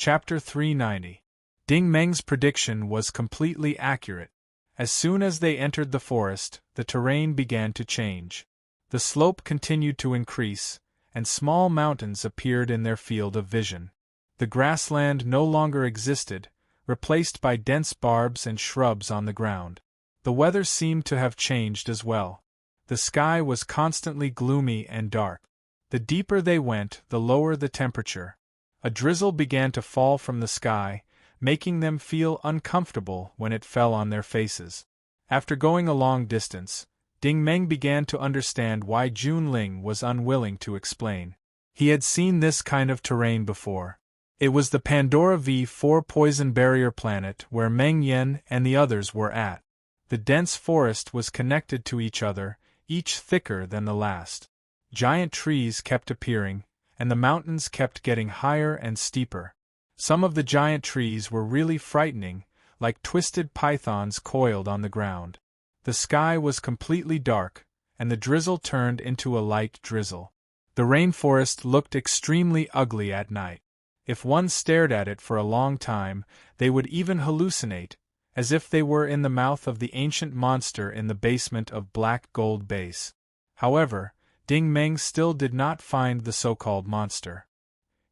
Chapter 390. Ding Meng's prediction was completely accurate. As soon as they entered the forest, the terrain began to change. The slope continued to increase, and small mountains appeared in their field of vision. The grassland no longer existed, replaced by dense barbs and shrubs on the ground. The weather seemed to have changed as well. The sky was constantly gloomy and dark. The deeper they went, the lower the temperature. A drizzle began to fall from the sky, making them feel uncomfortable when it fell on their faces. After going a long distance, Ding Meng began to understand why Junling was unwilling to explain. He had seen this kind of terrain before. It was the Pandora V4 poison barrier planet where Meng Yen and the others were at. The dense forest was connected to each other, each thicker than the last. Giant trees kept appearing, and the mountains kept getting higher and steeper. Some of the giant trees were really frightening, like twisted pythons coiled on the ground. The sky was completely dark, and the drizzle turned into a light drizzle. The rainforest looked extremely ugly at night. If one stared at it for a long time, they would even hallucinate, as if they were in the mouth of the ancient monster in the basement of Black Gold Base. However, Ding Meng still did not find the so-called monster.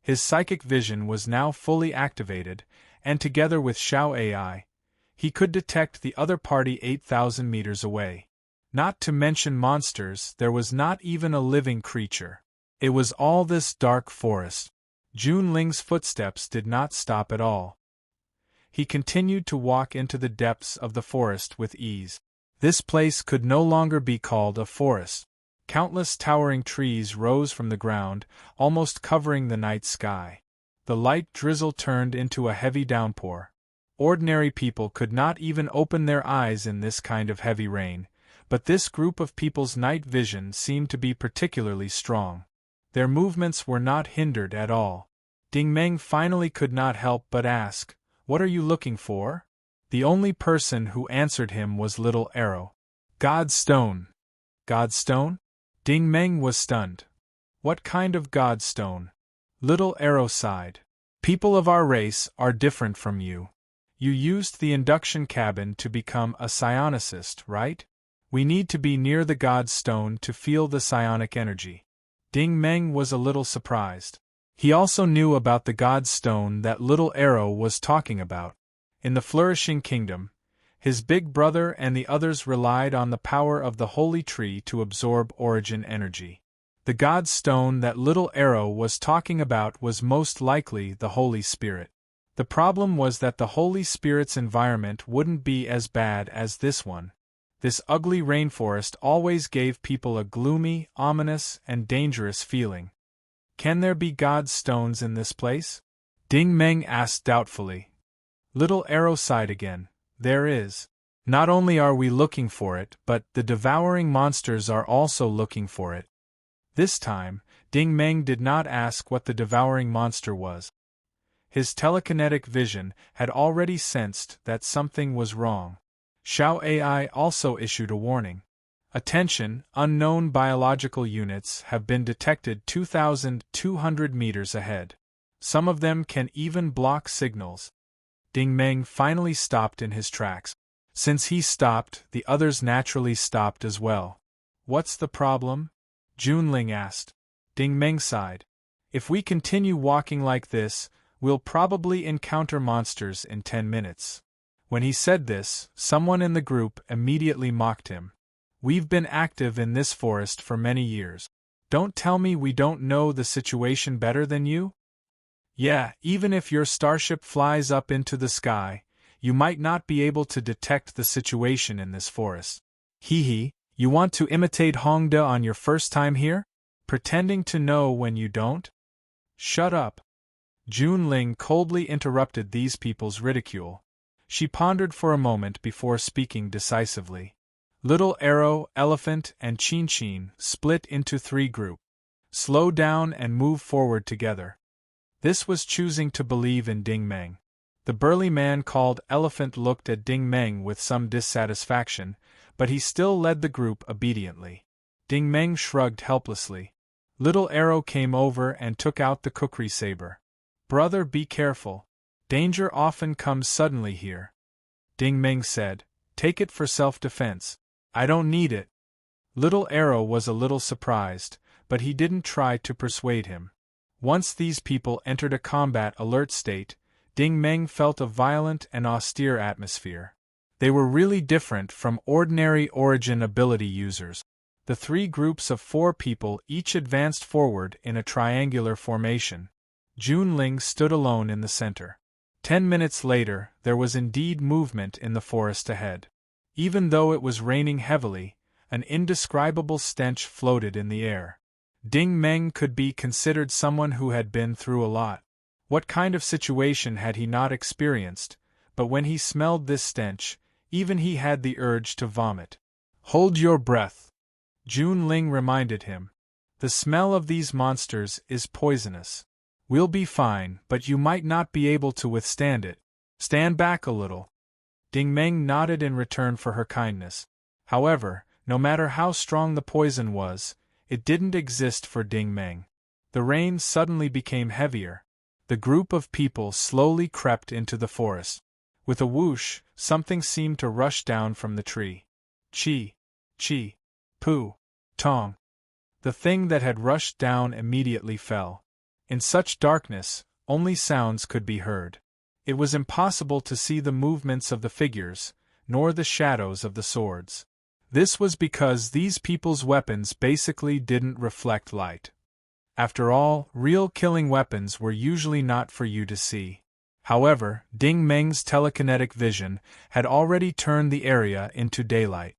His psychic vision was now fully activated, and together with Xiao AI, he could detect the other party 8,000 meters away. Not to mention monsters, there was not even a living creature. It was all this dark forest. Junling's footsteps did not stop at all. He continued to walk into the depths of the forest with ease. This place could no longer be called a forest. Countless towering trees rose from the ground, almost covering the night sky. The light drizzle turned into a heavy downpour. Ordinary people could not even open their eyes in this kind of heavy rain, but this group of people's night vision seemed to be particularly strong. Their movements were not hindered at all. Ding Meng finally could not help but ask, "What are you looking for?" The only person who answered him was Little Arrow. "God stone." "God stone?" Ding Meng was stunned. "What kind of God stone?" Little Arrow sighed. "People of our race are different from you. You used the induction cabin to become a psionicist, right? We need to be near the God stone to feel the psionic energy." Ding Meng was a little surprised. He also knew about the God stone that Little Arrow was talking about. In the Flourishing Kingdom, his big brother and the others relied on the power of the Holy Tree to absorb origin energy. The God stone that Little Arrow was talking about was most likely the Holy Spirit. The problem was that the Holy Spirit's environment wouldn't be as bad as this one. This ugly rainforest always gave people a gloomy, ominous, and dangerous feeling. "Can there be God stones in this place?" Ding Meng asked doubtfully. Little Arrow sighed again. "There is. Not only are we looking for it, but the devouring monsters are also looking for it." This time, Ding Meng did not ask what the devouring monster was. His telekinetic vision had already sensed that something was wrong. Xiao AI also issued a warning. "Attention, unknown biological units have been detected 2,200 meters ahead. Some of them can even block signals." Ding Meng finally stopped in his tracks. Since he stopped, the others naturally stopped as well. "What's the problem?" Junling asked. Ding Meng sighed. "If we continue walking like this, we'll probably encounter monsters in 10 minutes. When he said this, someone in the group immediately mocked him. "We've been active in this forest for many years. Don't tell me we don't know the situation better than you? Yeah, even if your starship flies up into the sky, you might not be able to detect the situation in this forest. Hee hee, you want to imitate Hongda on your first time here? Pretending to know when you don't? Shut up." Junling coldly interrupted these people's ridicule. She pondered for a moment before speaking decisively. Little Arrow, Elephant, and Qin split into 3 groups. Slow down and move forward together. This was choosing to believe in Ding Meng. The burly man called Elephant looked at Ding Meng with some dissatisfaction, but he still led the group obediently. Ding Meng shrugged helplessly. Little Arrow came over and took out the kukri saber. Brother, be careful. Danger often comes suddenly here. Ding Meng said, take it for self-defense. I don't need it. Little Arrow was a little surprised, but he didn't try to persuade him. Once these people entered a combat alert state, Ding Meng felt a violent and austere atmosphere. They were really different from ordinary origin ability users. The 3 groups of 4 people each advanced forward in a triangular formation. Junling stood alone in the center. 10 minutes later, there was indeed movement in the forest ahead. Even though it was raining heavily, an indescribable stench floated in the air. Ding Meng could be considered someone who had been through a lot. What kind of situation had he not experienced? But when he smelled this stench, even he had the urge to vomit. Hold your breath, Junling reminded him. The smell of these monsters is poisonous. We'll be fine, but you might not be able to withstand it. Stand back a little. Ding Meng nodded in return for her kindness. However, no matter how strong the poison was, it didn't exist for Ding Meng. The rain suddenly became heavier. The group of people slowly crept into the forest. With a whoosh, something seemed to rush down from the tree. Chi, chi, poo, tong. The thing that had rushed down immediately fell. In such darkness, only sounds could be heard. It was impossible to see the movements of the figures, nor the shadows of the swords. This was because these people's weapons basically didn't reflect light. After all, real killing weapons were usually not for you to see. However, Ding Meng's telekinetic vision had already turned the area into daylight.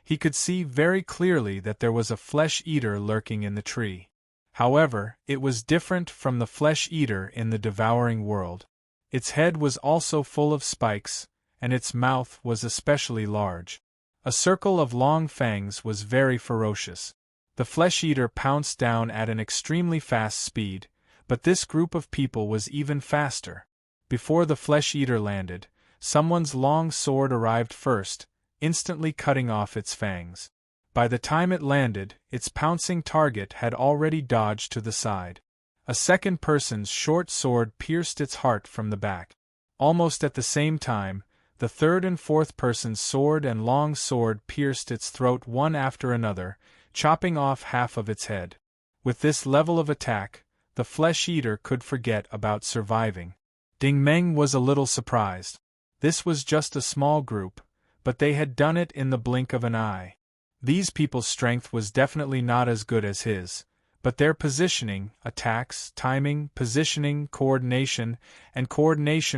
He could see very clearly that there was a flesh-eater lurking in the tree. However, it was different from the flesh-eater in the devouring world. Its head was also full of spikes, and its mouth was especially large. A circle of long fangs was very ferocious. The flesh-eater pounced down at an extremely fast speed, but this group of people was even faster. Before the flesh-eater landed, someone's long sword arrived first, instantly cutting off its fangs. By the time it landed, its pouncing target had already dodged to the side. A second person's short sword pierced its heart from the back. Almost at the same time, the third and fourth person's sword and long sword pierced its throat one after another, chopping off half of its head. With this level of attack, the flesh-eater could forget about surviving. Ding Meng was a little surprised. This was just a small group, but they had done it in the blink of an eye. These people's strength was definitely not as good as his, but their positioning, attacks, timing, positioning, coordination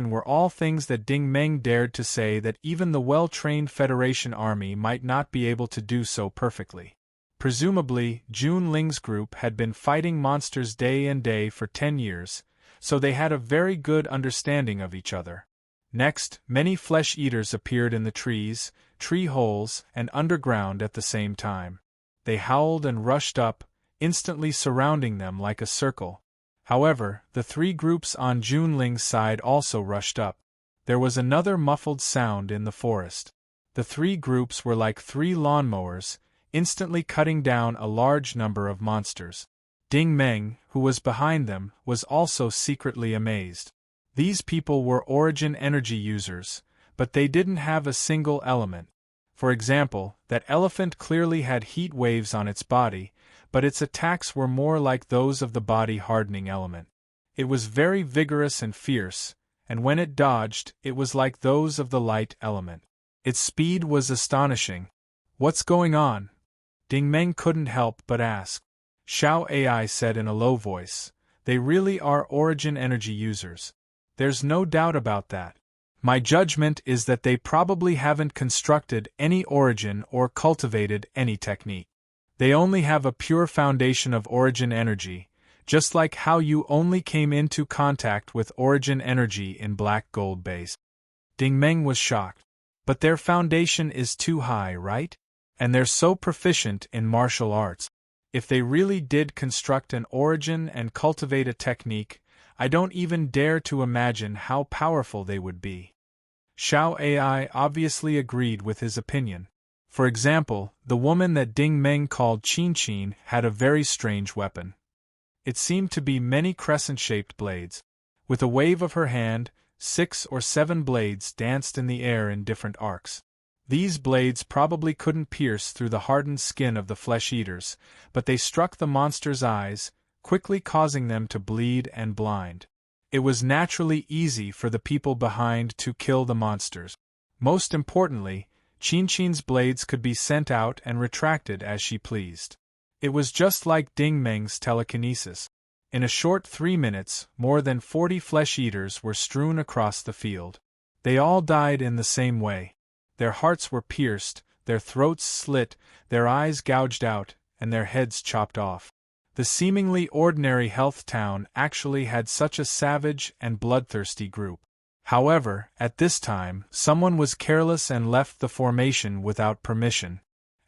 were all things that Ding Meng dared to say that even the well-trained Federation army might not be able to do so perfectly. Presumably, Junling's group had been fighting monsters day and day for 10 years, so they had a very good understanding of each other. Next, many flesh-eaters appeared in the trees, tree holes, and underground at the same time. They howled and rushed up, instantly surrounding them like a circle. However, the 3 groups on Junling's side also rushed up. There was another muffled sound in the forest. The 3 groups were like 3 lawnmowers, instantly cutting down a large number of monsters. Ding Meng, who was behind them, was also secretly amazed. These people were origin energy users, but they didn't have a single element. For example, that elephant clearly had heat waves on its body, but its attacks were more like those of the body-hardening element. It was very vigorous and fierce, and when it dodged, it was like those of the light element. Its speed was astonishing. What's going on? Ding Meng couldn't help but ask. Xiao AI said in a low voice, they really are origin energy users. There's no doubt about that. My judgment is that they probably haven't constructed any origin or cultivated any technique. They only have a pure foundation of origin energy, just like how you only came into contact with origin energy in Black Gold Base. Ding Meng was shocked. But their foundation is too high, right? And they're so proficient in martial arts. If they really did construct an origin and cultivate a technique, I don't even dare to imagine how powerful they would be. Xiao AI obviously agreed with his opinion. For example, the woman that Ding Meng called Qin Qin had a very strange weapon. It seemed to be many crescent-shaped blades. With a wave of her hand, 6 or 7 blades danced in the air in different arcs. These blades probably couldn't pierce through the hardened skin of the flesh-eaters, but they struck the monster's eyes, quickly causing them to bleed and blind. It was naturally easy for the people behind to kill the monsters. Most importantly, Qinchin's blades could be sent out and retracted as she pleased. It was just like Ding Meng's telekinesis. In a short 3 minutes, more than 40 flesh-eaters were strewn across the field. They all died in the same way. Their hearts were pierced, their throats slit, their eyes gouged out, and their heads chopped off. The seemingly ordinary health town actually had such a savage and bloodthirsty group. However, at this time, someone was careless and left the formation without permission.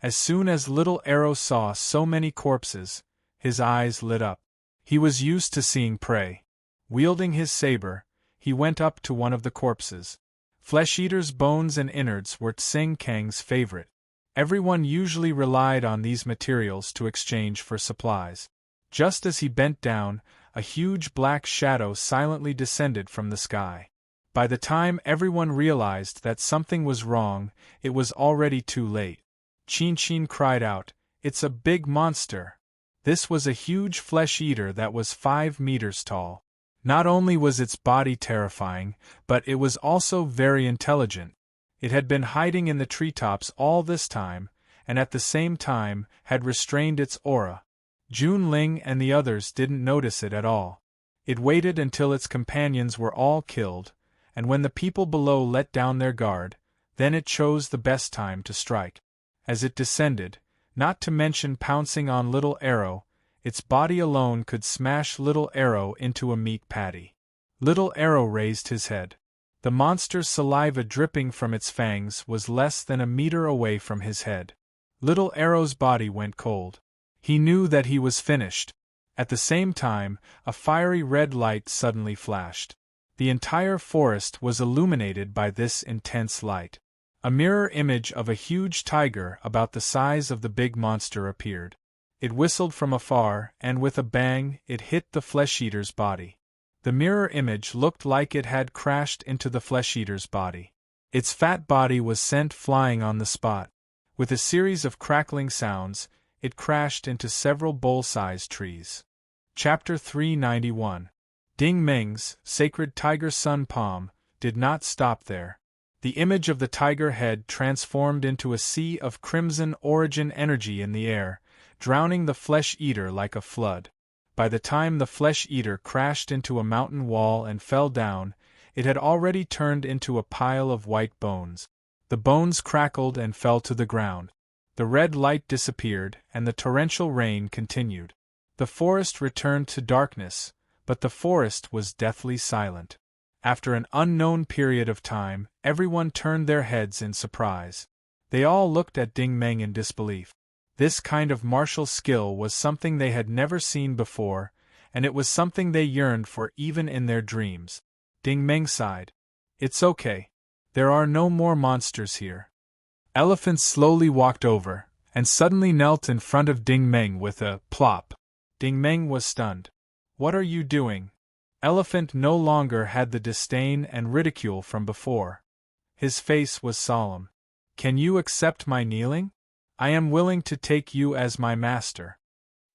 As soon as Little Arrow saw so many corpses, his eyes lit up. He was used to seeing prey. Wielding his saber, he went up to one of the corpses. Flesh-eaters' bones and innards were Tsing Kang's favorite. Everyone usually relied on these materials to exchange for supplies. Just as he bent down, a huge black shadow silently descended from the sky. By the time everyone realized that something was wrong, it was already too late. Qinchin cried out, "It's a big monster!" This was a huge flesh-eater that was 5 meters tall. Not only was its body terrifying, but it was also very intelligent. It had been hiding in the treetops all this time, and at the same time had restrained its aura. Junling and the others didn't notice it at all. It waited until its companions were all killed, and when the people below let down their guard, then it chose the best time to strike. As it descended, not to mention pouncing on Little Arrow, its body alone could smash Little Arrow into a meat patty. Little Arrow raised his head. The monster's saliva dripping from its fangs was less than a meter away from his head. Little Arrow's body went cold. He knew that he was finished. At the same time, a fiery red light suddenly flashed. The entire forest was illuminated by this intense light. A mirror image of a huge tiger about the size of the big monster appeared. It whistled from afar, and with a bang, it hit the flesh-eater's body. The mirror image looked like it had crashed into the flesh-eater's body. Its fat body was sent flying on the spot. With a series of crackling sounds, it crashed into several bowl-sized trees. Chapter 391. Ding Meng's sacred tiger sun palm did not stop there. The image of the tiger head transformed into a sea of crimson origin energy in the air, drowning the flesh-eater like a flood. By the time the flesh-eater crashed into a mountain wall and fell down, it had already turned into a pile of white bones. The bones crackled and fell to the ground. The red light disappeared, and the torrential rain continued. The forest returned to darkness, but the forest was deathly silent. After an unknown period of time, everyone turned their heads in surprise. They all looked at Ding Meng in disbelief. This kind of martial skill was something they had never seen before, and it was something they yearned for even in their dreams. Ding Meng sighed. "It's okay. There are no more monsters here." Elephant slowly walked over, and suddenly knelt in front of Ding Meng with a plop. Ding Meng was stunned. "What are you doing?" Elephant no longer had the disdain and ridicule from before. His face was solemn. "Can you accept my kneeling? I am willing to take you as my master."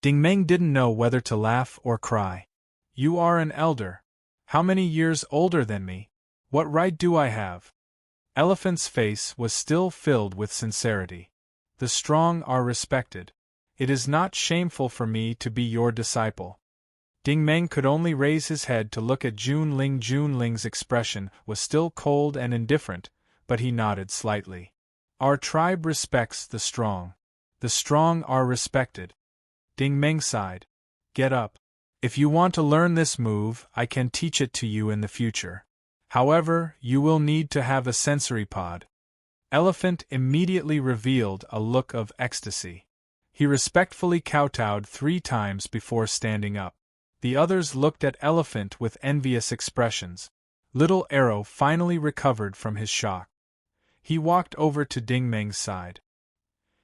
Ding Meng didn't know whether to laugh or cry. "You are an elder. How many years older than me? What right do I have?" Elephant's face was still filled with sincerity. "The strong are respected. It is not shameful for me to be your disciple." Ding Meng could only raise his head to look at Junling. Junling's expression was still cold and indifferent, but he nodded slightly. "Our tribe respects the strong. The strong are respected." Ding Meng sighed. "Get up. If you want to learn this move, I can teach it to you in the future. However, you will need to have a sensory pod." Elephant immediately revealed a look of ecstasy. He respectfully kowtowed 3 times before standing up. The others looked at Elephant with envious expressions. Little Arrow finally recovered from his shock. He walked over to Ding Meng's side.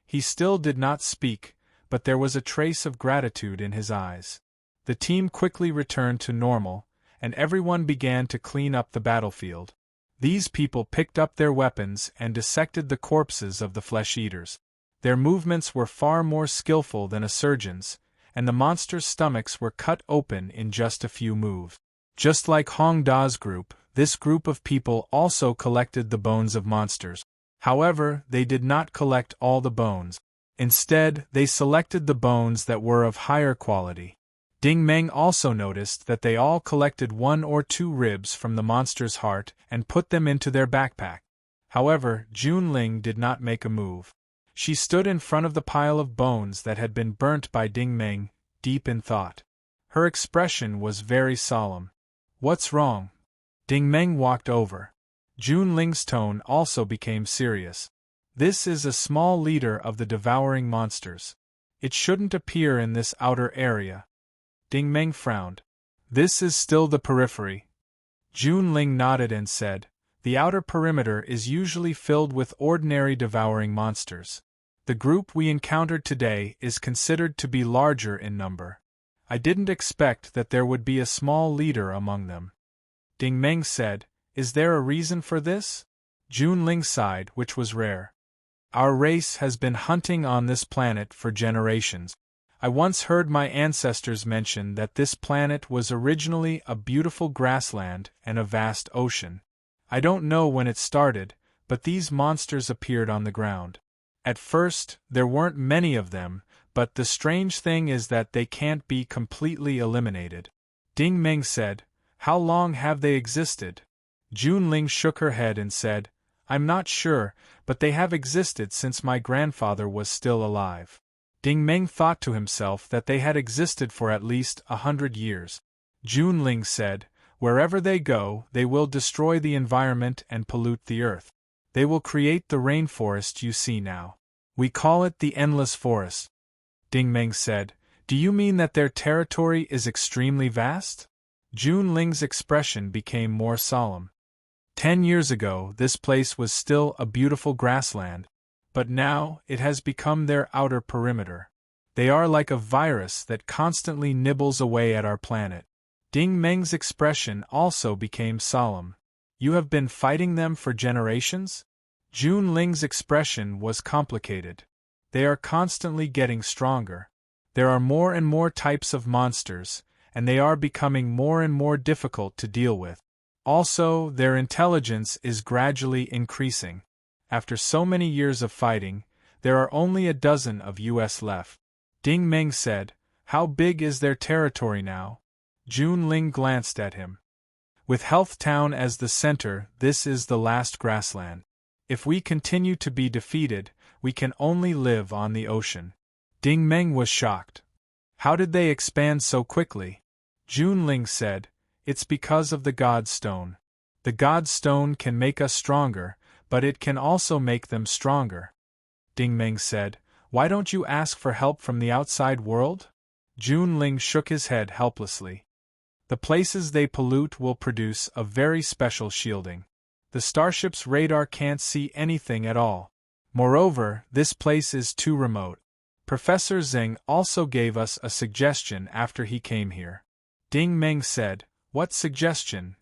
He still did not speak, but there was a trace of gratitude in his eyes. The team quickly returned to normal, and everyone began to clean up the battlefield. These people picked up their weapons and dissected the corpses of the flesh-eaters. Their movements were far more skillful than a surgeon's, and the monsters' stomachs were cut open in just a few moves. Just like Hong Da's group, this group of people also collected the bones of monsters. However, they did not collect all the bones. Instead, they selected the bones that were of higher quality. Ding Meng also noticed that they all collected 1 or 2 ribs from the monster's heart and put them into their backpack. However, Junling did not make a move. She stood in front of the pile of bones that had been burnt by Ding Meng, deep in thought. Her expression was very solemn. "What's wrong?" Ding Meng walked over. Junling's tone also became serious. "This is a small leader of the devouring monsters. It shouldn't appear in this outer area." Ding Meng frowned. "This is still the periphery." Junling nodded and said, "The outer perimeter is usually filled with ordinary devouring monsters. The group we encountered today is considered to be larger in number. I didn't expect that there would be a small leader among them." Ding Meng said, "Is there a reason for this?" Junling sighed, which was rare. "Our race has been hunting on this planet for generations. I once heard my ancestors mention that this planet was originally a beautiful grassland and a vast ocean. I don't know when it started, but these monsters appeared on the ground. At first, there weren't many of them, but the strange thing is that they can't be completely eliminated." Ding Meng said, "How long have they existed?" Junling shook her head and said, "I'm not sure, but they have existed since my grandfather was still alive." Ding Meng thought to himself that they had existed for at least 100 years. Junling said, "Wherever they go, they will destroy the environment and pollute the earth. They will create the rainforest you see now. We call it the Endless Forest." Ding Meng said, "Do you mean that their territory is extremely vast?" Junling's expression became more solemn. 10 years ago, this place was still a beautiful grassland, but now it has become their outer perimeter. They are like a virus that constantly nibbles away at our planet." Ding Meng's expression also became solemn. "You have been fighting them for generations?" Junling's expression was complicated. "They are constantly getting stronger. There are more and more types of monsters, and they are becoming more and more difficult to deal with. Also, their intelligence is gradually increasing. After so many years of fighting, there are only a dozen of us left." Ding Meng said, "How big is their territory now?" Junling glanced at him. "With Health Town as the center, this is the last grassland. If we continue to be defeated, we can only live on the ocean." Ding Meng was shocked. "How did they expand so quickly?" Junling said, "It's because of the God Stone. The God Stone can make us stronger, but it can also make them stronger." Ding Meng said, "Why don't you ask for help from the outside world?" Junling shook his head helplessly. "The places they pollute will produce a very special shielding. The starship's radar can't see anything at all. Moreover, this place is too remote. Professor Zeng also gave us a suggestion after he came here." Ding Meng said, "What suggestion?"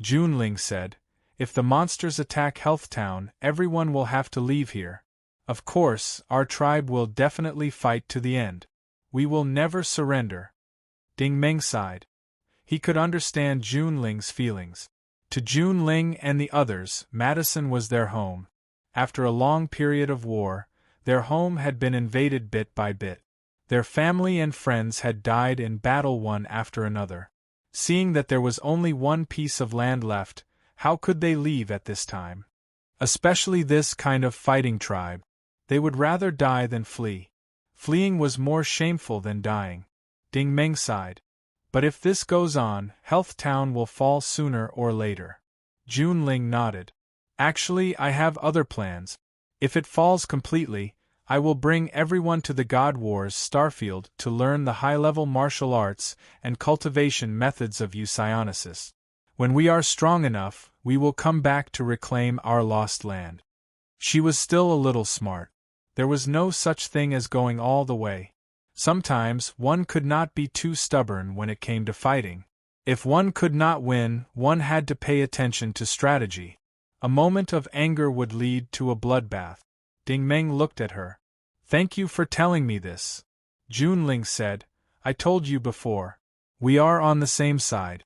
Junling said, "If the monsters attack Health Town, everyone will have to leave here. Of course, our tribe will definitely fight to the end. We will never surrender." Ding Meng sighed. He could understand Junling's feelings. To Junling and the others, Madison was their home. After a long period of war, their home had been invaded bit by bit. Their family and friends had died in battle one after another. Seeing that there was only one piece of land left, how could they leave at this time? Especially this kind of fighting tribe. They would rather die than flee. Fleeing was more shameful than dying. Ding Meng sighed. "But if this goes on, Health Town will fall sooner or later." Junling nodded. "Actually, I have other plans. If it falls completely, I will bring everyone to the God Wars Starfield to learn the high-level martial arts and cultivation methods of eucyanosis. When we are strong enough, we will come back to reclaim our lost land." She was still a little smart. There was no such thing as going all the way. Sometimes one could not be too stubborn when it came to fighting. If one could not win, one had to pay attention to strategy. A moment of anger would lead to a bloodbath. Ding Meng looked at her. Thank you for telling me this. Junling said, I told you before. We are on the same side.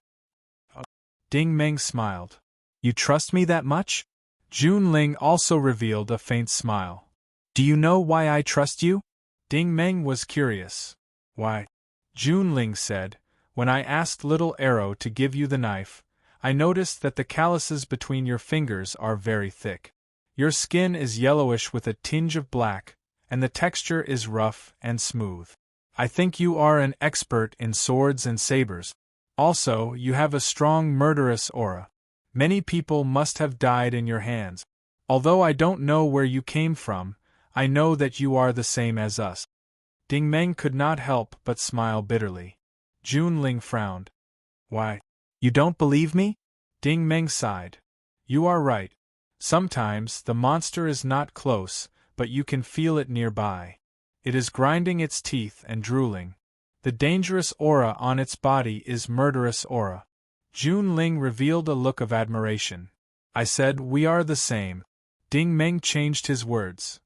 Ding Meng smiled. You trust me that much? Junling also revealed a faint smile. Do you know why I trust you? Ding Meng was curious. Why? Junling said, when I asked Little Arrow to give you the knife, I noticed that the calluses between your fingers are very thick. Your skin is yellowish with a tinge of black, and the texture is rough and smooth. I think you are an expert in swords and sabers. Also, you have a strong murderous aura. Many people must have died in your hands. Although I don't know where you came from, I know that you are the same as us. Ding Meng could not help but smile bitterly. Junling frowned. Why? You don't believe me? Ding Meng sighed. You are right. Sometimes the monster is not close, but you can feel it nearby. It is grinding its teeth and drooling. The dangerous aura on its body is murderous aura. Junling revealed a look of admiration. I said we are the same. Ding Meng changed his words.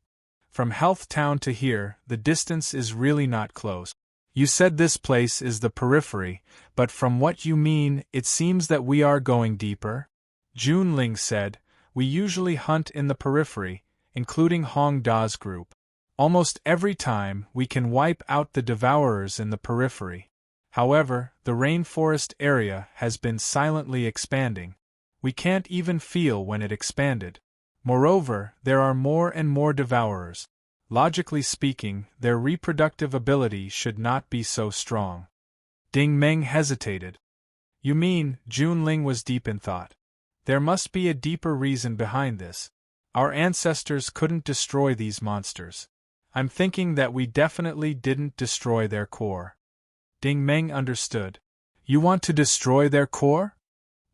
From Health Town to here, the distance is really not close. You said this place is the periphery, but from what you mean, it seems that we are going deeper. Junling said, we usually hunt in the periphery, including Hong Da's group. Almost every time, we can wipe out the devourers in the periphery. However, the rainforest area has been silently expanding. We can't even feel when it expanded. Moreover, there are more and more devourers. Logically speaking, their reproductive ability should not be so strong. Ding Meng hesitated. You mean, Junling was deep in thought. There must be a deeper reason behind this. Our ancestors couldn't destroy these monsters. I'm thinking that we definitely didn't destroy their core. Ding Meng understood. You want to destroy their core?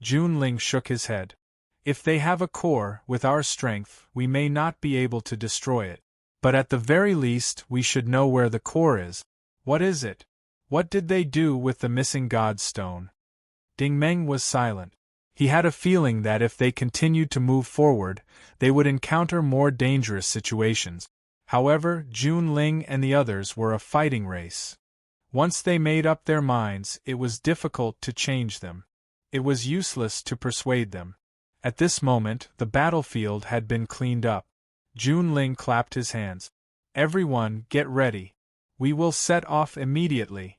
Junling shook his head. If they have a core, with our strength, we may not be able to destroy it. But at the very least, we should know where the core is. What is it? What did they do with the missing God Stone? Ding Meng was silent. He had a feeling that if they continued to move forward, they would encounter more dangerous situations. However, Junling and the others were a fighting race. Once they made up their minds, it was difficult to change them. It was useless to persuade them. At this moment, the battlefield had been cleaned up. Junling clapped his hands. Everyone, get ready. We will set off immediately.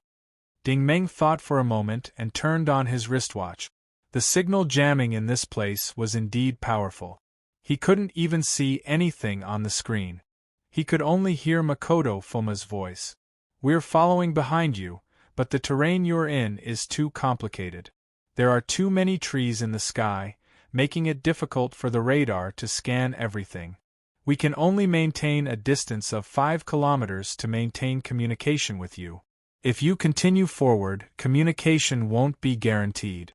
Ding Meng thought for a moment and turned on his wristwatch. The signal jamming in this place was indeed powerful. He couldn't even see anything on the screen. He could only hear Makoto Fuma's voice. We're following behind you, but the terrain you're in is too complicated. There are too many trees in the sky, making it difficult for the radar to scan everything. We can only maintain a distance of 5 kilometers to maintain communication with you. If you continue forward, communication won't be guaranteed.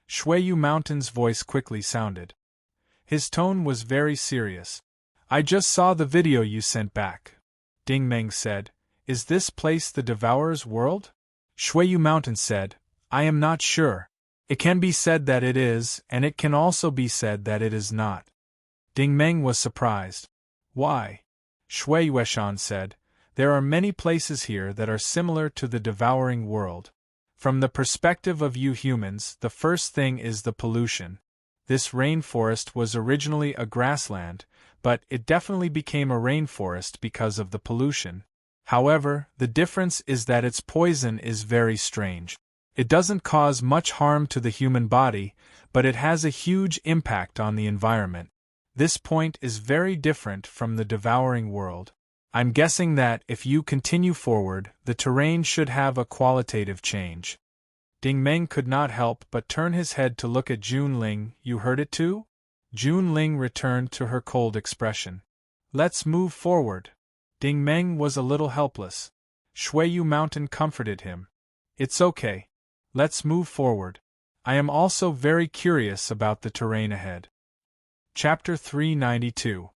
Shuiyu Mountain's voice quickly sounded. His tone was very serious. I just saw the video you sent back. Ding Meng said, Is this place the Devourer's world? Shuiyu Mountain said, I am not sure. It can be said that it is, and it can also be said that it is not. Ding Meng was surprised. Why? Shuiyueshan said, There are many places here that are similar to the devouring world. From the perspective of you humans, the first thing is the pollution. This rainforest was originally a grassland, but it definitely became a rainforest because of the pollution. However, the difference is that its poison is very strange. It doesn't cause much harm to the human body, but it has a huge impact on the environment. This point is very different from the devouring world. I'm guessing that, if you continue forward, the terrain should have a qualitative change. Ding Meng could not help but turn his head to look at Junling. You heard it too? Junling returned to her cold expression. Let's move forward. Ding Meng was a little helpless. Shuiyu Mountain comforted him. It's okay. Let's move forward. I am also very curious about the terrain ahead. Chapter 392.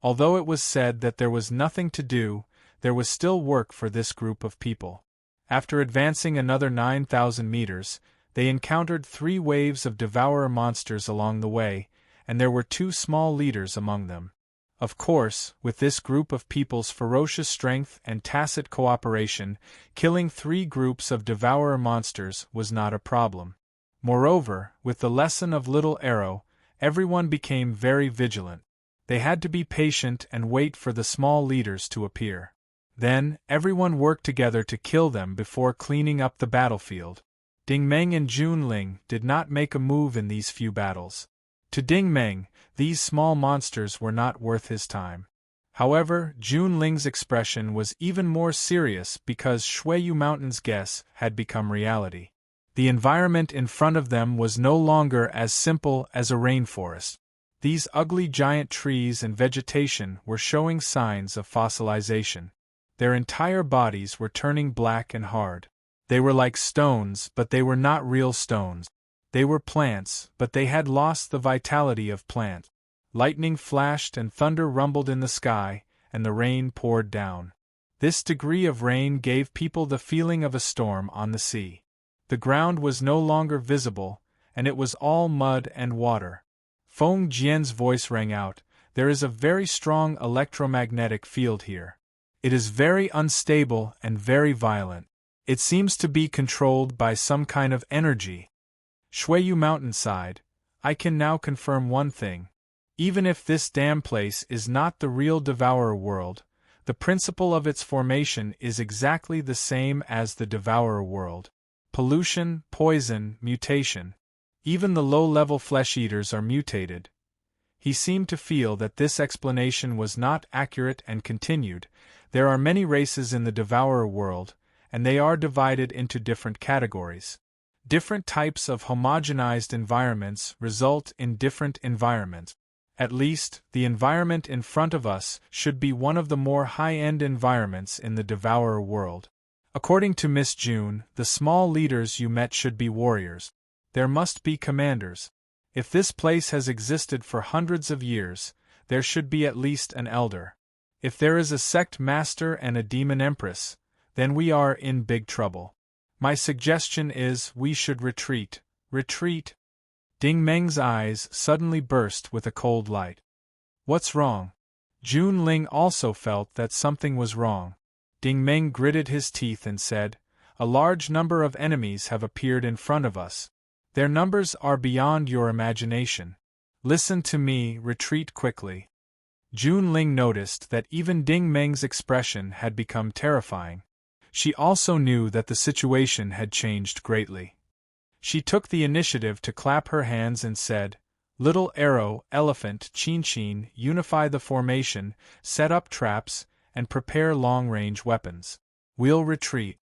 Although it was said that there was nothing to do, there was still work for this group of people. After advancing another 9,000 meters, They encountered 3 waves of devourer monsters along the way, and there were 2 small leaders among them. Of course, with this group of people's ferocious strength and tacit cooperation, killing 3 groups of devourer monsters was not a problem. Moreover, with the lesson of Little Arrow, everyone became very vigilant. They had to be patient and wait for the small leaders to appear. Then, everyone worked together to kill them before cleaning up the battlefield. Ding Meng and Jun Ling did not make a move in these few battles. To Ding Meng, these small monsters were not worth his time. However, Jun Ling's expression was even more serious because Shuiyu Mountain's guess had become reality. The environment in front of them was no longer as simple as a rainforest. These ugly giant trees and vegetation were showing signs of fossilization. Their entire bodies were turning black and hard. They were like stones, but they were not real stones. They were plants, but they had lost the vitality of plant. Lightning flashed and thunder rumbled in the sky, and the rain poured down. This degree of rain gave people the feeling of a storm on the sea. The ground was no longer visible, and it was all mud and water. Feng Jian's voice rang out, "There is a very strong electromagnetic field here. It is very unstable and very violent. It seems to be controlled by some kind of energy." Shuiyu Mountain sighed, "I can now confirm one thing. Even if this damn place is not the real Devourer world, the principle of its formation is exactly the same as the Devourer world. Pollution, poison, mutation. Even the low-level flesh-eaters are mutated." He seemed to feel that this explanation was not accurate and continued, "There are many races in the Devourer world, and they are divided into different categories. Different types of homogenized environments result in different environments. At least, the environment in front of us should be one of the more high-end environments in the Devourer world. According to Miss June, the small leaders you met should be warriors. There must be commanders. If this place has existed for hundreds of years, there should be at least an elder. If there is a sect master and a demon empress, then we are in big trouble. My suggestion is we should retreat. Retreat." Ding Meng's eyes suddenly burst with a cold light. "What's wrong?" Jun Ling also felt that something was wrong. Ding Meng gritted his teeth and said, "A large number of enemies have appeared in front of us. Their numbers are beyond your imagination. Listen to me, retreat quickly." Jun Ling noticed that even Ding Meng's expression had become terrifying. She also knew that the situation had changed greatly. She took the initiative to clap her hands and said, "Little Arrow, Elephant, Chin, unify the formation, set up traps, and prepare long-range weapons. We'll retreat."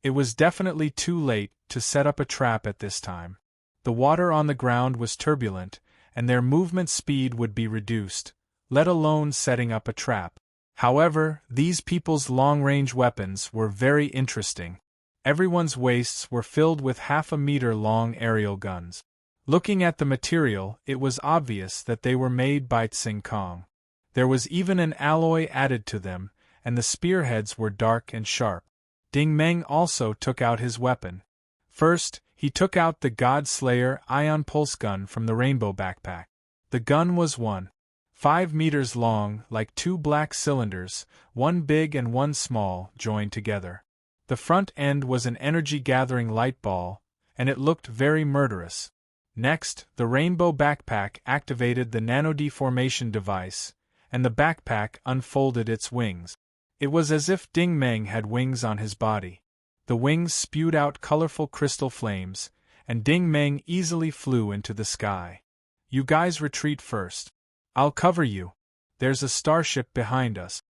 It was definitely too late to set up a trap at this time. The water on the ground was turbulent, and their movement speed would be reduced, let alone setting up a trap. However, these people's long-range weapons were very interesting. Everyone's waists were filled with half-a-meter-long aerial guns. Looking at the material, it was obvious that they were made by Tsing Kong. There was even an alloy added to them, and the spearheads were dark and sharp. Ding Meng also took out his weapon. First, he took out the God Slayer ion pulse gun from the rainbow backpack. The gun was 1.5 meters long, like 2 black cylinders, one big and one small, joined together. The front end was an energy-gathering light ball, and it looked very murderous. Next, the rainbow backpack activated the nano-deformation device, and the backpack unfolded its wings. It was as if Ding Meng had wings on his body. The wings spewed out colorful crystal flames, and Ding Meng easily flew into the sky. "You guys retreat first. I'll cover you. There's a starship behind us."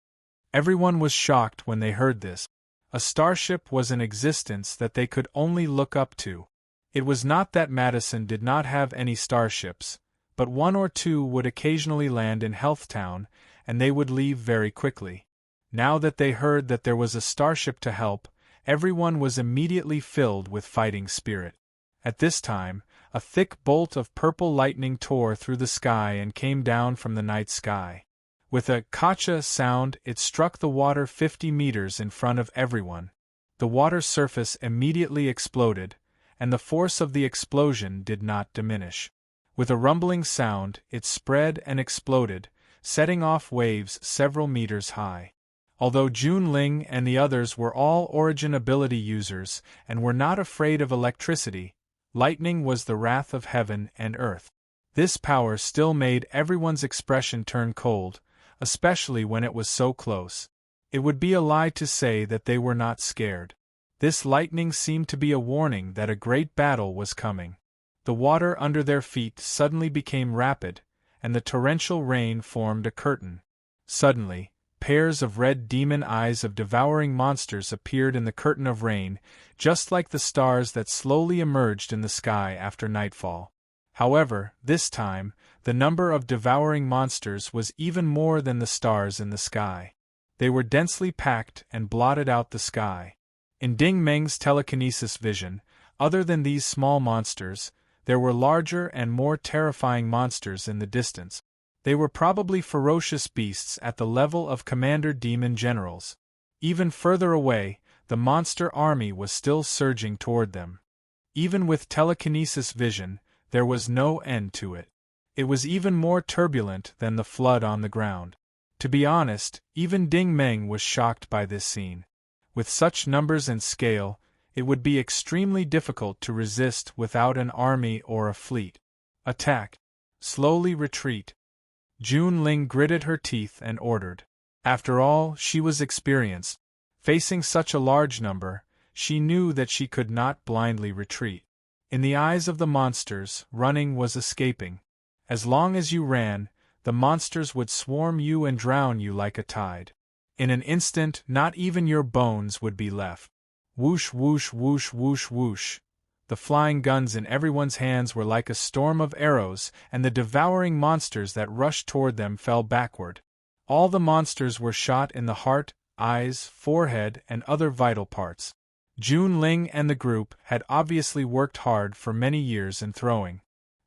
Everyone was shocked when they heard this. A starship was in existence that they could only look up to. It was not that Madison did not have any starships, but 1 or 2 would occasionally land in Healthtown, and they would leave very quickly. Now that they heard that there was a starship to help, everyone was immediately filled with fighting spirit. At this time, a thick bolt of purple lightning tore through the sky and came down from the night sky. With a "kacha" sound, it struck the water 50 meters in front of everyone. The water surface immediately exploded, and the force of the explosion did not diminish. With a rumbling sound, it spread and exploded, setting off waves several meters high. Although Junling and the others were all origin ability users and were not afraid of electricity, lightning was the wrath of heaven and earth. This power still made everyone's expression turn cold, especially when it was so close. It would be a lie to say that they were not scared. This lightning seemed to be a warning that a great battle was coming. The water under their feet suddenly became rapid, and the torrential rain formed a curtain. Suddenly, pairs of red demon eyes of devouring monsters appeared in the curtain of rain, just like the stars that slowly emerged in the sky after nightfall. However, this time, the number of devouring monsters was even more than the stars in the sky. They were densely packed and blotted out the sky. In Ding Meng's telekinesis vision, other than these small monsters, there were larger and more terrifying monsters in the distance. They were probably ferocious beasts at the level of commander demon generals. Even further away, the monster army was still surging toward them. Even with telekinesis vision, there was no end to it. It was even more turbulent than the flood on the ground. To be honest, even Ding Meng was shocked by this scene. With such numbers and scale, it would be extremely difficult to resist without an army or a fleet. Attack. Slowly retreat. Junling gritted her teeth and ordered. After all, she was experienced. Facing such a large number, she knew that she could not blindly retreat. In the eyes of the monsters, running was escaping. As long as you ran, the monsters would swarm you and drown you like a tide. In an instant, not even your bones would be left. Whoosh, whoosh, whoosh, whoosh, whoosh. The flying guns in everyone's hands were like a storm of arrows, and the devouring monsters that rushed toward them fell backward. All the monsters were shot in the heart, eyes, forehead, and other vital parts. Junling and the group had obviously worked hard for many years in throwing.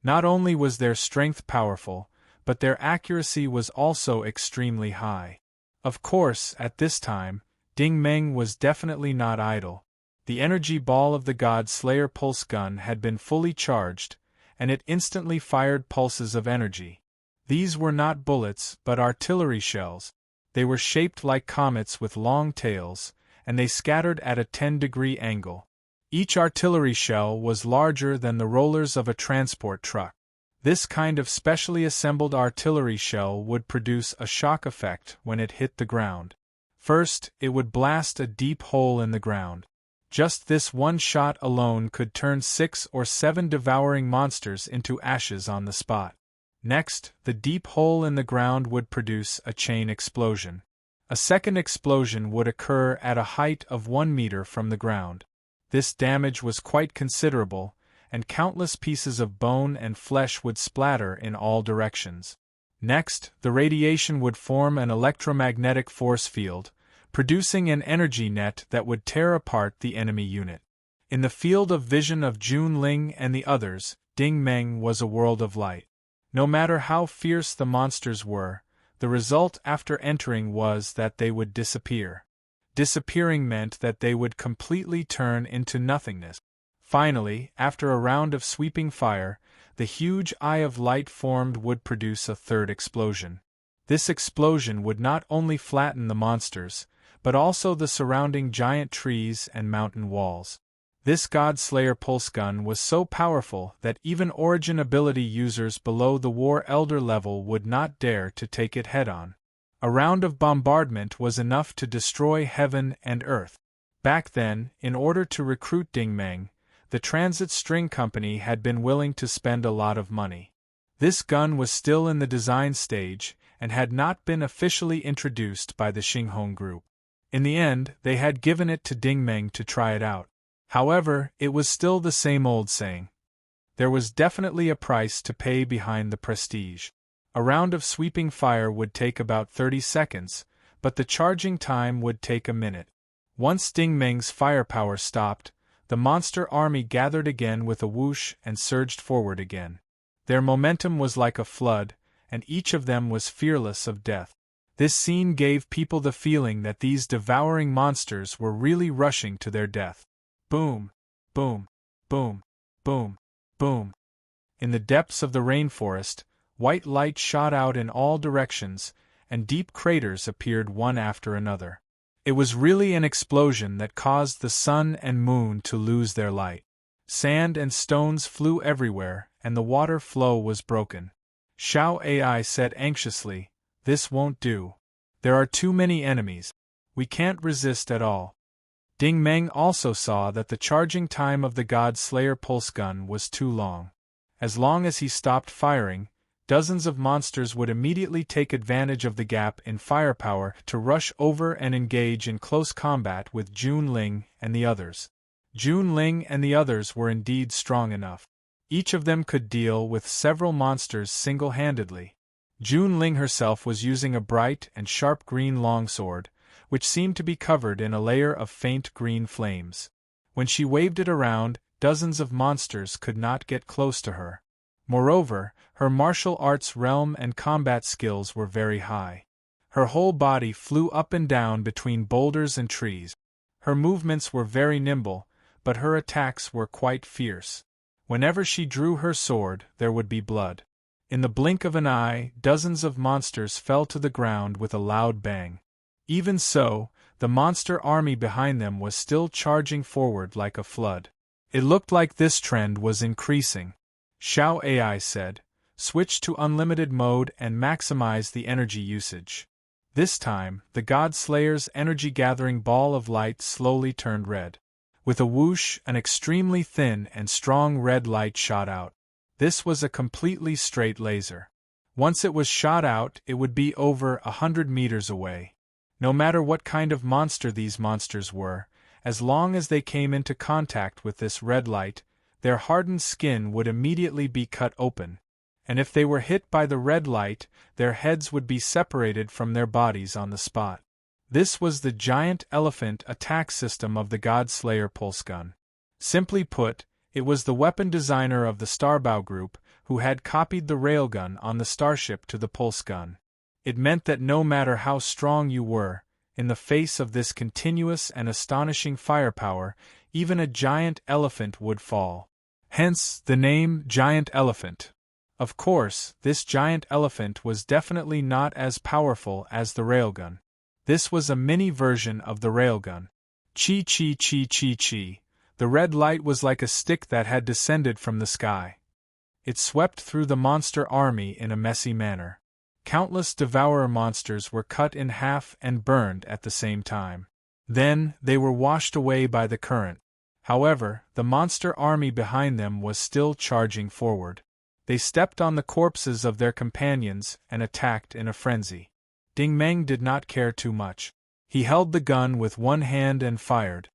Not only was their strength powerful, but their accuracy was also extremely high. Of course, at this time, Ding Meng was definitely not idle. The energy ball of the God Slayer pulse gun had been fully charged, and it instantly fired pulses of energy. These were not bullets, but artillery shells. They were shaped like comets with long tails, and they scattered at a 10-degree angle. Each artillery shell was larger than the rollers of a transport truck. This kind of specially assembled artillery shell would produce a shock effect when it hit the ground. First, it would blast a deep hole in the ground. Just this one shot alone could turn 6 or 7 devouring monsters into ashes on the spot. Next, the deep hole in the ground would produce a chain explosion. A second explosion would occur at a height of 1 meter from the ground. This damage was quite considerable, and countless pieces of bone and flesh would splatter in all directions. Next, the radiation would form an electromagnetic force field, producing an energy net that would tear apart the enemy unit. In the field of vision of Junling and the others, Ding Meng was a world of light. No matter how fierce the monsters were, the result after entering was that they would disappear. Disappearing meant that they would completely turn into nothingness. Finally, after a round of sweeping fire, the huge eye of light formed would produce a third explosion. This explosion would not only flatten the monsters, but also the surrounding giant trees and mountain walls. This God Slayer pulse gun was so powerful that even origin ability users below the War Elder level would not dare to take it head-on. A round of bombardment was enough to destroy heaven and earth. Back then, in order to recruit Ding Meng, the Transit String Company had been willing to spend a lot of money. This gun was still in the design stage and had not been officially introduced by the Xinghong Group. In the end, they had given it to Ding Meng to try it out. However, it was still the same old saying. There was definitely a price to pay behind the prestige. A round of sweeping fire would take about 30 seconds, but the charging time would take a minute. Once Ding Meng's firepower stopped, the monster army gathered again with a whoosh and surged forward again. Their momentum was like a flood, and each of them was fearless of death. This scene gave people the feeling that these devouring monsters were really rushing to their death. Boom! Boom! boom, boom, boom. In the depths of the rainforest, white light shot out in all directions, and deep craters appeared one after another. It was really an explosion that caused the sun and moon to lose their light. Sand and stones flew everywhere, and the water flow was broken. Xiao Ai said anxiously, "This won't do. There are too many enemies. We can't resist at all." Ding Meng also saw that the charging time of the God Slayer pulse gun was too long. As he stopped firing, dozens of monsters would immediately take advantage of the gap in firepower to rush over and engage in close combat with Jun Ling and the others. Jun Ling and the others were indeed strong enough. Each of them could deal with several monsters single-handedly. Jun Ling herself was using a bright and sharp green longsword, which seemed to be covered in a layer of faint green flames. When she waved it around, dozens of monsters could not get close to her. Moreover, her martial arts realm and combat skills were very high. Her whole body flew up and down between boulders and trees. Her movements were very nimble, but her attacks were quite fierce. Whenever she drew her sword, there would be blood. In the blink of an eye, dozens of monsters fell to the ground with a loud bang. Even so, the monster army behind them was still charging forward like a flood. It looked like this trend was increasing. Xiao Ai said, "Switch to unlimited mode and maximize the energy usage." This time, the God Slayer's energy-gathering ball of light slowly turned red. With a whoosh, an extremely thin and strong red light shot out. This was a completely straight laser. Once it was shot out, it would be over 100 meters away. No matter what kind of monster these monsters were, as long as they came into contact with this red light, their hardened skin would immediately be cut open. And if they were hit by the red light, their heads would be separated from their bodies on the spot. This was the giant elephant attack system of the God Slayer pulse gun. Simply put, it was the weapon designer of the Starbow Group who had copied the railgun on the starship to the pulse gun. It meant that no matter how strong you were, in the face of this continuous and astonishing firepower, even a giant elephant would fall. Hence the name Giant Elephant. Of course, this giant elephant was definitely not as powerful as the railgun. This was a mini version of the railgun. Chi chi chi chi chi. The red light was like a stick that had descended from the sky. It swept through the monster army in a messy manner. Countless devourer monsters were cut in half and burned at the same time. Then, they were washed away by the current. However, the monster army behind them was still charging forward. They stepped on the corpses of their companions and attacked in a frenzy. Ding Meng did not care too much. He held the gun with one hand and fired.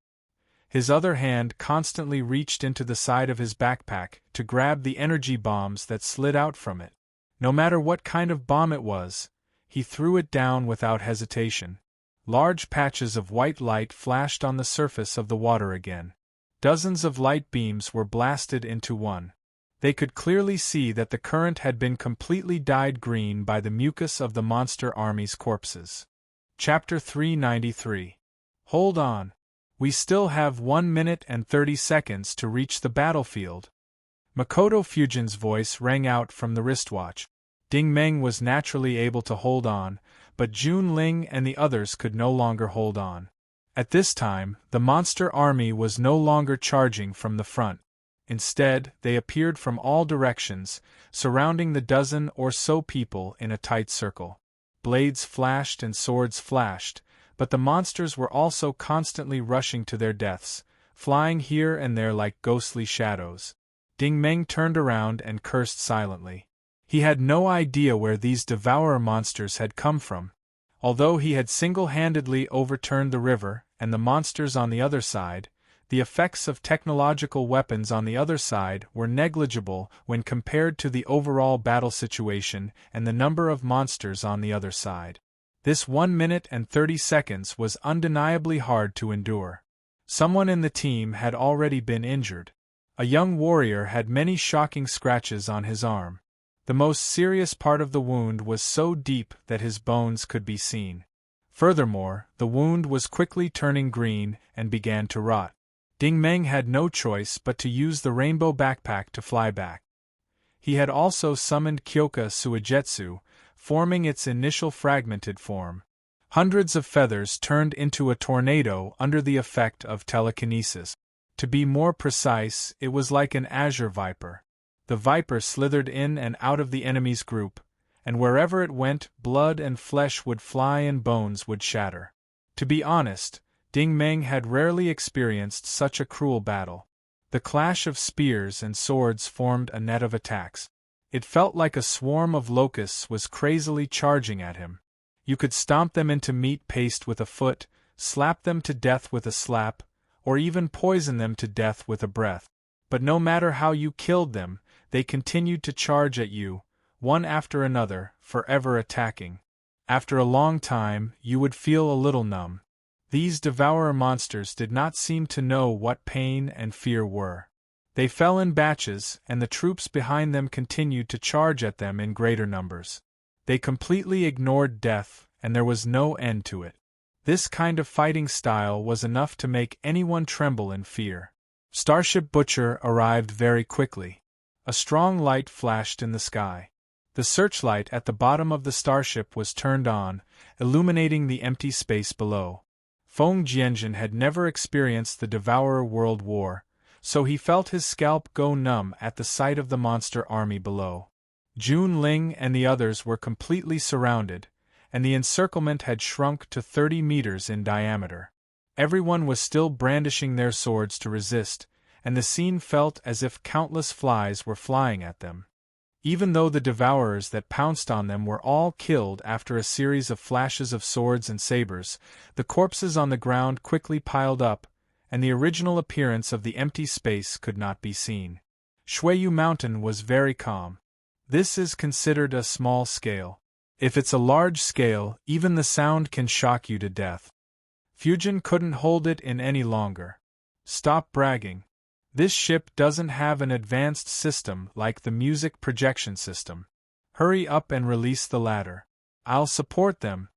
His other hand constantly reached into the side of his backpack to grab the energy bombs that slid out from it. No matter what kind of bomb it was, he threw it down without hesitation. Large patches of white light flashed on the surface of the water again. Dozens of light beams were blasted into one. They could clearly see that the current had been completely dyed green by the mucus of the monster army's corpses. Chapter 393. Hold on. We still have 1 minute and 30 seconds to reach the battlefield. Makoto Fujin's voice rang out from the wristwatch. Ding Meng was naturally able to hold on, but Jun Ling and the others could no longer hold on. At this time, the monster army was no longer charging from the front. Instead, they appeared from all directions, surrounding the dozen or so people in a tight circle. Blades flashed and swords flashed, but the monsters were also constantly rushing to their deaths, flying here and there like ghostly shadows. Ding Meng turned around and cursed silently. He had no idea where these devourer monsters had come from. Although he had single-handedly overturned the river and the monsters on the other side, the effects of technological weapons on the other side were negligible when compared to the overall battle situation and the number of monsters on the other side. This 1 minute and 30 seconds was undeniably hard to endure. Someone in the team had already been injured. A young warrior had many shocking scratches on his arm. The most serious part of the wound was so deep that his bones could be seen. Furthermore, the wound was quickly turning green and began to rot. Ding Meng had no choice but to use the rainbow backpack to fly back. He had also summoned Kyoka Suigetsu, forming its initial fragmented form. Hundreds of feathers turned into a tornado under the effect of telekinesis. To be more precise, it was like an azure viper. The viper slithered in and out of the enemy's group, and wherever it went, blood and flesh would fly and bones would shatter. To be honest, Ding Meng had rarely experienced such a cruel battle. The clash of spears and swords formed a net of attacks. It felt like a swarm of locusts was crazily charging at him. You could stomp them into meat paste with a foot, slap them to death with a slap, or even poison them to death with a breath. But no matter how you killed them, they continued to charge at you, one after another, forever attacking. After a long time, you would feel a little numb. These devourer monsters did not seem to know what pain and fear were. They fell in batches, and the troops behind them continued to charge at them in greater numbers. They completely ignored death, and there was no end to it. This kind of fighting style was enough to make anyone tremble in fear. Starship Butcher arrived very quickly. A strong light flashed in the sky. The searchlight at the bottom of the starship was turned on, illuminating the empty space below. Feng Jianjin had never experienced the Devourer World War, so he felt his scalp go numb at the sight of the monster army below. Jun Ling and the others were completely surrounded, and the encirclement had shrunk to 30 meters in diameter. Everyone was still brandishing their swords to resist, and the scene felt as if countless flies were flying at them. Even though the devourers that pounced on them were all killed after a series of flashes of swords and sabers, the corpses on the ground quickly piled up, and the original appearance of the empty space could not be seen. Shuiyu Mountain was very calm. This is considered a small scale. If it's a large scale, even the sound can shock you to death. Fujin couldn't hold it in any longer. Stop bragging. This ship doesn't have an advanced system like the music projection system. Hurry up and release the ladder. I'll support them.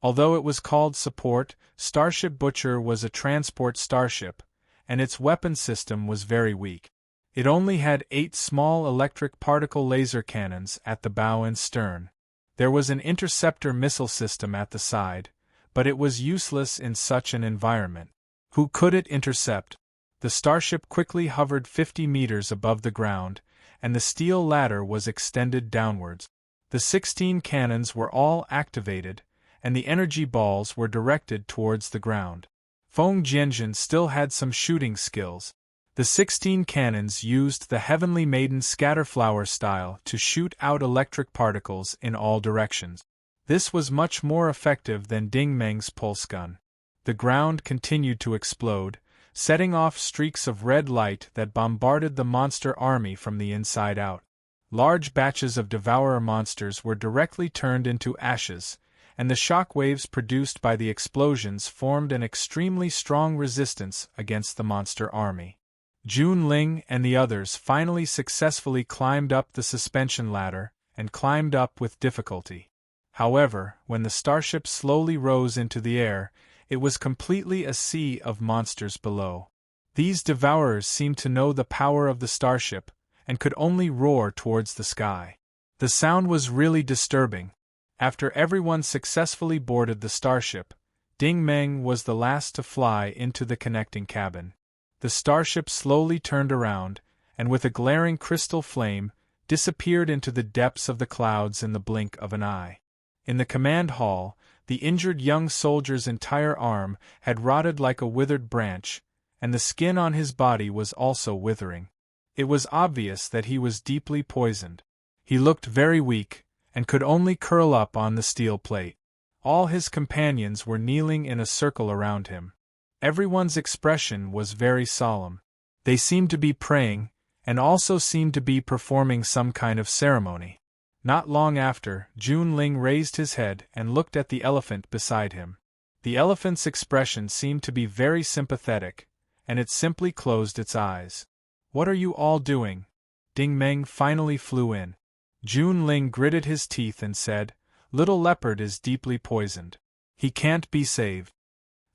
Although it was called support, Starship Butcher was a transport starship, and its weapon system was very weak. It only had 8 small electric particle laser cannons at the bow and stern. There was an interceptor missile system at the side, but it was useless in such an environment. Who could it intercept? The starship quickly hovered 50 meters above the ground, and the steel ladder was extended downwards. The 16 cannons were all activated, and the energy balls were directed towards the ground. Feng Jianjin still had some shooting skills. The 16 cannons used the Heavenly Maiden scatterflower style to shoot out electric particles in all directions. This was much more effective than Ding Meng's pulse gun. The ground continued to explode, setting off streaks of red light that bombarded the monster army from the inside out. Large batches of devourer monsters were directly turned into ashes, and the shock waves produced by the explosions formed an extremely strong resistance against the monster army. Jun Ling and the others finally successfully climbed up the suspension ladder, and climbed up with difficulty. However, when the starship slowly rose into the air, it was completely a sea of monsters below. These devourers seemed to know the power of the starship, and could only roar towards the sky. The sound was really disturbing. After everyone successfully boarded the starship, Ding Meng was the last to fly into the connecting cabin. The starship slowly turned around, and with a glaring crystal flame, disappeared into the depths of the clouds in the blink of an eye. In the command hall, the injured young soldier's entire arm had rotted like a withered branch, and the skin on his body was also withering. It was obvious that he was deeply poisoned. He looked very weak, and could only curl up on the steel plate. All his companions were kneeling in a circle around him. Everyone's expression was very solemn. They seemed to be praying, and also seemed to be performing some kind of ceremony. Not long after, Jun Ling raised his head and looked at the elephant beside him. The elephant's expression seemed to be very sympathetic, and it simply closed its eyes. "What are you all doing?" Ding Meng finally flew in. Jun Ling gritted his teeth and said, "Little leopard is deeply poisoned. He can't be saved."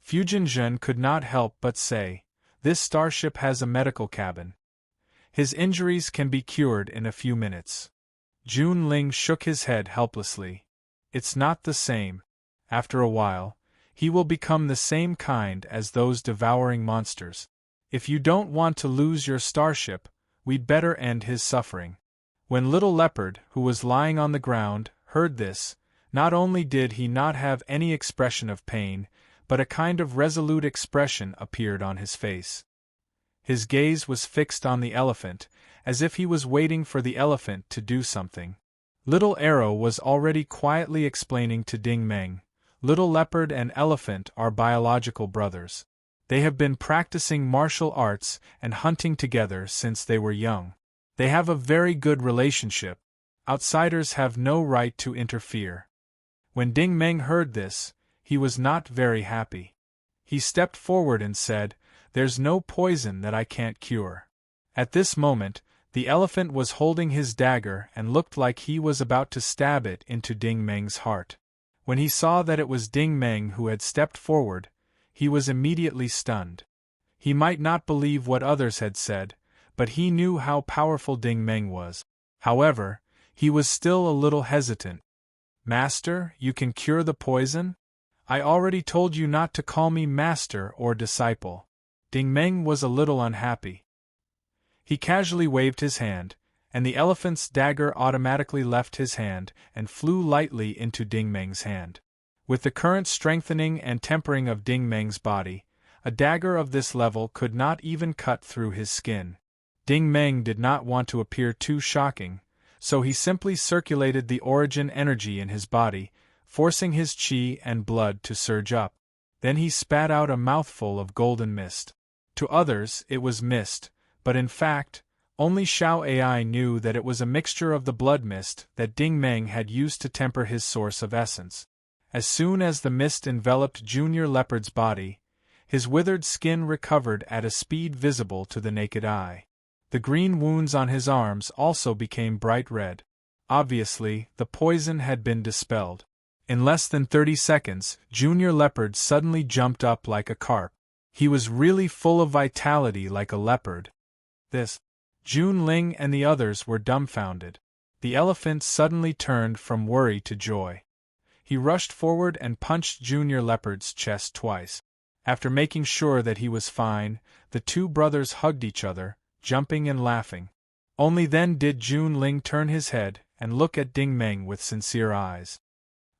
Fujin Zhen could not help but say, This starship has a medical cabin. His injuries can be cured in a few minutes. Junling shook his head helplessly. It's not the same. After a while, he will become the same kind as those devouring monsters. If you don't want to lose your starship, we'd better end his suffering. When Little Leopard, who was lying on the ground, heard this, not only did he not have any expression of pain, but a kind of resolute expression appeared on his face. His gaze was fixed on the elephant, as if he was waiting for the elephant to do something. Little Arrow was already quietly explaining to Ding Meng, Little Leopard and Elephant are biological brothers. They have been practicing martial arts and hunting together since they were young. They have a very good relationship. Outsiders have no right to interfere. When Ding Meng heard this, he was not very happy. He stepped forward and said, "There's no poison that I can't cure." At this moment, the elephant was holding his dagger and looked like he was about to stab it into Ding Meng's heart. When he saw that it was Ding Meng who had stepped forward, he was immediately stunned. He might not believe what others had said, but he knew how powerful Ding Meng was. However, he was still a little hesitant. "Master, you can cure the poison? I already told you not to call me master or disciple." Ding Meng was a little unhappy. He casually waved his hand, and the elephant's dagger automatically left his hand and flew lightly into Ding Meng's hand. With the current strengthening and tempering of Ding Meng's body, a dagger of this level could not even cut through his skin. Ding Meng did not want to appear too shocking, so he simply circulated the origin energy in his body, forcing his qi and blood to surge up. Then he spat out a mouthful of golden mist. To others, it was mist, but in fact, only Xiao Ai knew that it was a mixture of the blood mist that Ding Meng had used to temper his source of essence. As soon as the mist enveloped Junior Leopard's body, his withered skin recovered at a speed visible to the naked eye. The green wounds on his arms also became bright red. Obviously, the poison had been dispelled. In less than 30 seconds, Junior Leopard suddenly jumped up like a carp. He was really full of vitality like a leopard. This. Junling and the others were dumbfounded. The elephant suddenly turned from worry to joy. He rushed forward and punched Junior Leopard's chest twice. After making sure that he was fine, the two brothers hugged each other, jumping and laughing. Only then did Junling turn his head and look at Ding Meng with sincere eyes.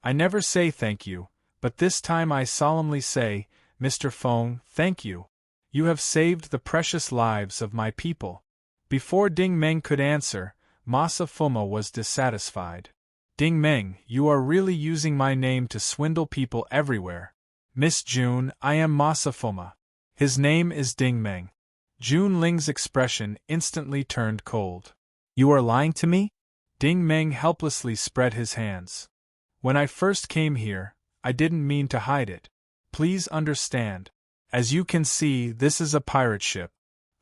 "I never say thank you, but this time I solemnly say, Mr. Feng, thank you. You have saved the precious lives of my people." Before Ding Meng could answer, Masa Fuma was dissatisfied. "Ding Meng, you are really using my name to swindle people everywhere." "Miss June, I am Masa Fuma. His name is Ding Meng." Junling's expression instantly turned cold. "You are lying to me?" Ding Meng helplessly spread his hands. "When I first came here, I didn't mean to hide it. Please understand. As you can see, this is a pirate ship.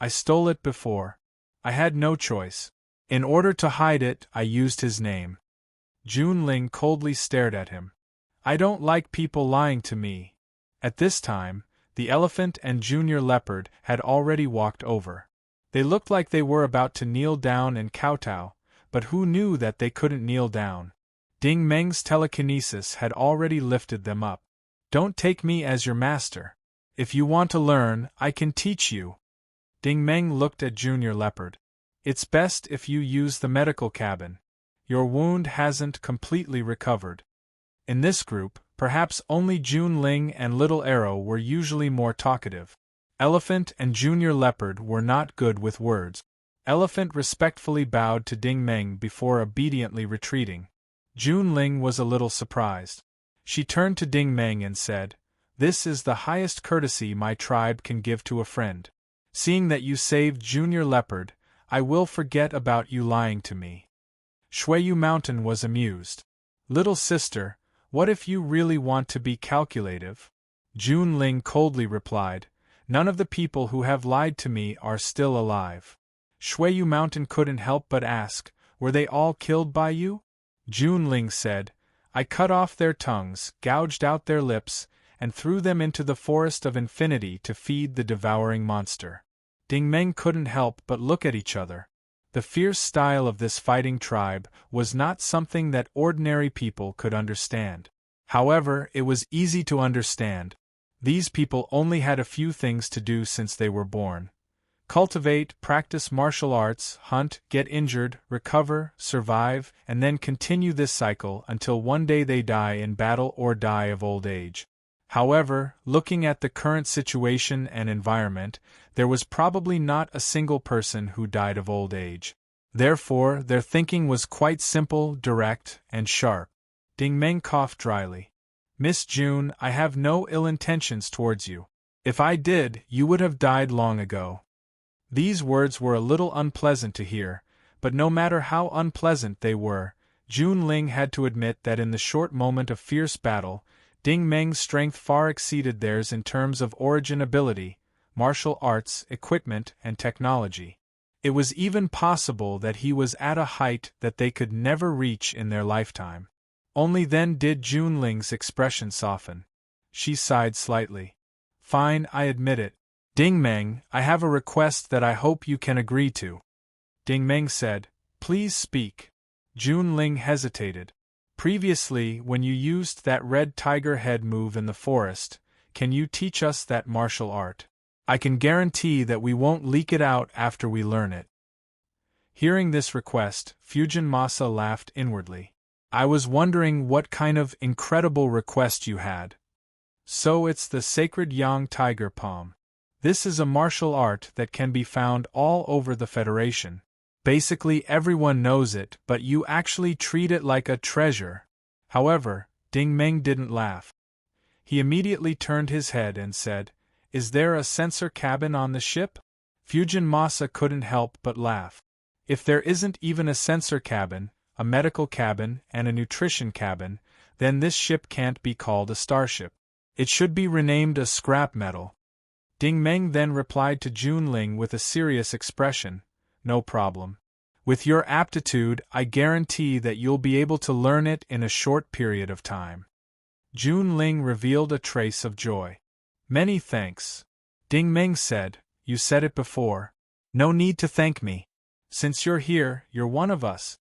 I stole it before. I had no choice. In order to hide it, I used his name." Junling coldly stared at him. "I don't like people lying to me." At this time, the elephant and Junior Leopard had already walked over. They looked like they were about to kneel down and kowtow, but who knew that they couldn't kneel down? Ding Meng's telekinesis had already lifted them up. "Don't take me as your master. If you want to learn, I can teach you." Ding Meng looked at Junior Leopard. "It's best if you use the medical cabin. Your wound hasn't completely recovered." In this group, perhaps only Junling and Little Arrow were usually more talkative. Elephant and Junior Leopard were not good with words. Elephant respectfully bowed to Ding Meng before obediently retreating. Junling was a little surprised. She turned to Ding Meng and said, "This is the highest courtesy my tribe can give to a friend. Seeing that you saved Junior Leopard, I will forget about you lying to me." Shuiyu Mountain was amused. "Little sister, what if you really want to be calculative?" Junling coldly replied, "None of the people who have lied to me are still alive." Shuiyu Mountain couldn't help but ask, "Were they all killed by you?" Junling said, "I cut off their tongues, gouged out their lips, and threw them into the forest of infinity to feed the devouring monster. Ding Meng couldn't help but look at each other. The fierce style of this fighting tribe was not something that ordinary people could understand. However, it was easy to understand. These people only had a few things to do since they were born: cultivate, practice martial arts, hunt, get injured, recover, survive, and then continue this cycle until one day they die in battle or die of old age. However, looking at the current situation and environment, there was probably not a single person who died of old age. Therefore, their thinking was quite simple, direct, and sharp. Ding Meng coughed dryly. "Miss June, I have no ill intentions towards you. If I did, you would have died long ago." These words were a little unpleasant to hear, but no matter how unpleasant they were, June Ling had to admit that in the short moment of fierce battle, Ding Meng's strength far exceeded theirs in terms of origin ability, martial arts, equipment, and technology. It was even possible that he was at a height that they could never reach in their lifetime. Only then did June Ling's expression soften. She sighed slightly. "Fine, I admit it. Ding Meng, I have a request that I hope you can agree to." Ding Meng said, "Please speak." June Ling hesitated. "Previously, when you used that red tiger head move in the forest, can you teach us that martial art? I can guarantee that we won't leak it out after we learn it." Hearing this request, Fujin Masa laughed inwardly. "I was wondering what kind of incredible request you had. So it's the sacred Yang Tiger Palm. This is a martial art that can be found all over the Federation. Basically everyone knows it, but you actually treat it like a treasure." However, Ding Meng didn't laugh. He immediately turned his head and said, "Is there a sensor cabin on the ship?" Fujin Masa couldn't help but laugh. "If there isn't even a sensor cabin, a medical cabin, and a nutrition cabin, then this ship can't be called a starship. It should be renamed a scrap metal." Ding Meng then replied to June Ling with a serious expression, "No problem. With your aptitude, I guarantee that you'll be able to learn it in a short period of time." June Ling revealed a trace of joy. "Many thanks." Ding Meng said, "You said it before. No need to thank me. Since you're here, you're one of us."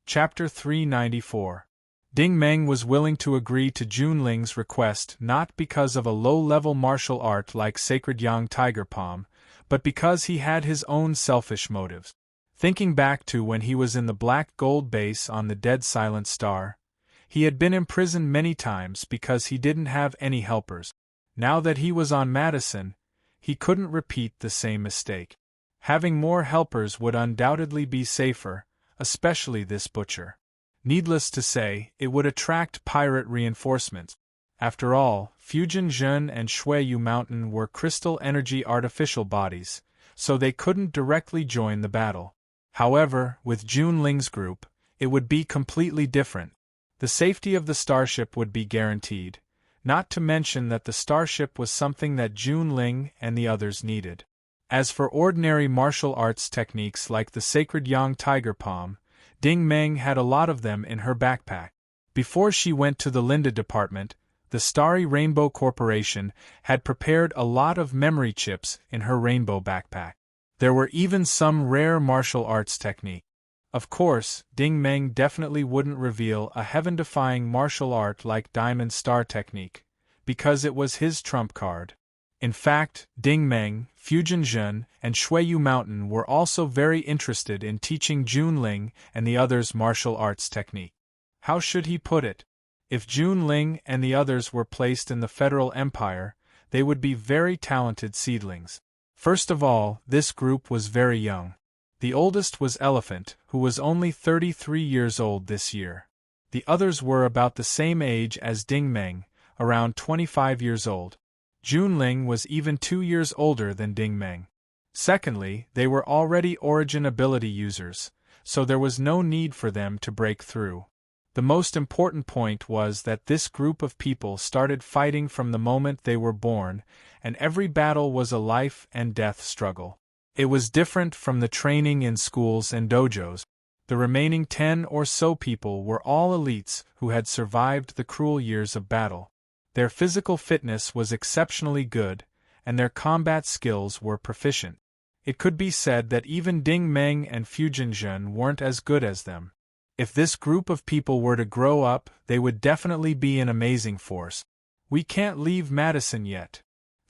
Chapter 394. Ding Meng was willing to agree to June Ling's request not because of a low-level martial art like Sacred Yang Tiger Palm, but because he had his own selfish motives. Thinking back to when he was in the black gold base on the dead Silent Star, he had been imprisoned many times because he didn't have any helpers. Now that he was on Madison, he couldn't repeat the same mistake. Having more helpers would undoubtedly be safer, especially this butcher. Needless to say, it would attract pirate reinforcements. After all, Fujin Zhen and Shuiyu Mountain were crystal energy artificial bodies, so they couldn't directly join the battle. However, with June Ling's group, it would be completely different. The safety of the starship would be guaranteed, not to mention that the starship was something that June Ling and the others needed. As for ordinary martial arts techniques like the Sacred Yang Tiger Palm, Ding Meng had a lot of them in her backpack. Before she went to the Linda department, the Starry Rainbow Corporation had prepared a lot of memory chips in her rainbow backpack. There were even some rare martial arts technique. Of course, Ding Meng definitely wouldn't reveal a heaven-defying martial art like Diamond Star technique, because it was his trump card. In fact, Ding Meng, Fujin Zhen, and Shuiyu Mountain were also very interested in teaching June Ling and the others martial arts technique. How should he put it? If June Ling and the others were placed in the Federal Empire, they would be very talented seedlings. First of all, this group was very young. The oldest was Elephant, who was only 33 years old this year. The others were about the same age as Ding Meng, around 25 years old. June Ling was even 2 years older than Ding Meng. Secondly, they were already origin ability users, so there was no need for them to break through. The most important point was that this group of people started fighting from the moment they were born, and every battle was a life and death struggle. It was different from the training in schools and dojos. The remaining 10 or so people were all elites who had survived the cruel years of battle. Their physical fitness was exceptionally good, and their combat skills were proficient. It could be said that even Ding Meng and Fujianzhen weren't as good as them. If this group of people were to grow up, they would definitely be an amazing force. We can't leave Madison yet,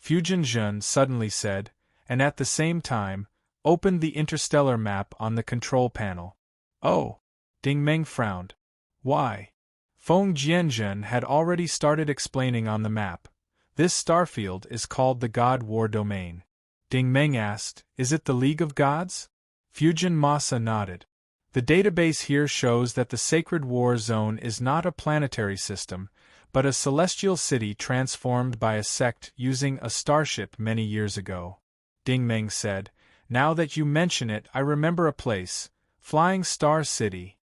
Fujianzhen suddenly said, and at the same time, opened the interstellar map on the control panel. Oh! Ding Meng frowned. Why? Feng Jianzhen had already started explaining on the map. This starfield is called the God War Domain. Ding Meng asked, is it the League of Gods? Fujian Masa nodded. The database here shows that the Sacred War Zone is not a planetary system, but a celestial city transformed by a sect using a starship many years ago. Ding Meng said, now that you mention it, I remember a place, Flying Star City.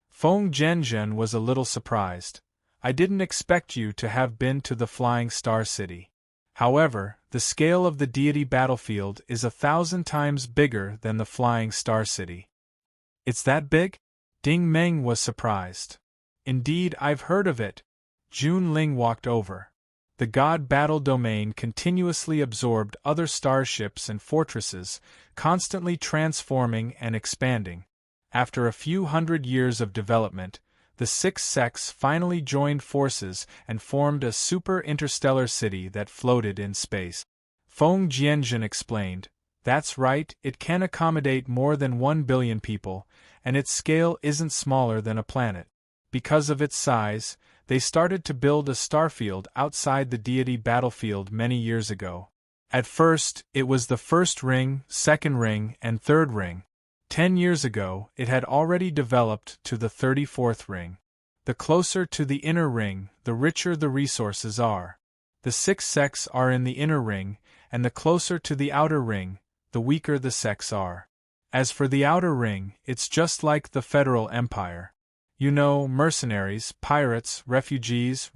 Feng Jianzhen was a little surprised. I didn't expect you to have been to the Flying Star City. However, the scale of the deity battlefield is 1,000 times bigger than the Flying Star City. It's that big? Ding Meng was surprised. Indeed, I've heard of it. Jun Ling walked over. The God Battle Domain continuously absorbed other starships and fortresses, constantly transforming and expanding. After a few hundred years of development, the six sects finally joined forces and formed a super-interstellar city that floated in space. Feng Jianzhen explained, that's right, it can accommodate more than 1 billion people, and its scale isn't smaller than a planet. Because of its size, they started to build a starfield outside the deity battlefield many years ago. At first, it was the first ring, second ring, and third ring. 10 years ago, it had already developed to the 34th ring. The closer to the inner ring, the richer the resources are. The 6 sects are in the inner ring, and the closer to the outer ring, the weaker the sects are. As for the outer ring, it's just like the Federal Empire. You know, mercenaries, pirates, refugees,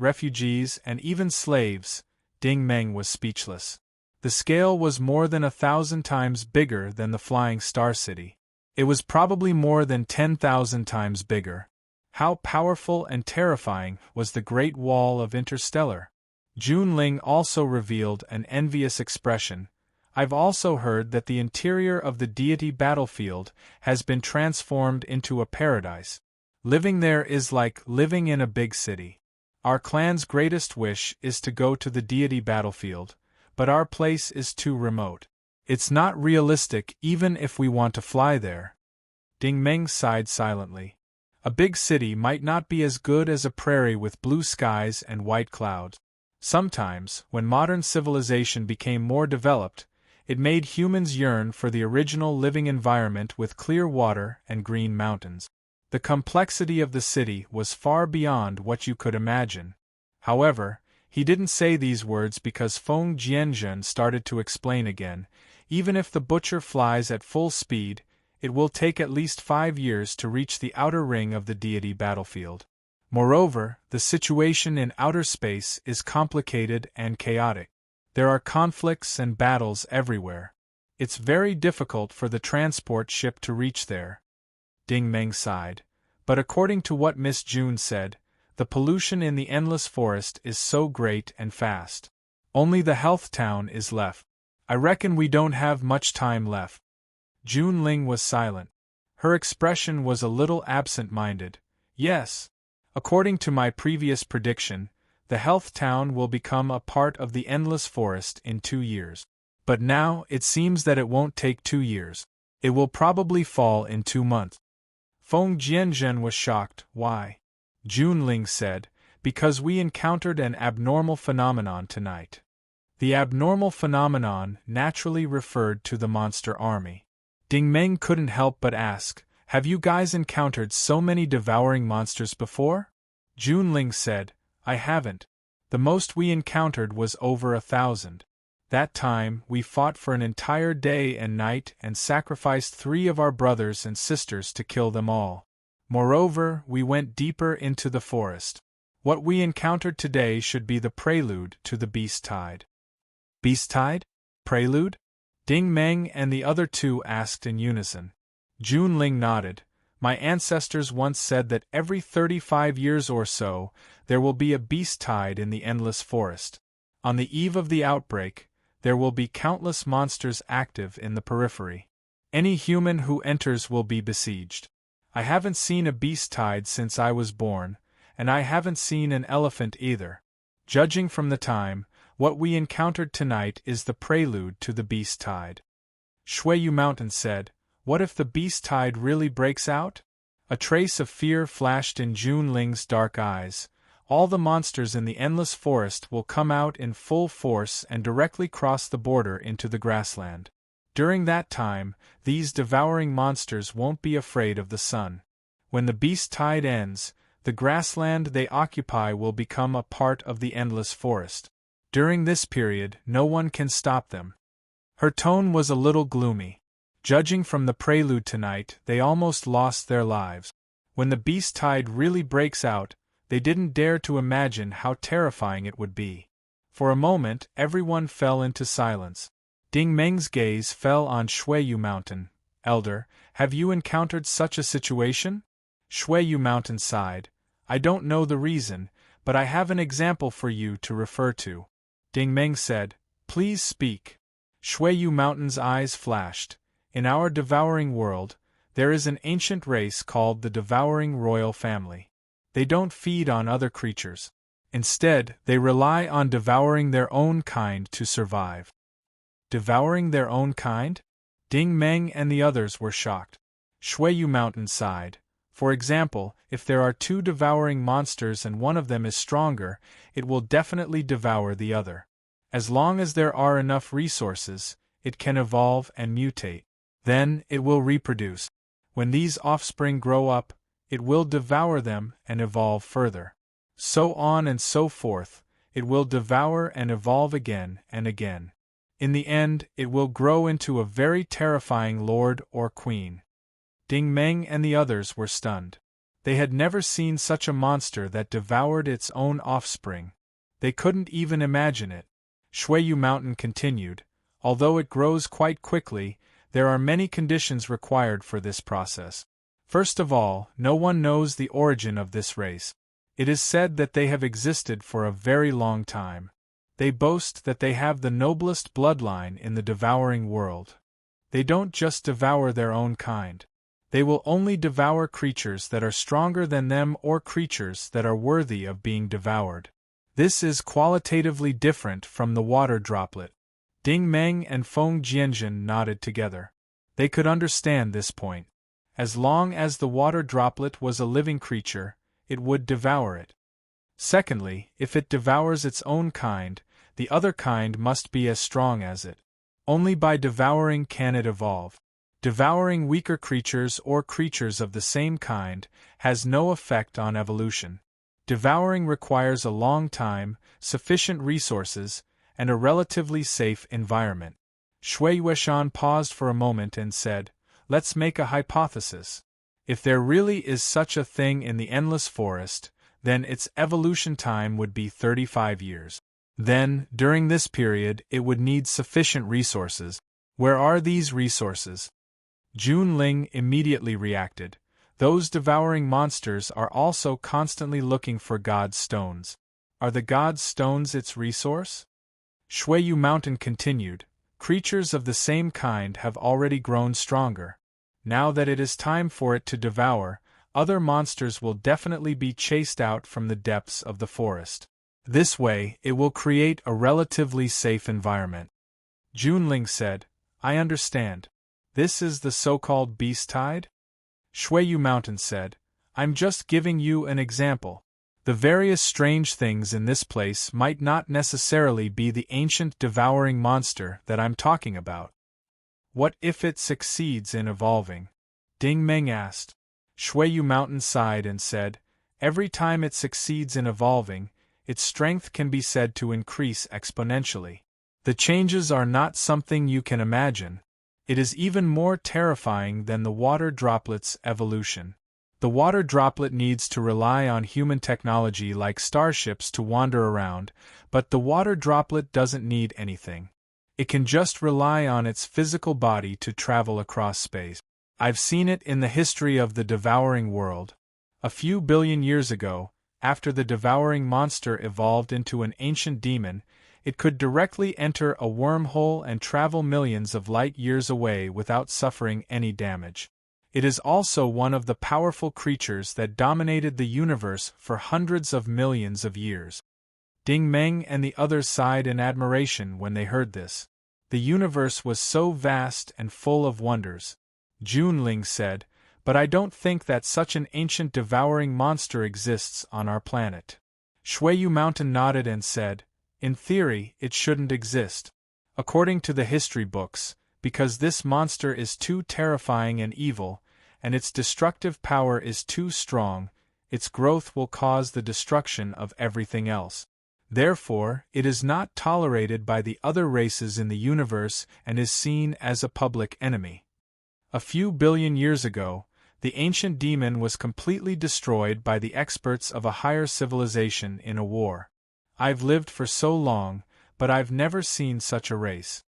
and even slaves. Ding Meng was speechless. The scale was more than 1,000 times bigger than the Flying Star City. It was probably more than 10,000 times bigger. How powerful and terrifying was the Great Wall of Interstellar? Jun Ling also revealed an envious expression. I've also heard that the interior of the deity battlefield has been transformed into a paradise. Living there is like living in a big city. Our clan's greatest wish is to go to the deity battlefield, but our place is too remote. It's not realistic even if we want to fly there. Ding Meng sighed silently. A big city might not be as good as a prairie with blue skies and white clouds. Sometimes, when modern civilization became more developed, it made humans yearn for the original living environment with clear water and green mountains. The complexity of the city was far beyond what you could imagine. However, he didn't say these words because Feng Jianzhen started to explain again. Even if the butcher flies at full speed, it will take at least 5 years to reach the outer ring of the deity battlefield. Moreover, the situation in outer space is complicated and chaotic. There are conflicts and battles everywhere. It's very difficult for the transport ship to reach there. Ding Meng sighed. But according to what Miss June said, the pollution in the endless forest is so great and fast. Only the health town is left. I reckon we don't have much time left. Jun Ling was silent. Her expression was a little absent-minded. Yes. According to my previous prediction, the health town will become a part of the endless forest in 2 years. But now it seems that it won't take 2 years. It will probably fall in 2 months. Feng Jianzhen was shocked. Why? Jun Ling said, because we encountered an abnormal phenomenon tonight. The abnormal phenomenon naturally referred to the monster army. Ding Meng couldn't help but ask, have you guys encountered so many devouring monsters before? Jun Ling said, I haven't. The most we encountered was over 1,000. That time, we fought for an entire day and night and sacrificed 3 of our brothers and sisters to kill them all. Moreover, we went deeper into the forest. What we encountered today should be the prelude to the Beast Tide. Beast Tide? Prelude? Ding Meng and the other 2 asked in unison. Jun Ling nodded. My ancestors once said that every 35 years or so, there will be a beast tide in the endless forest. On the eve of the outbreak, there will be countless monsters active in the periphery. Any human who enters will be besieged. I haven't seen a beast tide since I was born, and I haven't seen an elephant either. Judging from the time, what we encountered tonight is the prelude to the beast tide. Shuiyu Mountain said, "What if the beast tide really breaks out?" A trace of fear flashed in Junling's dark eyes. All the monsters in the endless forest will come out in full force and directly cross the border into the grassland. During that time, these devouring monsters won't be afraid of the sun. When the beast tide ends, the grassland they occupy will become a part of the endless forest. During this period, no one can stop them. Her tone was a little gloomy. Judging from the prelude tonight, they almost lost their lives. When the beast tide really breaks out, they didn't dare to imagine how terrifying it would be. For a moment, everyone fell into silence. Ding Meng's gaze fell on Shuiyu Mountain. "Elder, have you encountered such a situation?" Shuiyu Mountain sighed. "I don't know the reason, but I have an example for you to refer to." Ding Meng said, "Please speak." Shuiyu Mountain's eyes flashed. "In our devouring world, there is an ancient race called the devouring royal family. They don't feed on other creatures. Instead, they rely on devouring their own kind to survive." Devouring their own kind? Ding Meng and the others were shocked. Shuiyu Mountain sighed. "For example, if there are two devouring monsters and one of them is stronger, it will definitely devour the other. As long as there are enough resources, it can evolve and mutate. Then, it will reproduce. When these offspring grow up, it will devour them and evolve further. So on and so forth, it will devour and evolve again and again. In the end, it will grow into a very terrifying lord or queen." Ding Meng and the others were stunned. They had never seen such a monster that devoured its own offspring. They couldn't even imagine it. Shuiyu Mountain continued, "Although it grows quite quickly, there are many conditions required for this process. First of all, no one knows the origin of this race. It is said that they have existed for a very long time. They boast that they have the noblest bloodline in the devouring world. They don't just devour their own kind. They will only devour creatures that are stronger than them or creatures that are worthy of being devoured. This is qualitatively different from the water droplet." Ding Meng and Feng Jianjun nodded together. They could understand this point. As long as the water droplet was a living creature, it would devour it. Secondly, if it devours its own kind, the other kind must be as strong as it. Only by devouring can it evolve. Devouring weaker creatures or creatures of the same kind has no effect on evolution. Devouring requires a long time, sufficient resources, and a relatively safe environment. Shui Yueshan paused for a moment and said, "Let's make a hypothesis. If there really is such a thing in the endless forest, then its evolution time would be 35 years. Then, during this period, it would need sufficient resources. Where are these resources?" Junling immediately reacted. "Those devouring monsters are also constantly looking for God's stones. Are the God's stones its resource?" Shuiyu Mountain continued, "Creatures of the same kind have already grown stronger. Now that it is time for it to devour, other monsters will definitely be chased out from the depths of the forest. This way, it will create a relatively safe environment." Junling said, "I understand. This is the so-called beast tide?" Shuiyu Mountain said, "I'm just giving you an example. The various strange things in this place might not necessarily be the ancient devouring monster that I'm talking about." "What if it succeeds in evolving?" Ding Meng asked. Shuiyu Mountain sighed and said, "Every time it succeeds in evolving, its strength can be said to increase exponentially. The changes are not something you can imagine. It is even more terrifying than the water droplet's evolution. The water droplet needs to rely on human technology like starships to wander around, but the water droplet doesn't need anything. It can just rely on its physical body to travel across space. I've seen it in the history of the devouring world. A few billion years ago, after the devouring monster evolved into an ancient demon, it could directly enter a wormhole and travel millions of light years away without suffering any damage. It is also one of the powerful creatures that dominated the universe for hundreds of millions of years. Ding Meng and the others sighed in admiration when they heard this. The universe was so vast and full of wonders. Junling said, "But I don't think that such an ancient devouring monster exists on our planet." Shuiyu Mountain nodded and said, "In theory, it shouldn't exist. According to the history books, because this monster is too terrifying and evil, and its destructive power is too strong, its growth will cause the destruction of everything else. Therefore, it is not tolerated by the other races in the universe and is seen as a public enemy. A few billion years ago, the ancient demon was completely destroyed by the experts of a higher civilization in a war. I've lived for so long, but I've never seen such a race."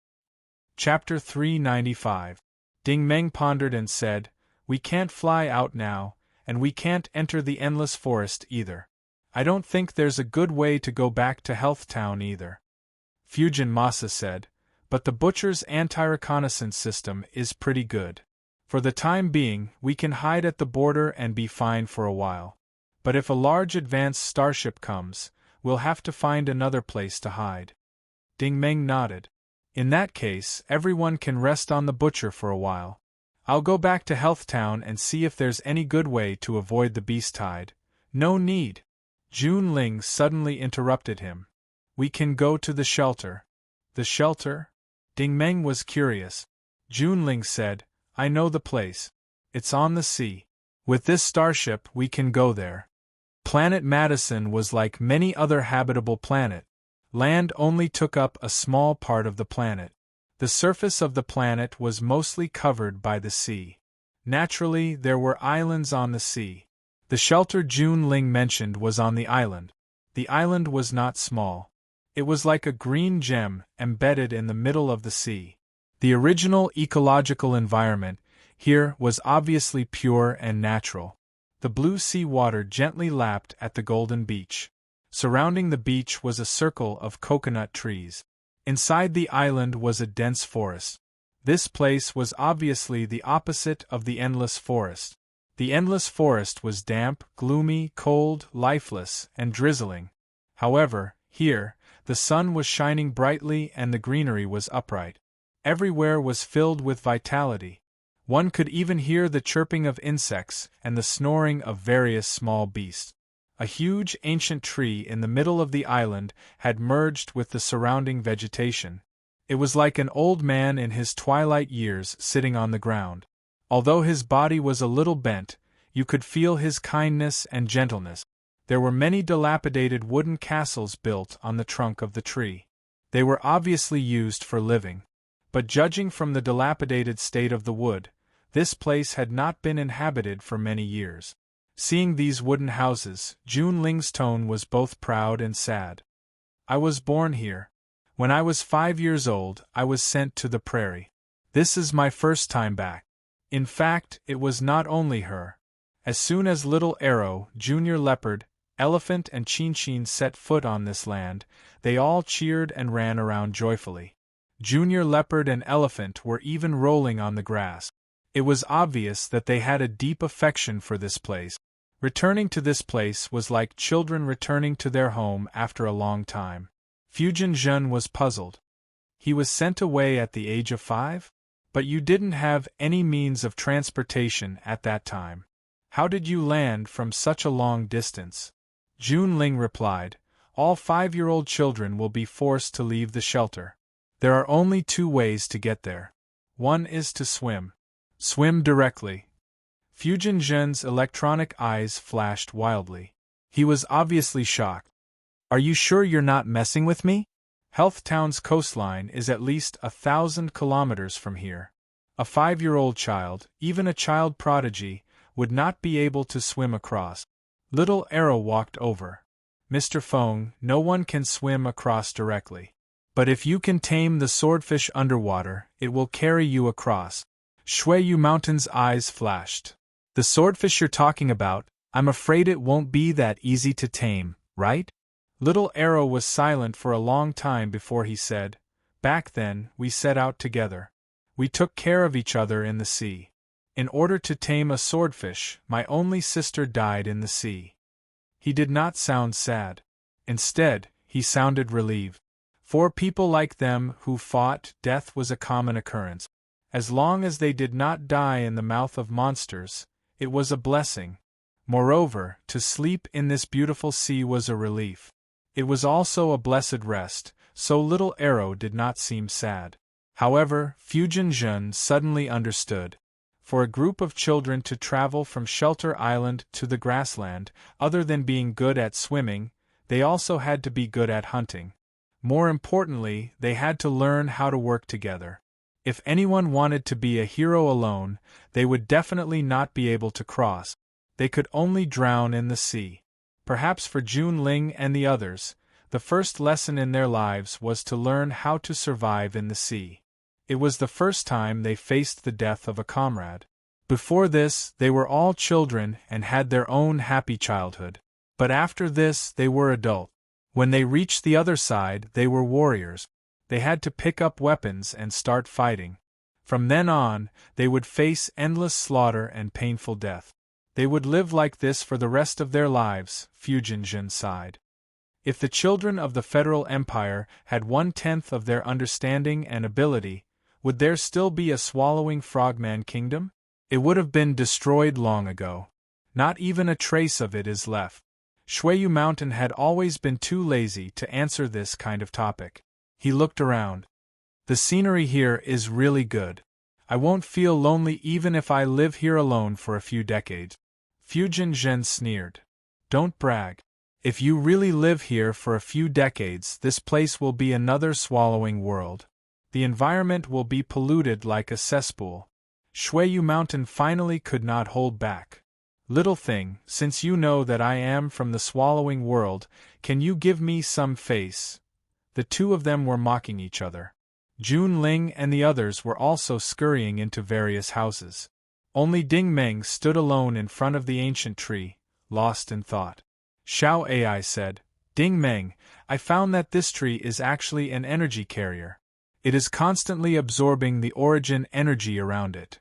Chapter 395. Ding Meng pondered and said, "We can't fly out now, and we can't enter the endless forest either. I don't think there's a good way to go back to Health Town either." Fujin Masa said, "But the butcher's anti-reconnaissance system is pretty good. For the time being, we can hide at the border and be fine for a while. But if a large advanced starship comes, we'll have to find another place to hide." Ding Meng nodded. "In that case, everyone can rest on the butcher for a while. I'll go back to Health Town and see if there's any good way to avoid the beast tide." "No need." Junling suddenly interrupted him. "We can go to the shelter." "The shelter?" Ding Meng was curious. Junling said, "I know the place. It's on the sea. With this starship we can go there." Planet Madison was like many other habitable planet. Land only took up a small part of the planet. The surface of the planet was mostly covered by the sea. Naturally, there were islands on the sea. The shelter Junling mentioned was on the island. The island was not small. It was like a green gem embedded in the middle of the sea. The original ecological environment here was obviously pure and natural. The blue sea water gently lapped at the golden beach. Surrounding the beach was a circle of coconut trees. Inside the island was a dense forest. This place was obviously the opposite of the endless forest. The endless forest was damp, gloomy, cold, lifeless, and drizzling. However, here, the sun was shining brightly and the greenery was upright. Everywhere was filled with vitality. One could even hear the chirping of insects and the snoring of various small beasts. A huge ancient tree in the middle of the island had merged with the surrounding vegetation. It was like an old man in his twilight years sitting on the ground. Although his body was a little bent, you could feel his kindness and gentleness. There were many dilapidated wooden castles built on the trunk of the tree. They were obviously used for living. But judging from the dilapidated state of the wood, this place had not been inhabited for many years. Seeing these wooden houses, Junling's tone was both proud and sad. "I was born here. When I was 5 years old, I was sent to the prairie. This is my first time back." In fact, it was not only her. As soon as Little Arrow, Junior Leopard, Elephant and Chinchin set foot on this land, they all cheered and ran around joyfully. Junior Leopard and Elephant were even rolling on the grass. It was obvious that they had a deep affection for this place. Returning to this place was like children returning to their home after a long time. Fujin Zhen was puzzled. He was sent away at the age of 5? But you didn't have any means of transportation at that time. How did you land from such a long distance? Junling replied, "All 5-year-old children will be forced to leave the shelter. There are only 2 ways to get there. One is to swim. Swim directly." Fujin Zhen's electronic eyes flashed wildly. He was obviously shocked. "Are you sure you're not messing with me? Health Town's coastline is at least 1,000 kilometers from here. A 5-year-old child, even a child prodigy, would not be able to swim across." Little Arrow walked over. "Mr. Feng, no one can swim across directly. But if you can tame the swordfish underwater, it will carry you across." Shuiyu Mountain's eyes flashed. The swordfish you're talking about, I'm afraid it won't be that easy to tame, right? Little Arrow was silent for a long time before he said, Back then, we set out together. We took care of each other in the sea. In order to tame a swordfish, my only sister died in the sea. He did not sound sad. Instead, he sounded relieved. For people like them who fought, death was a common occurrence. As long as they did not die in the mouth of monsters, it was a blessing. Moreover, to sleep in this beautiful sea was a relief. It was also a blessed rest, so Little Arrow did not seem sad. However, Fujin suddenly understood. For a group of children to travel from Shelter Island to the grassland, other than being good at swimming, they also had to be good at hunting. More importantly, they had to learn how to work together. If anyone wanted to be a hero alone, they would definitely not be able to cross. They could only drown in the sea. Perhaps for Junling and the others, the first lesson in their lives was to learn how to survive in the sea. It was the first time they faced the death of a comrade. Before this, they were all children and had their own happy childhood. But after this, they were adults. When they reached the other side, they were warriors. They had to pick up weapons and start fighting. From then on, they would face endless slaughter and painful death. They would live like this for the rest of their lives, Fujin sighed. If the children of the Federal Empire had 1/10 of their understanding and ability, would there still be a swallowing frogman kingdom? It would have been destroyed long ago. Not even a trace of it is left. Shuiyu Mountain had always been too lazy to answer this kind of topic. He looked around. The scenery here is really good. I won't feel lonely even if I live here alone for a few decades. Fujin sneered. Don't brag. If you really live here for a few decades, this place will be another swallowing world. The environment will be polluted like a cesspool. Shuiyu Mountain finally could not hold back. Little thing, since you know that I am from the swallowing world, can you give me some face? The two of them were mocking each other. Junling and the others were also scurrying into various houses. Only Ding Meng stood alone in front of the ancient tree, lost in thought. Xiao Ai said, Ding Meng, I found that this tree is actually an energy carrier. It is constantly absorbing the origin energy around it.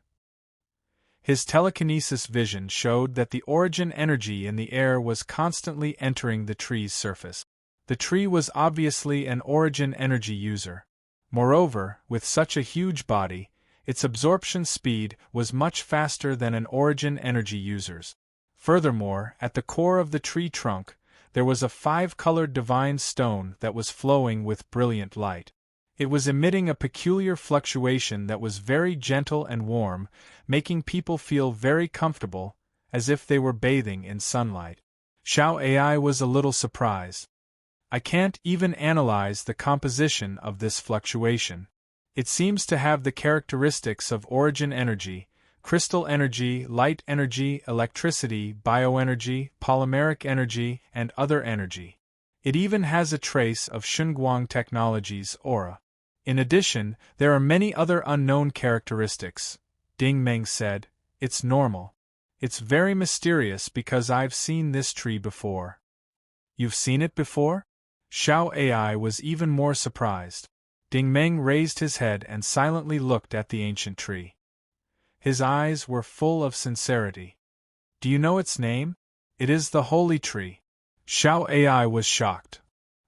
His telekinesis vision showed that the origin energy in the air was constantly entering the tree's surface. The tree was obviously an origin energy user. Moreover, with such a huge body, its absorption speed was much faster than an origin energy user's. Furthermore, at the core of the tree trunk, there was a 5-colored divine stone that was flowing with brilliant light. It was emitting a peculiar fluctuation that was very gentle and warm, making people feel very comfortable, as if they were bathing in sunlight. Xiao Ai was a little surprised. I can't even analyze the composition of this fluctuation. It seems to have the characteristics of origin energy, crystal energy, light energy, electricity, bioenergy, polymeric energy, and other energy. It even has a trace of Shunguang Technologies' aura. In addition, there are many other unknown characteristics. Ding Meng said, It's normal. It's very mysterious because I've seen this tree before. You've seen it before? Xiao Ai was even more surprised. Ding Meng raised his head and silently looked at the ancient tree. His eyes were full of sincerity. Do you know its name? It is the Holy Tree. Xiao Ai was shocked.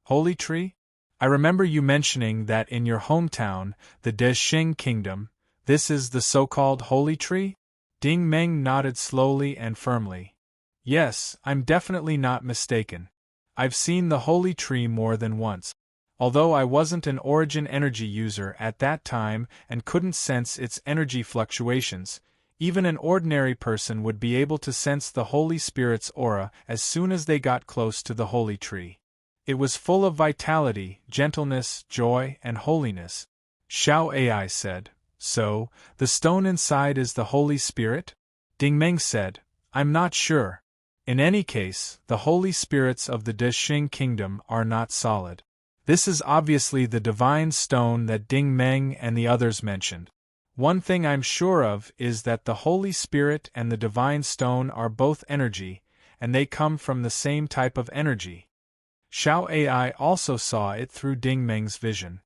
Holy Tree? I remember you mentioning that in your hometown, the Dexing Kingdom, this is the so-called Holy Tree? Ding Meng nodded slowly and firmly. Yes, I'm definitely not mistaken. I've seen the Holy Tree more than once. Although I wasn't an origin energy user at that time and couldn't sense its energy fluctuations, even an ordinary person would be able to sense the Holy Spirit's aura as soon as they got close to the Holy Tree. It was full of vitality, gentleness, joy, and holiness. Xiao Ai said, So, the stone inside is the Holy Spirit? Ding Meng said, I'm not sure. In any case, the Holy Spirits of the Dexing Kingdom are not solid. This is obviously the divine stone that Ding Meng and the others mentioned. One thing I'm sure of is that the Holy Spirit and the Divine Stone are both energy, and they come from the same type of energy. Xiao Ai also saw it through Ding Meng's vision.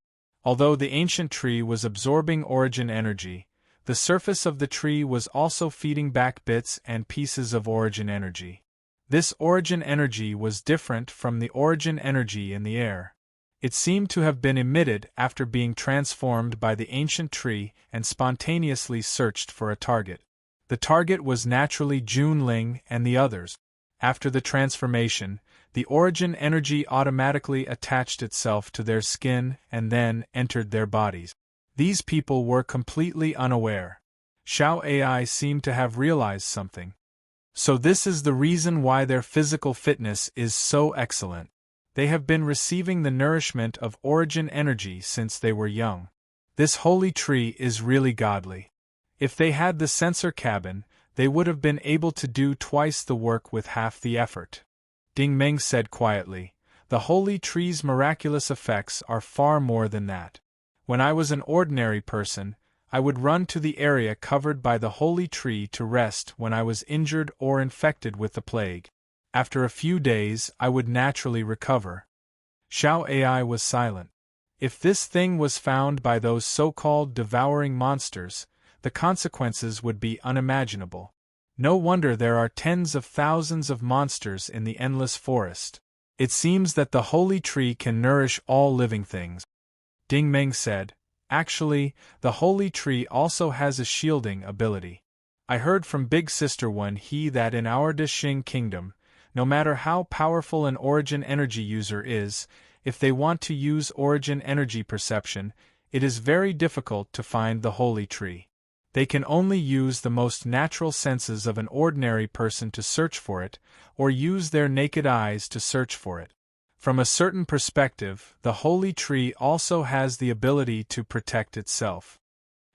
Although the ancient tree was absorbing origin energy, the surface of the tree was also feeding back bits and pieces of origin energy. This origin energy was different from the origin energy in the air. It seemed to have been emitted after being transformed by the ancient tree and spontaneously searched for a target. The target was naturally Junling and the others. After the transformation, the origin energy automatically attached itself to their skin and then entered their bodies. These people were completely unaware. Xiao Ai seemed to have realized something. So this is the reason why their physical fitness is so excellent. They have been receiving the nourishment of origin energy since they were young. This holy tree is really godly. If they had the sensor cabin, they would have been able to do twice the work with half the effort. Ding Meng said quietly, "The holy tree's miraculous effects are far more than that. When I was an ordinary person, I would run to the area covered by the holy tree to rest when I was injured or infected with the plague. After a few days, I would naturally recover." Xiao Ai was silent. If this thing was found by those so-called devouring monsters, the consequences would be unimaginable. No wonder there are tens of thousands of monsters in the endless forest. It seems that the holy tree can nourish all living things. Ding Meng said, "Actually, the holy tree also has a shielding ability. I heard from Big Sister One He that in our Dixing kingdom, no matter how powerful an origin energy user is, if they want to use origin energy perception, it is very difficult to find the holy tree. They can only use the most natural senses of an ordinary person to search for it, or use their naked eyes to search for it. From a certain perspective, the holy tree also has the ability to protect itself."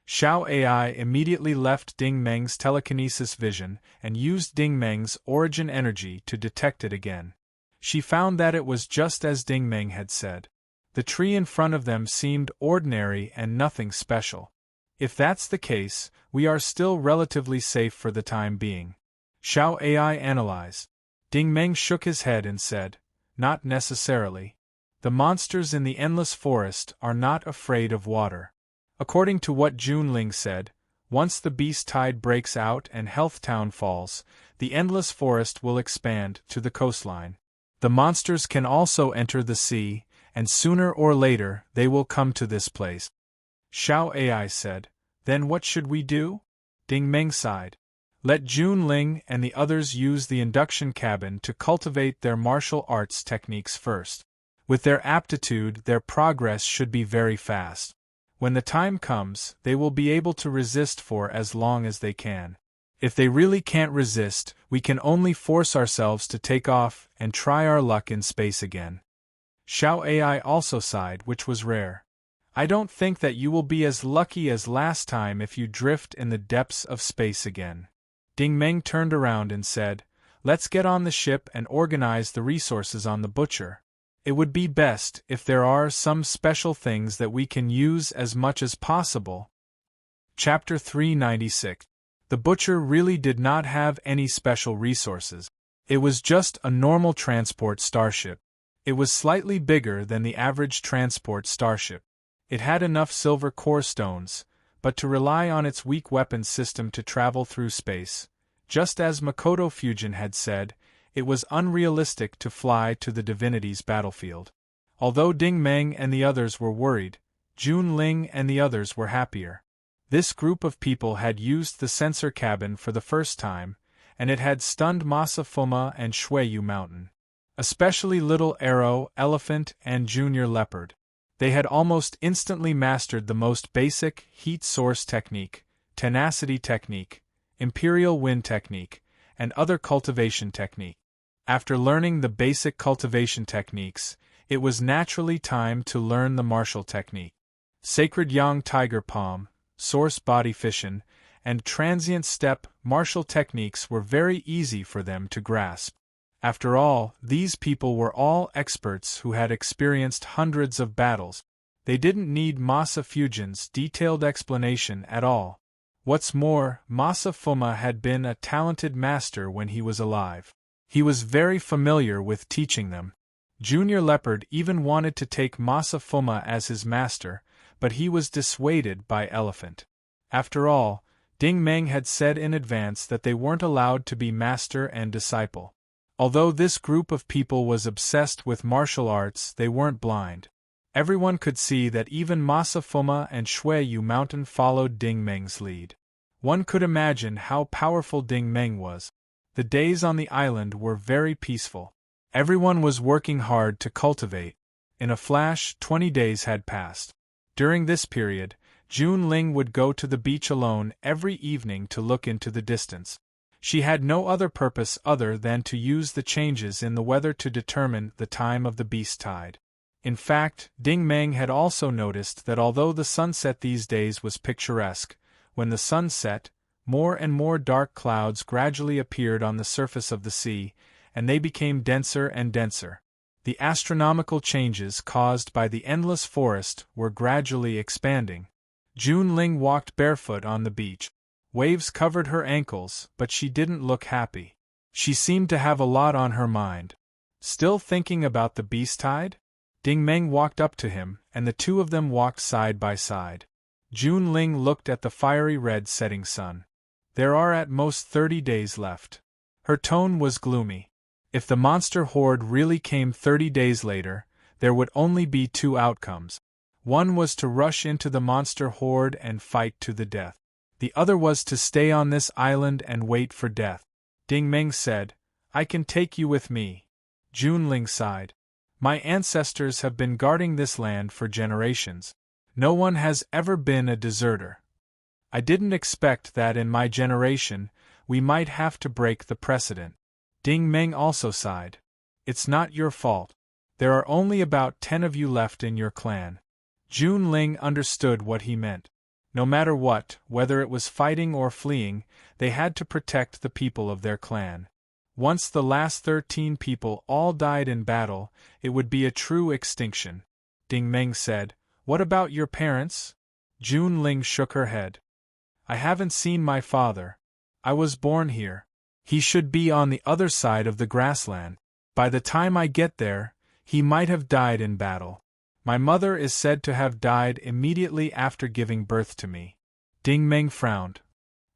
Xiao Ai immediately left Ding Meng's telekinesis vision and used Ding Meng's origin energy to detect it again. She found that it was just as Ding Meng had said. The tree in front of them seemed ordinary and nothing special. If that's the case, we are still relatively safe for the time being. Xiao Ai analyzed. Ding Meng shook his head and said, "Not necessarily. The monsters in the endless forest are not afraid of water. According to what Junling said, once the beast tide breaks out and Health Town falls, the endless forest will expand to the coastline. The monsters can also enter the sea, and sooner or later they will come to this place." Xiao Ai said, "Then what should we do?" Ding Meng sighed. "Let Junling and the others use the induction cabin to cultivate their martial arts techniques first. With their aptitude, their progress should be very fast. When the time comes, they will be able to resist for as long as they can. If they really can't resist, we can only force ourselves to take off and try our luck in space again." Xiao Ai also sighed, which was rare. "I don't think that you will be as lucky as last time if you drift in the depths of space again." Ding Meng turned around and said, "Let's get on the ship and organize the resources on the butcher. It would be best if there are some special things that we can use as much as possible." Chapter 396. The butcher really did not have any special resources. It was just a normal transport starship. It was slightly bigger than the average transport starship. It had enough silver core stones, but to rely on its weak weapons system to travel through space, just as Makoto Fujin had said, it was unrealistic to fly to the divinity's battlefield. Although Ding Meng and the others were worried, Jun Ling and the others were happier. This group of people had used the sensor cabin for the first time, and it had stunned Masa Fuma and Shuiyu Mountain. Especially Little Arrow, Elephant, and Junior Leopard. They had almost instantly mastered the most basic heat source technique, tenacity technique, imperial wind technique, and other cultivation technique. After learning the basic cultivation techniques, it was naturally time to learn the martial technique. Sacred Yang Tiger Palm, Source Body Fission, and Transient Step martial techniques were very easy for them to grasp. After all, these people were all experts who had experienced hundreds of battles. They didn't need Masa Fujian's detailed explanation at all. What's more, Masa Fuma had been a talented master when he was alive. He was very familiar with teaching them. Junior Leopard even wanted to take Masa Fuma as his master, but he was dissuaded by Elephant. After all, Ding Meng had said in advance that they weren't allowed to be master and disciple. Although this group of people was obsessed with martial arts, they weren't blind. Everyone could see that even Masa Fuma and Shuiyu Mountain followed Ding Meng's lead. One could imagine how powerful Ding Meng was. The days on the island were very peaceful. Everyone was working hard to cultivate. In a flash, 20 days had passed. During this period, Jun Ling would go to the beach alone every evening to look into the distance. She had no other purpose other than to use the changes in the weather to determine the time of the beast tide. In fact, Ding Meng had also noticed that although the sunset these days was picturesque, when the sun set, more and more dark clouds gradually appeared on the surface of the sea, and they became denser and denser. The astronomical changes caused by the endless forest were gradually expanding. Jun Ling walked barefoot on the beach. Waves covered her ankles, but she didn't look happy. She seemed to have a lot on her mind. Still thinking about the beast tide? Ding Meng walked up to him, and the two of them walked side by side. Jun Ling looked at the fiery red setting sun. There are at most 30 days left. Her tone was gloomy. If the monster horde really came 30 days later, there would only be two outcomes. One was to rush into the monster horde and fight to the death. The other was to stay on this island and wait for death. Ding Meng said, "I can take you with me." Jun Ling sighed. "My ancestors have been guarding this land for generations. No one has ever been a deserter. I didn't expect that in my generation, we might have to break the precedent." Ding Meng also sighed. "It's not your fault. There are only about 10 of you left in your clan." Jun Ling understood what he meant. No matter what, whether it was fighting or fleeing, they had to protect the people of their clan. Once the last 13 people all died in battle, it would be a true extinction. Ding Meng said, "What about your parents?" Jun Ling shook her head. "I haven't seen my father. I was born here. He should be on the other side of the grassland. By the time I get there, he might have died in battle. My mother is said to have died immediately after giving birth to me." Ding Meng frowned.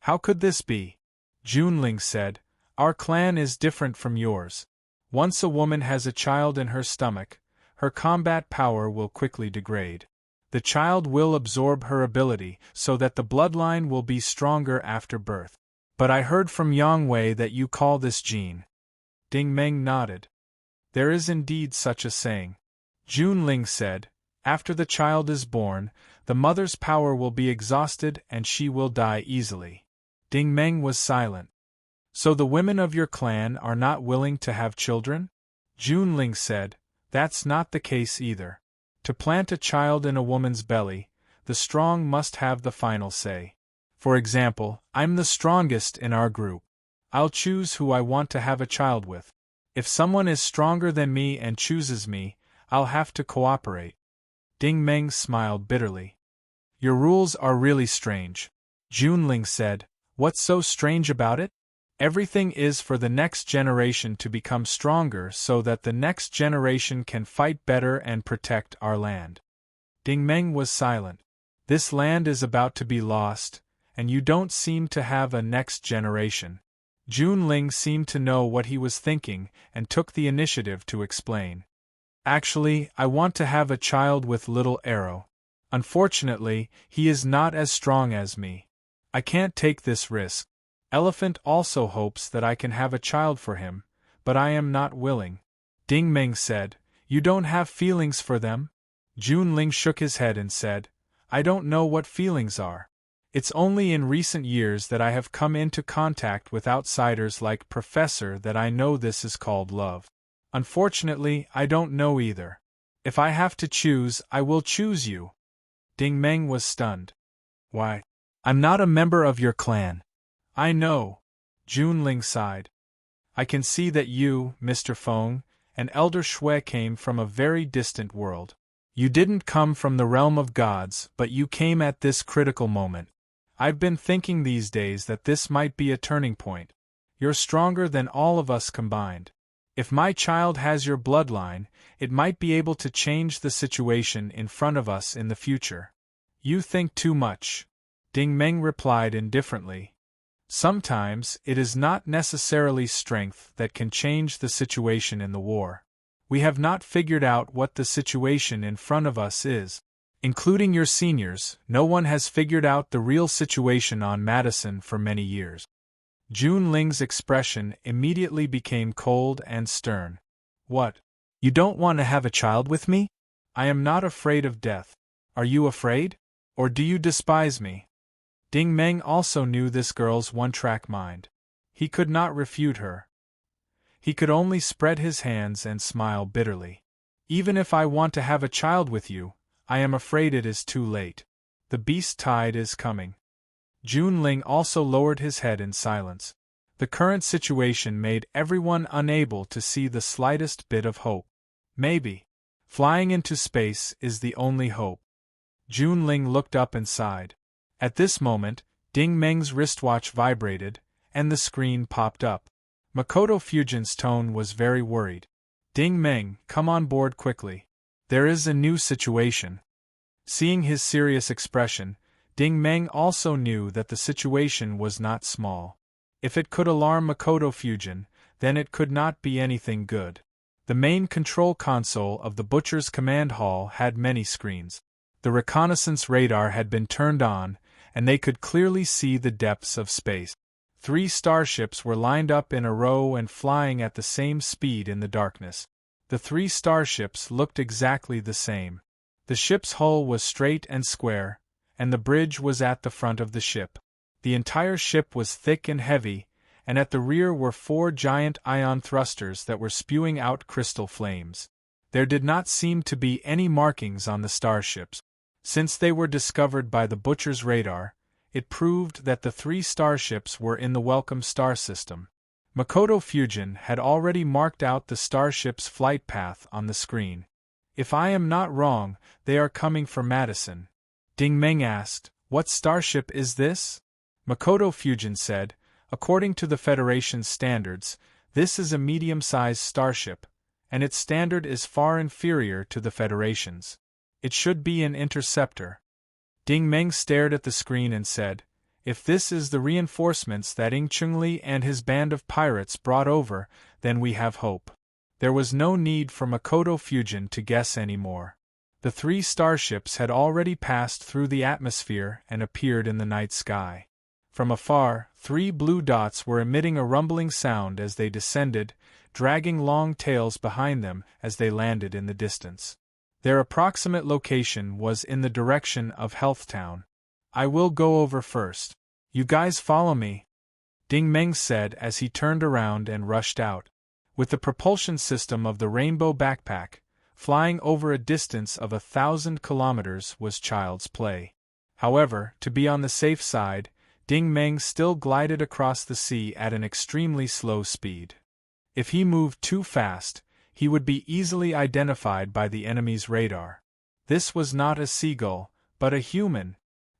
"How could this be?" Jun Ling said, "Our clan is different from yours. Once a woman has a child in her stomach, her combat power will quickly degrade. The child will absorb her ability so that the bloodline will be stronger after birth. But I heard from Yang Wei that you call this gene." Ding Meng nodded. "There is indeed such a saying." Jun Ling said, "After the child is born, the mother's power will be exhausted and she will die easily." Ding Meng was silent. "So the women of your clan are not willing to have children?" Jun Ling said, "That's not the case either. To plant a child in a woman's belly, the strong must have the final say. For example, I'm the strongest in our group. I'll choose who I want to have a child with. If someone is stronger than me and chooses me, I'll have to cooperate." Ding Meng smiled bitterly. "Your rules are really strange." Jun Ling said, "What's so strange about it? Everything is for the next generation to become stronger so that the next generation can fight better and protect our land." Ding Meng was silent. "This land is about to be lost, and you don't seem to have a next generation." Jun Ling seemed to know what he was thinking and took the initiative to explain. "Actually, I want to have a child with Little Arrow. Unfortunately, he is not as strong as me. I can't take this risk. Elephant also hopes that I can have a child for him, but I am not willing." Ding Meng said, "You don't have feelings for them?" Jun Ling shook his head and said, "I don't know what feelings are. It's only in recent years that I have come into contact with outsiders like Professor that I know this is called love. Unfortunately, I don't know either. If I have to choose, I will choose you." Ding Meng was stunned. "Why? I'm not a member of your clan." "I know." Jun Ling sighed. "I can see that you, Mr. Feng, and Elder Shui came from a very distant world. You didn't come from the realm of gods, but you came at this critical moment. I've been thinking these days that this might be a turning point. You're stronger than all of us combined. If my child has your bloodline, it might be able to change the situation in front of us in the future. You think too much, Ding Meng replied indifferently. Sometimes it is not necessarily strength that can change the situation in the war. We have not figured out what the situation in front of us is. Including your seniors, no one has figured out the real situation on Madison for many years. Jun Ling's expression immediately became cold and stern. What? You don't want to have a child with me? I am not afraid of death. Are you afraid? Or do you despise me? Ding Meng also knew this girl's one-track mind. He could not refute her. He could only spread his hands and smile bitterly. Even if I want to have a child with you, I am afraid it is too late. The beast tide is coming. Jun Ling also lowered his head in silence. The current situation made everyone unable to see the slightest bit of hope. Maybe flying into space is the only hope. Jun Ling looked up and sighed. At this moment, Ding Meng's wristwatch vibrated, and the screen popped up. Makoto Fujin's tone was very worried. Ding Meng, come on board quickly. There is a new situation. Seeing his serious expression, Ding Meng also knew that the situation was not small. If it could alarm Makoto Fujin, then it could not be anything good. The main control console of the Butcher's command hall had many screens. The reconnaissance radar had been turned on, and they could clearly see the depths of space. 3 starships were lined up in a row and flying at the same speed in the darkness. The 3 starships looked exactly the same. The ship's hull was straight and square, and the bridge was at the front of the ship. The entire ship was thick and heavy, and at the rear were 4 giant ion thrusters that were spewing out crystal flames. There did not seem to be any markings on the starships. Since they were discovered by the Butcher's radar, it proved that the 3 starships were in the Welcome Star system. Makoto Fujin had already marked out the starship's flight path on the screen. If I am not wrong, they are coming for Madison. Ding Meng asked, what starship is this? Makoto Fujin said, according to the Federation's standards, this is a medium-sized starship, and its standard is far inferior to the Federation's. It should be an interceptor. Ding Meng stared at the screen and said, if this is the reinforcements that Ing Chunli and his band of pirates brought over, then we have hope. There was no need for Makoto Fujin to guess any more. The 3 starships had already passed through the atmosphere and appeared in the night sky. From afar, 3 blue dots were emitting a rumbling sound as they descended, dragging long tails behind them as they landed in the distance. Their approximate location was in the direction of Healthtown. I will go over first. You guys follow me, Ding Meng said as he turned around and rushed out. With the propulsion system of the Rainbow Backpack, flying over a distance of 1,000 kilometers was child's play. However, to be on the safe side, Ding Meng still glided across the sea at an extremely slow speed. If he moved too fast, he would be easily identified by the enemy's radar. This was not a seagull, but a human.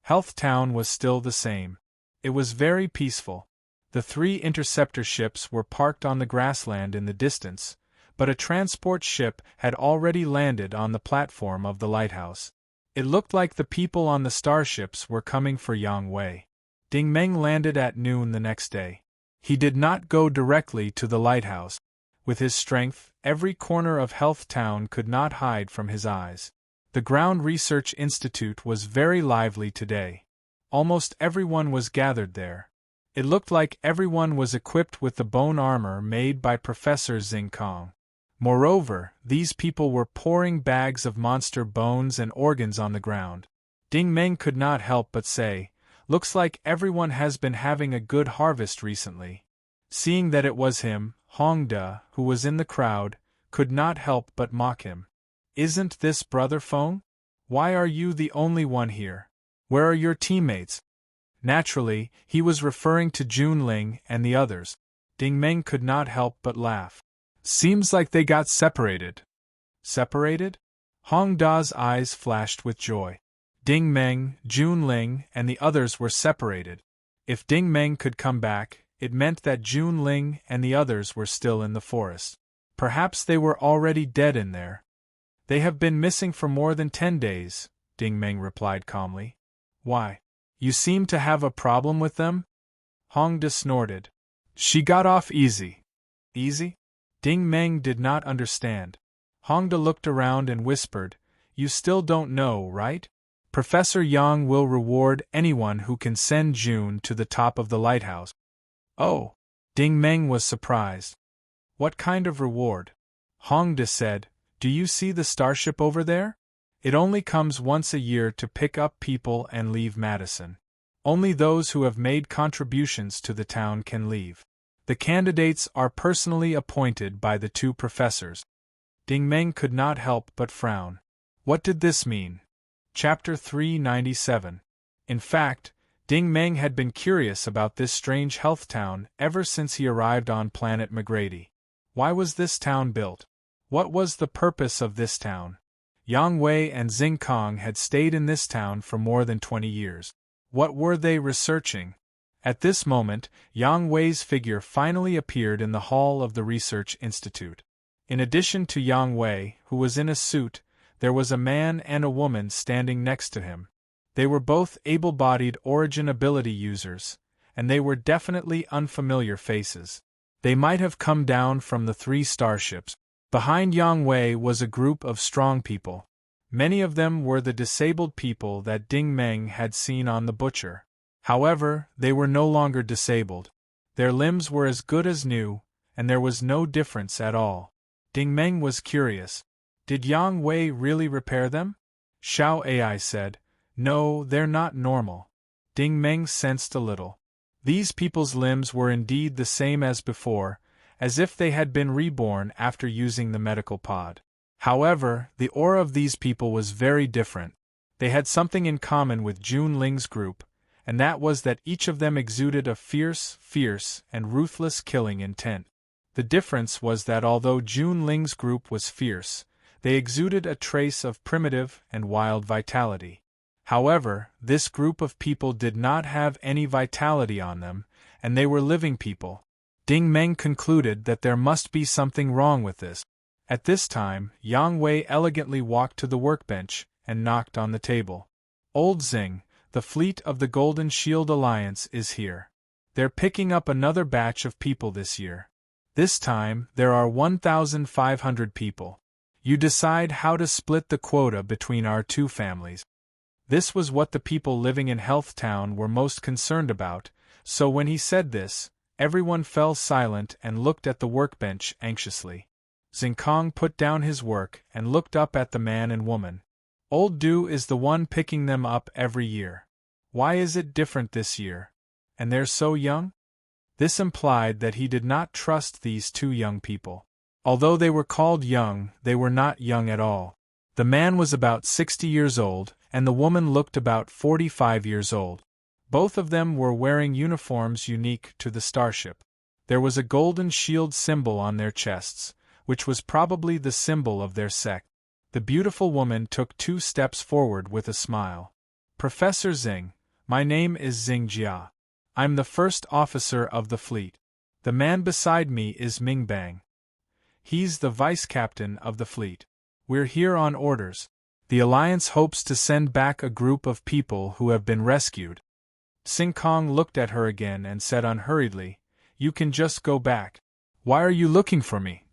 Healthtown was still the same. It was very peaceful. The 3 interceptor ships were parked on the grassland in the distance, but a transport ship had already landed on the platform of the lighthouse. It looked like the people on the starships were coming for Yang Wei. Ding Meng landed at noon the next day. He did not go directly to the lighthouse. With his strength, every corner of Healthtown could not hide from his eyes. The Ground Research Institute was very lively today. Almost everyone was gathered there. It looked like everyone was equipped with the bone armor made by Professor Xing Kong. Moreover, these people were pouring bags of monster bones and organs on the ground. Ding Meng could not help but say, looks like everyone has been having a good harvest recently. Seeing that it was him, Hongda, who was in the crowd, could not help but mock him. Isn't this Brother Feng? Why are you the only one here? Where are your teammates? Naturally, he was referring to Jun Ling and the others. Ding Meng could not help but laugh. Seems like they got separated. Separated? Hong Da's eyes flashed with joy. Ding Meng, Jun Ling, and the others were separated. If Ding Meng could come back, it meant that Jun Ling and the others were still in the forest. Perhaps they were already dead in there. They have been missing for more than 10 days, Ding Meng replied calmly. Why? You seem to have a problem with them? Hong Da snorted. She got off easy. Easy? Ding Meng did not understand. Hong Da looked around and whispered, You still don't know, right? Professor Yang will reward anyone who can send June to the top of the lighthouse. Oh! Ding Meng was surprised. What kind of reward? Hong Da said, Do you see the starship over there? It only comes once a year to pick up people and leave Madison. Only those who have made contributions to the town can leave. The candidates are personally appointed by the 2 professors. Ding Meng could not help but frown. What did this mean? Chapter 397. In fact, Ding Meng had been curious about this strange health town ever since he arrived on planet McGrady. Why was this town built? What was the purpose of this town? Yang Wei and Xing Kong had stayed in this town for more than 20 years. What were they researching? At this moment, Yang Wei's figure finally appeared in the hall of the Research Institute. In addition to Yang Wei, who was in a suit, there was a man and a woman standing next to him. They were both able-bodied origin ability users, and they were definitely unfamiliar faces. They might have come down from the 3 starships. Behind Yang Wei was a group of strong people. Many of them were the disabled people that Ding Meng had seen on the butcher. However, they were no longer disabled. Their limbs were as good as new, and there was no difference at all. Ding Meng was curious. Did Yang Wei really repair them? Xiao Ai said, No, they're not normal. Ding Meng sensed a little. These people's limbs were indeed the same as before, as if they had been reborn after using the medical pod. However, the aura of these people was very different. They had something in common with Jun Ling's group, and that was that each of them exuded a fierce, and ruthless killing intent. The difference was that although Jun Ling's group was fierce, they exuded a trace of primitive and wild vitality. However, this group of people did not have any vitality on them, and they were living people. Ding Meng concluded that there must be something wrong with this. At this time, Yang Wei elegantly walked to the workbench and knocked on the table. Old Xing, the fleet of the Golden Shield Alliance is here. They're picking up another batch of people this year. This time, there are 1,500 people. You decide how to split the quota between our 2 families. This was what the people living in Health Town were most concerned about, so when he said this, everyone fell silent and looked at the workbench anxiously. Xing Kong put down his work and looked up at the man and woman. Old Du is the one picking them up every year. Why is it different this year? And they're so young? This implied that he did not trust these 2 young people. Although they were called young, they were not young at all. The man was about 60 years old, and the woman looked about 45 years old. Both of them were wearing uniforms unique to the starship. There was a golden shield symbol on their chests, which was probably the symbol of their sect. The beautiful woman took 2 steps forward with a smile. Professor Xing, my name is Xing Jia. I'm the first officer of the fleet. The man beside me is Ming Bang. He's the vice-captain of the fleet. We're here on orders. The Alliance hopes to send back a group of people who have been rescued. Xing Kong looked at her again and said unhurriedly, You can just go back. Why are you looking for me?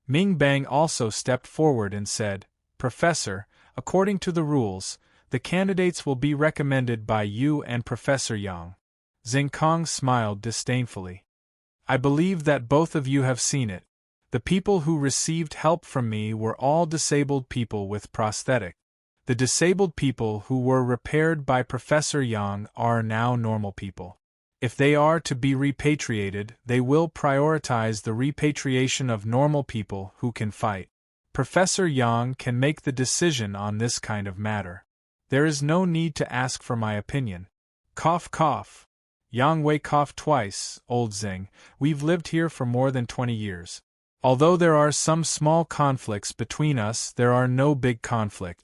Ming Bang also stepped forward and said, Professor, according to the rules, the candidates will be recommended by you and Professor Yang. Xing Kong smiled disdainfully. I believe that both of you have seen it. The people who received help from me were all disabled people with prosthetic. The disabled people who were repaired by Professor Yang are now normal people. If they are to be repatriated, they will prioritize the repatriation of normal people who can fight. Professor Yang can make the decision on this kind of matter. There is no need to ask for my opinion. Cough cough. Yang Wei coughed twice. Old Xing, we've lived here for more than 20 years. Although there are some small conflicts between us, there are no big conflicts.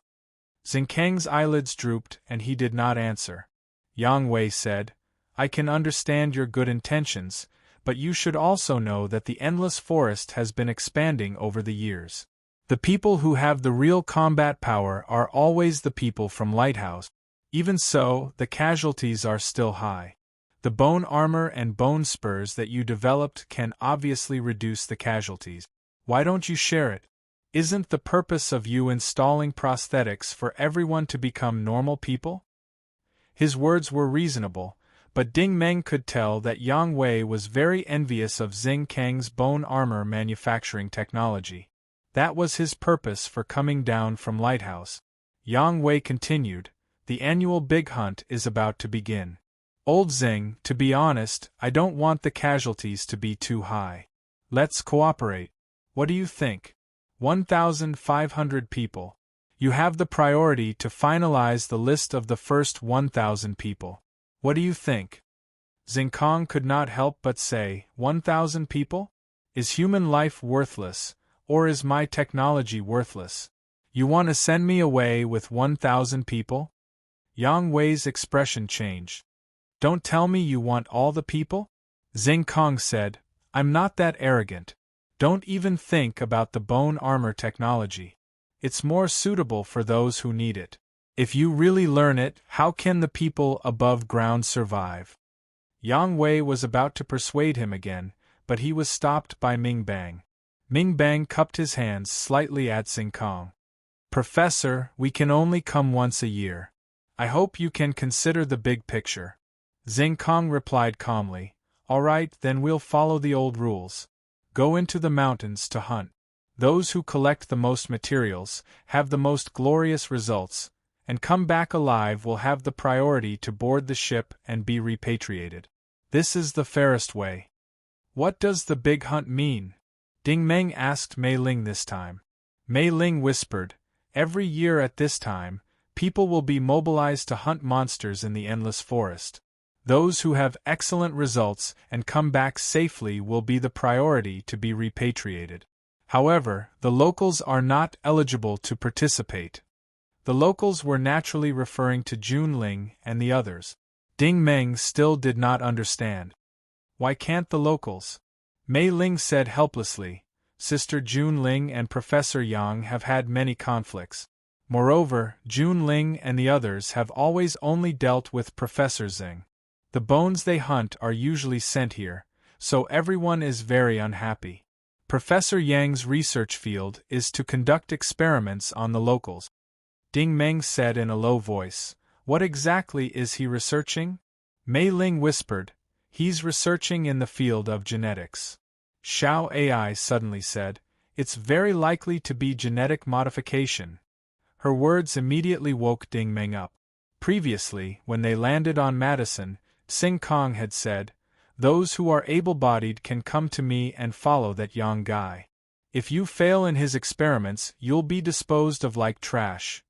Zinkang's eyelids drooped and he did not answer. Yang Wei said, I can understand your good intentions, but you should also know that the endless forest has been expanding over the years. The people who have the real combat power are always the people from Lighthouse. Even so, the casualties are still high. The bone armor and bone spurs that you developed can obviously reduce the casualties. Why don't you share it? Isn't the purpose of you installing prosthetics for everyone to become normal people? His words were reasonable, but Ding Meng could tell that Yang Wei was very envious of Xing Kang's bone armor manufacturing technology. That was his purpose for coming down from Lighthouse. Yang Wei continued, the annual big hunt is about to begin. Old Xing, to be honest, I don't want the casualties to be too high. Let's cooperate. What do you think? 1,500 people. You have the priority to finalize the list of the first 1,000 people. What do you think? Xingkang could not help but say, 1,000 people? Is human life worthless, or is my technology worthless? You want to send me away with 1,000 people? Yang Wei's expression changed. Don't tell me you want all the people? Xingkang said, I'm not that arrogant. Don't even think about the bone armor technology. It's more suitable for those who need it. If you really learn it, how can the people above ground survive? Yang Wei was about to persuade him again, but he was stopped by Ming Bang. Ming Bang cupped his hands slightly at Xingkang. Professor, we can only come once a year. I hope you can consider the big picture. Xingkang replied calmly, All right, then we'll follow the old rules. Go into the mountains to hunt. Those who collect the most materials, have the most glorious results, and come back alive will have the priority to board the ship and be repatriated. This is the fairest way. What does the big hunt mean? Ding Meng asked Mei Ling this time. Mei Ling whispered, Every year at this time, people will be mobilized to hunt monsters in the endless forest. Those who have excellent results and come back safely will be the priority to be repatriated. However, the locals are not eligible to participate. The locals were naturally referring to Jun Ling and the others. Ding Meng still did not understand. Why can't the locals? Mei Ling said helplessly, Sister Jun Ling and Professor Yang have had many conflicts. Moreover, Jun Ling and the others have always only dealt with Professor Xing. The bones they hunt are usually sent here, so everyone is very unhappy. Professor Yang's research field is to conduct experiments on the locals. Ding Meng said in a low voice, What exactly is he researching? Mei Ling whispered, He's researching in the field of genetics. Xiao AI suddenly said, It's very likely to be genetic modification. Her words immediately woke Ding Meng up. Previously, when they landed on Madison, Xingkang had said, Those who are able-bodied can come to me and follow that young guy. If you fail in his experiments, you'll be disposed of like trash.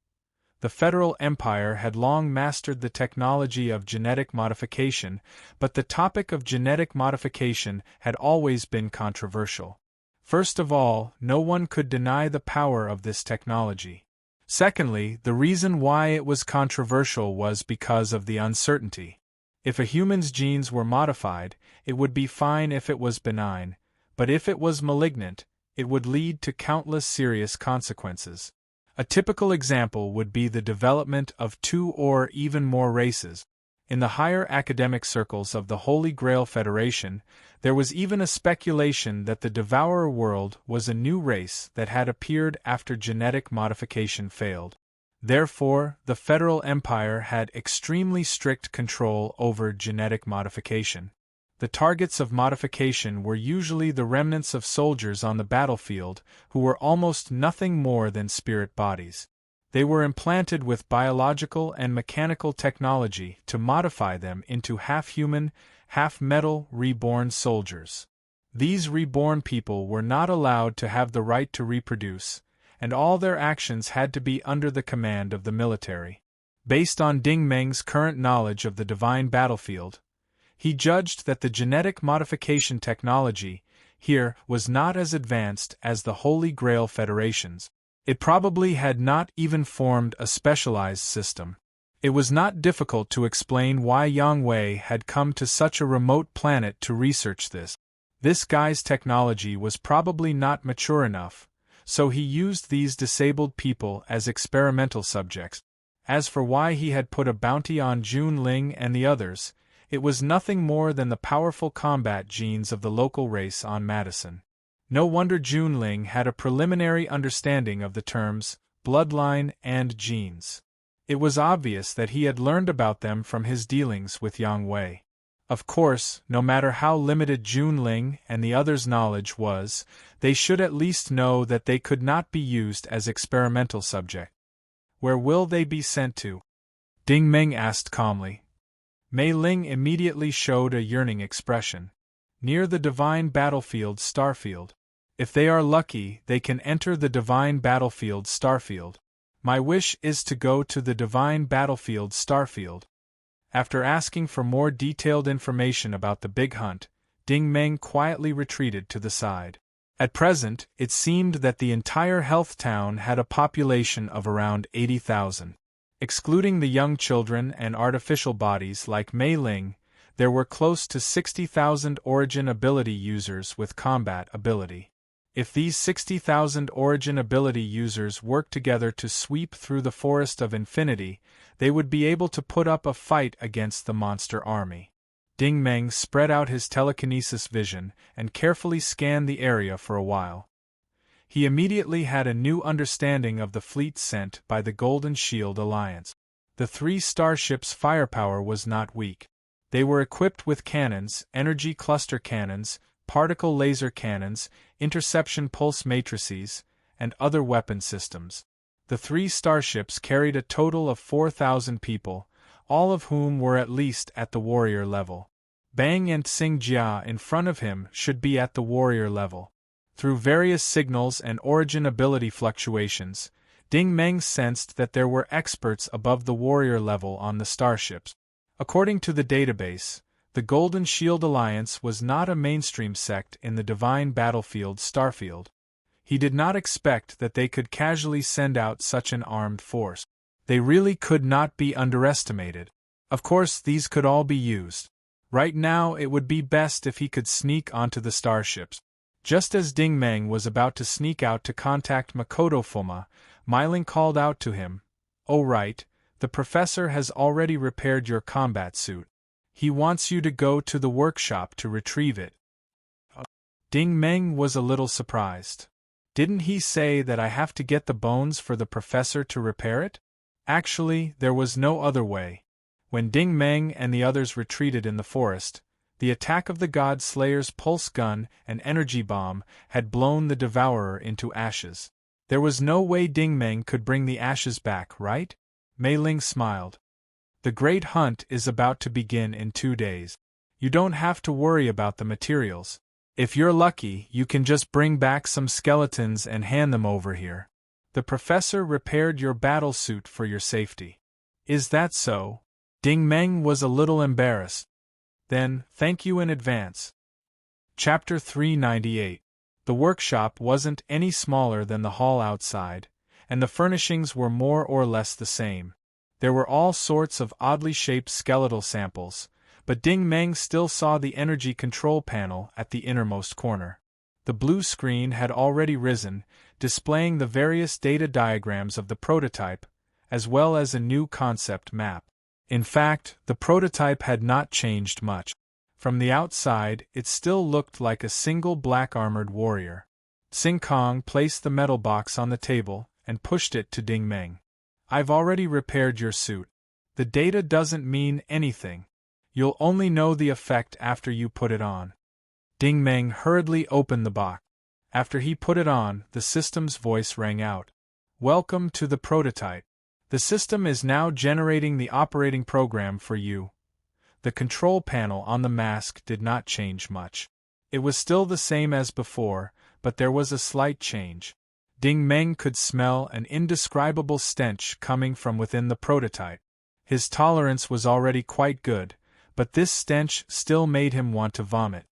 The Federal Empire had long mastered the technology of genetic modification, but the topic of genetic modification had always been controversial. First of all, no one could deny the power of this technology. Secondly, the reason why it was controversial was because of the uncertainty. If a human's genes were modified, it would be fine if it was benign, but if it was malignant, it would lead to countless serious consequences. A typical example would be the development of 2 or even more races. In the higher academic circles of the Holy Grail Federation, there was even a speculation that the Devourer world was a new race that had appeared after genetic modification failed. Therefore, the Federal Empire had extremely strict control over genetic modification. The targets of modification were usually the remnants of soldiers on the battlefield who were almost nothing more than spirit bodies. They were implanted with biological and mechanical technology to modify them into half-human, half-metal reborn soldiers. These reborn people were not allowed to have the right to reproduce, and all their actions had to be under the command of the military. Based on Ding Meng's current knowledge of the divine battlefield, he judged that the genetic modification technology here was not as advanced as the Holy Grail federations. It probably had not even formed a specialized system. It was not difficult to explain why Yang Wei had come to such a remote planet to research this. This guy's technology was probably not mature enough, so he used these disabled people as experimental subjects. As for why he had put a bounty on Jun Ling and the others, it was nothing more than the powerful combat genes of the local race on Madison. No wonder Jun Ling had a preliminary understanding of the terms bloodline and genes. It was obvious that he had learned about them from his dealings with Yang Wei. Of course, no matter how limited Jun Ling and the others' knowledge was, they should at least know that they could not be used as experimental subjects. Where will they be sent to? Ding Meng asked calmly. Mei Ling immediately showed a yearning expression. Near the Divine Battlefield Starfield. If they are lucky, they can enter the Divine Battlefield Starfield. My wish is to go to the Divine Battlefield Starfield. After asking for more detailed information about the big hunt, Ding Meng quietly retreated to the side. At present, it seemed that the entire health town had a population of around 80,000. Excluding the young children and artificial bodies like Mei Ling, there were close to 60,000 origin ability users with combat ability. If these 60,000 origin ability users worked together to sweep through the Forest of Infinity, they would be able to put up a fight against the monster army. Ding Meng spread out his telekinesis vision and carefully scanned the area for a while. He immediately had a new understanding of the fleet sent by the Golden Shield Alliance. The 3 starships' firepower was not weak. They were equipped with cannons, energy cluster cannons, particle laser cannons, interception pulse matrices, and other weapon systems. The 3 starships carried a total of 4,000 people, all of whom were at least at the warrior level. Bang and Xing Jia in front of him should be at the warrior level. Through various signals and origin ability fluctuations, Ding Meng sensed that there were experts above the warrior level on the starships. According to the database, the Golden Shield Alliance was not a mainstream sect in the Divine Battlefield Starfield. He did not expect that they could casually send out such an armed force. They really could not be underestimated. Of course, these could all be used. Right now, it would be best if he could sneak onto the starships. Just as Ding Meng was about to sneak out to contact Makoto Fuma, Mei Ling called out to him, "Oh right, the professor has already repaired your combat suit. He wants you to go to the workshop to retrieve it." Ding Meng was a little surprised. Didn't he say that I have to get the bones for the professor to repair it? Actually, there was no other way. When Ding Meng and the others retreated in the forest, the attack of the God Slayer's pulse gun and energy bomb had blown the Devourer into ashes. There was no way Ding Meng could bring the ashes back, right? Mei Ling smiled. The Great Hunt is about to begin in 2 days. You don't have to worry about the materials. If you're lucky, you can just bring back some skeletons and hand them over here. The professor repaired your battle suit for your safety. Is that so? Ding Meng was a little embarrassed. Then, thank you in advance. Chapter 398. The workshop wasn't any smaller than the hall outside, and the furnishings were more or less the same. There were all sorts of oddly shaped skeletal samples, but Ding Meng still saw the energy control panel at the innermost corner. The blue screen had already risen, displaying the various data diagrams of the prototype, as well as a new concept map. In fact, the prototype had not changed much. From the outside, it still looked like a single black-armored warrior. Xing Kong placed the metal box on the table and pushed it to Ding Meng. "I've already repaired your suit. The data doesn't mean anything. You'll only know the effect after you put it on." Ding Meng hurriedly opened the box. After he put it on, the system's voice rang out. "Welcome to the prototype. The system is now generating the operating program for you." The control panel on the mask did not change much. It was still the same as before, but there was a slight change. Ding Meng could smell an indescribable stench coming from within the prototype. His tolerance was already quite good, but this stench still made him want to vomit.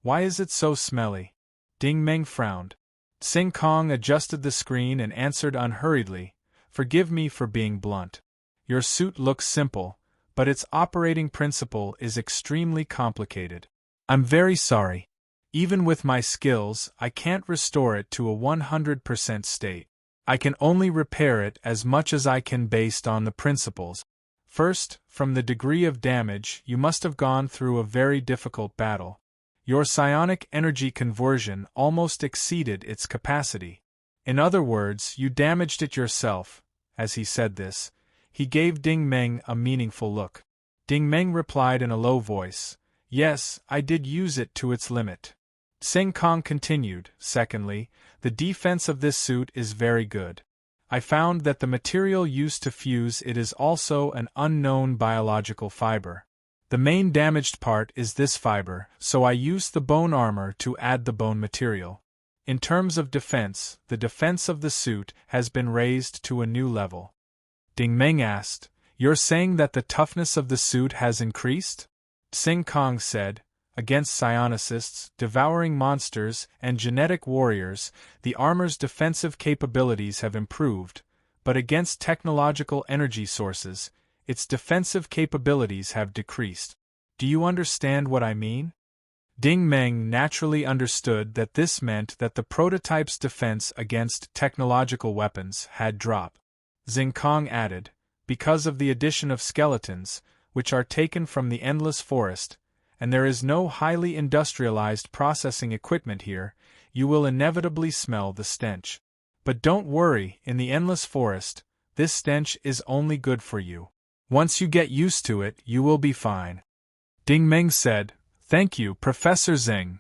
"Why is it so smelly?" Ding Meng frowned. Sing Kong adjusted the screen and answered unhurriedly, "Forgive me for being blunt. Your suit looks simple, but its operating principle is extremely complicated. I'm very sorry. Even with my skills, I can't restore it to a 100% state. I can only repair it as much as I can based on the principles. First, from the degree of damage, you must have gone through a very difficult battle. Your psionic energy conversion almost exceeded its capacity. In other words, you damaged it yourself." As he said this, he gave Ding Meng a meaningful look. Ding Meng replied in a low voice, "Yes, I did use it to its limit." Sing Kong continued, "Secondly, the defense of this suit is very good. I found that the material used to fuse it is also an unknown biological fiber. The main damaged part is this fiber, so I used the bone armor to add the bone material. In terms of defense, the defense of the suit has been raised to a new level." Ding Meng asked, "You're saying that the toughness of the suit has increased?" Sing Kong said, "Against psionicists, devouring monsters, and genetic warriors, the armor's defensive capabilities have improved, but against technological energy sources, its defensive capabilities have decreased. Do you understand what I mean?" Ding Meng naturally understood that this meant that the prototype's defense against technological weapons had dropped. Sing Kong added, "Because of the addition of skeletons, which are taken from the endless forest, and there is no highly industrialized processing equipment here, you will inevitably smell the stench. But don't worry, in the endless forest, this stench is only good for you. Once you get used to it, you will be fine." Ding Meng said, "Thank you, Professor Zeng."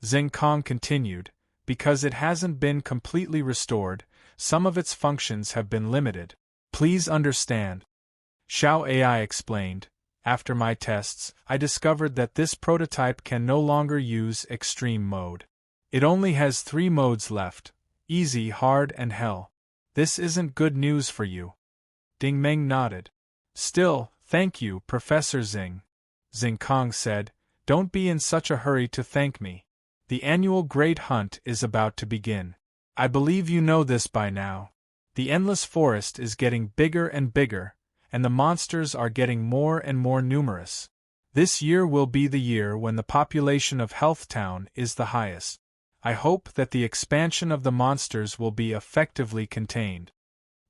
Sing Kong continued, "Because it hasn't been completely restored, some of its functions have been limited. Please understand." Xiao AI explained, "After my tests, I discovered that this prototype can no longer use extreme mode. It only has 3 modes left: easy, hard, and hell. This isn't good news for you." Ding Meng nodded. "Still, thank you, Professor Zing." Sing Kong said, "Don't be in such a hurry to thank me. The annual Great Hunt is about to begin. I believe you know this by now. The endless forest is getting bigger and bigger, and the monsters are getting more and more numerous. This year will be the year when the population of Health Town is the highest. I hope that the expansion of the monsters will be effectively contained."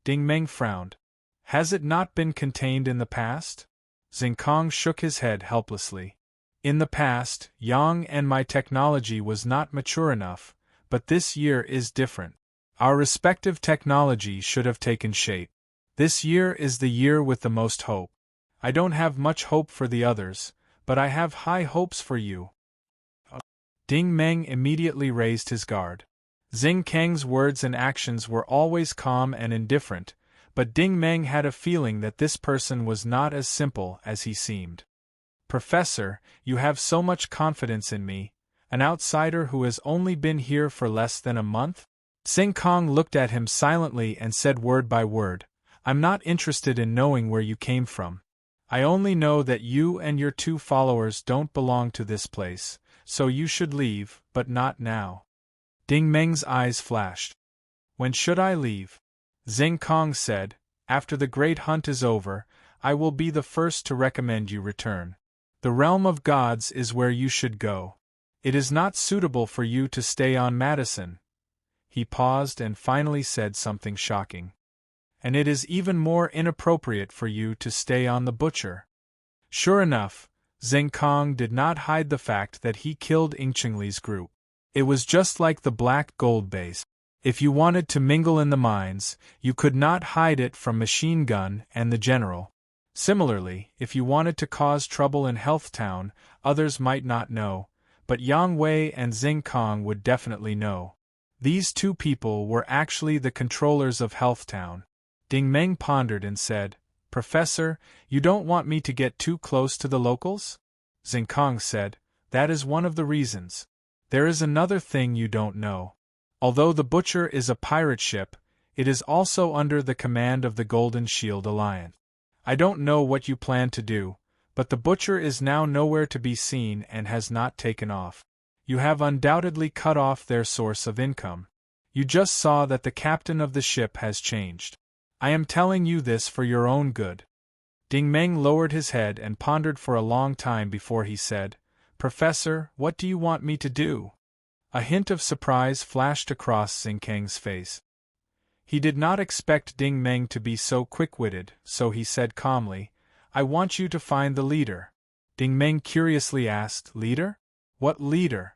Ding Meng frowned. "Has it not been contained in the past?" Sing Kong shook his head helplessly. "In the past, Yang and my technology was not mature enough, but this year is different. Our respective technology should have taken shape. This year is the year with the most hope. I don't have much hope for the others, but I have high hopes for you." Ding Meng immediately raised his guard. Xing Kang's words and actions were always calm and indifferent, but Ding Meng had a feeling that this person was not as simple as he seemed. "Professor, you have so much confidence in me, an outsider who has only been here for less than a month?" Sing Kong looked at him silently and said word by word, "I'm not interested in knowing where you came from. I only know that you and your 2 followers don't belong to this place, so you should leave, but not now." Ding Meng's eyes flashed. "When should I leave?" Xing Kong said, "After the Great Hunt is over, I will be the first to recommend you return. The realm of gods is where you should go. It is not suitable for you to stay on Madison." He paused and finally said something shocking. "And it is even more inappropriate for you to stay on the Butcher." Sure enough, Xing Kong did not hide the fact that he killed Ingqingli's group. It was just like the Black Gold base. If you wanted to mingle in the mines, you could not hide it from Machine Gun and the General. Similarly, if you wanted to cause trouble in Health Town, others might not know, but Yang Wei and Xing Kong would definitely know. These 2 people were actually the controllers of Health Town. Ding Meng pondered and said, "Professor, you don't want me to get too close to the locals?" Xing Kong said, "That is one of the reasons. There is another thing you don't know. Although the Butcher is a pirate ship, it is also under the command of the Golden Shield Alliance. I don't know what you plan to do, but the Butcher is now nowhere to be seen and has not taken off. You have undoubtedly cut off their source of income. You just saw that the captain of the ship has changed. I am telling you this for your own good. Ding Meng lowered his head and pondered for a long time before he said, Professor, what do you want me to do? A hint of surprise flashed across Zinkang's face. He did not expect Ding Meng to be so quick-witted, so he said calmly, I want you to find the leader. Ding Meng curiously asked, Leader? What leader?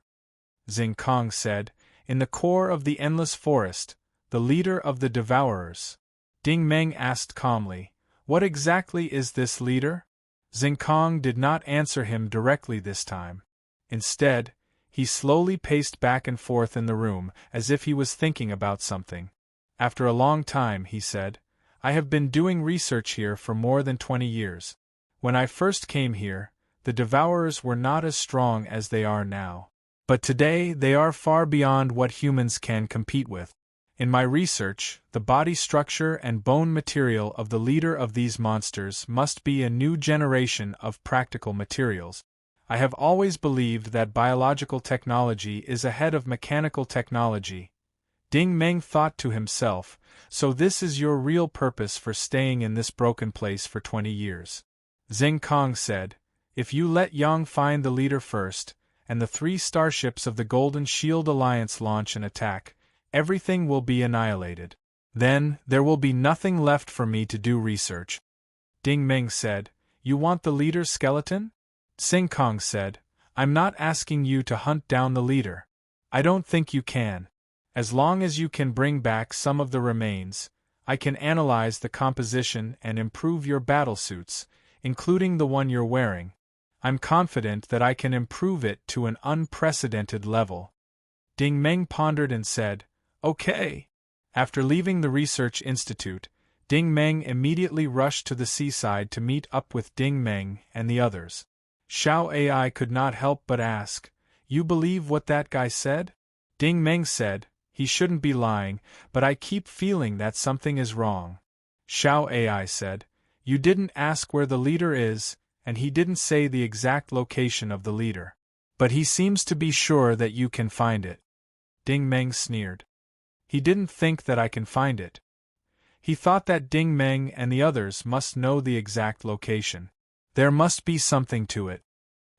Zinkang said, In the core of the endless forest, the leader of the devourers. Ding Meng asked calmly, What exactly is this leader? Zinkang did not answer him directly this time. Instead, he slowly paced back and forth in the room, as if he was thinking about something. After a long time, he said, I have been doing research here for more than 20 years. When I first came here, the devourers were not as strong as they are now. But today they are far beyond what humans can compete with. In my research, the body structure and bone material of the leader of these monsters must be a new generation of practical materials. I have always believed that biological technology is ahead of mechanical technology. Ding Meng thought to himself, so this is your real purpose for staying in this broken place for 20 years. Zinkang said, If you let Yang find the leader first, and the 3 starships of the Golden Shield Alliance launch an attack, everything will be annihilated. Then, there will be nothing left for me to do research. Ding Meng said, You want the leader's skeleton? Zinkang said, I'm not asking you to hunt down the leader. I don't think you can. As long as you can bring back some of the remains, I can analyze the composition and improve your battlesuits, including the one you're wearing. I'm confident that I can improve it to an unprecedented level. Ding Meng pondered and said, Okay. After leaving the research institute, Ding Meng immediately rushed to the seaside to meet up with Ding Meng and the others. Xiao Ai could not help but ask, You believe what that guy said? Ding Meng said, He shouldn't be lying, but I keep feeling that something is wrong. Xiao Ai said, You didn't ask where the leader is, and he didn't say the exact location of the leader. But he seems to be sure that you can find it. Ding Meng sneered. He didn't think that I can find it. He thought that Ding Meng and the others must know the exact location. There must be something to it.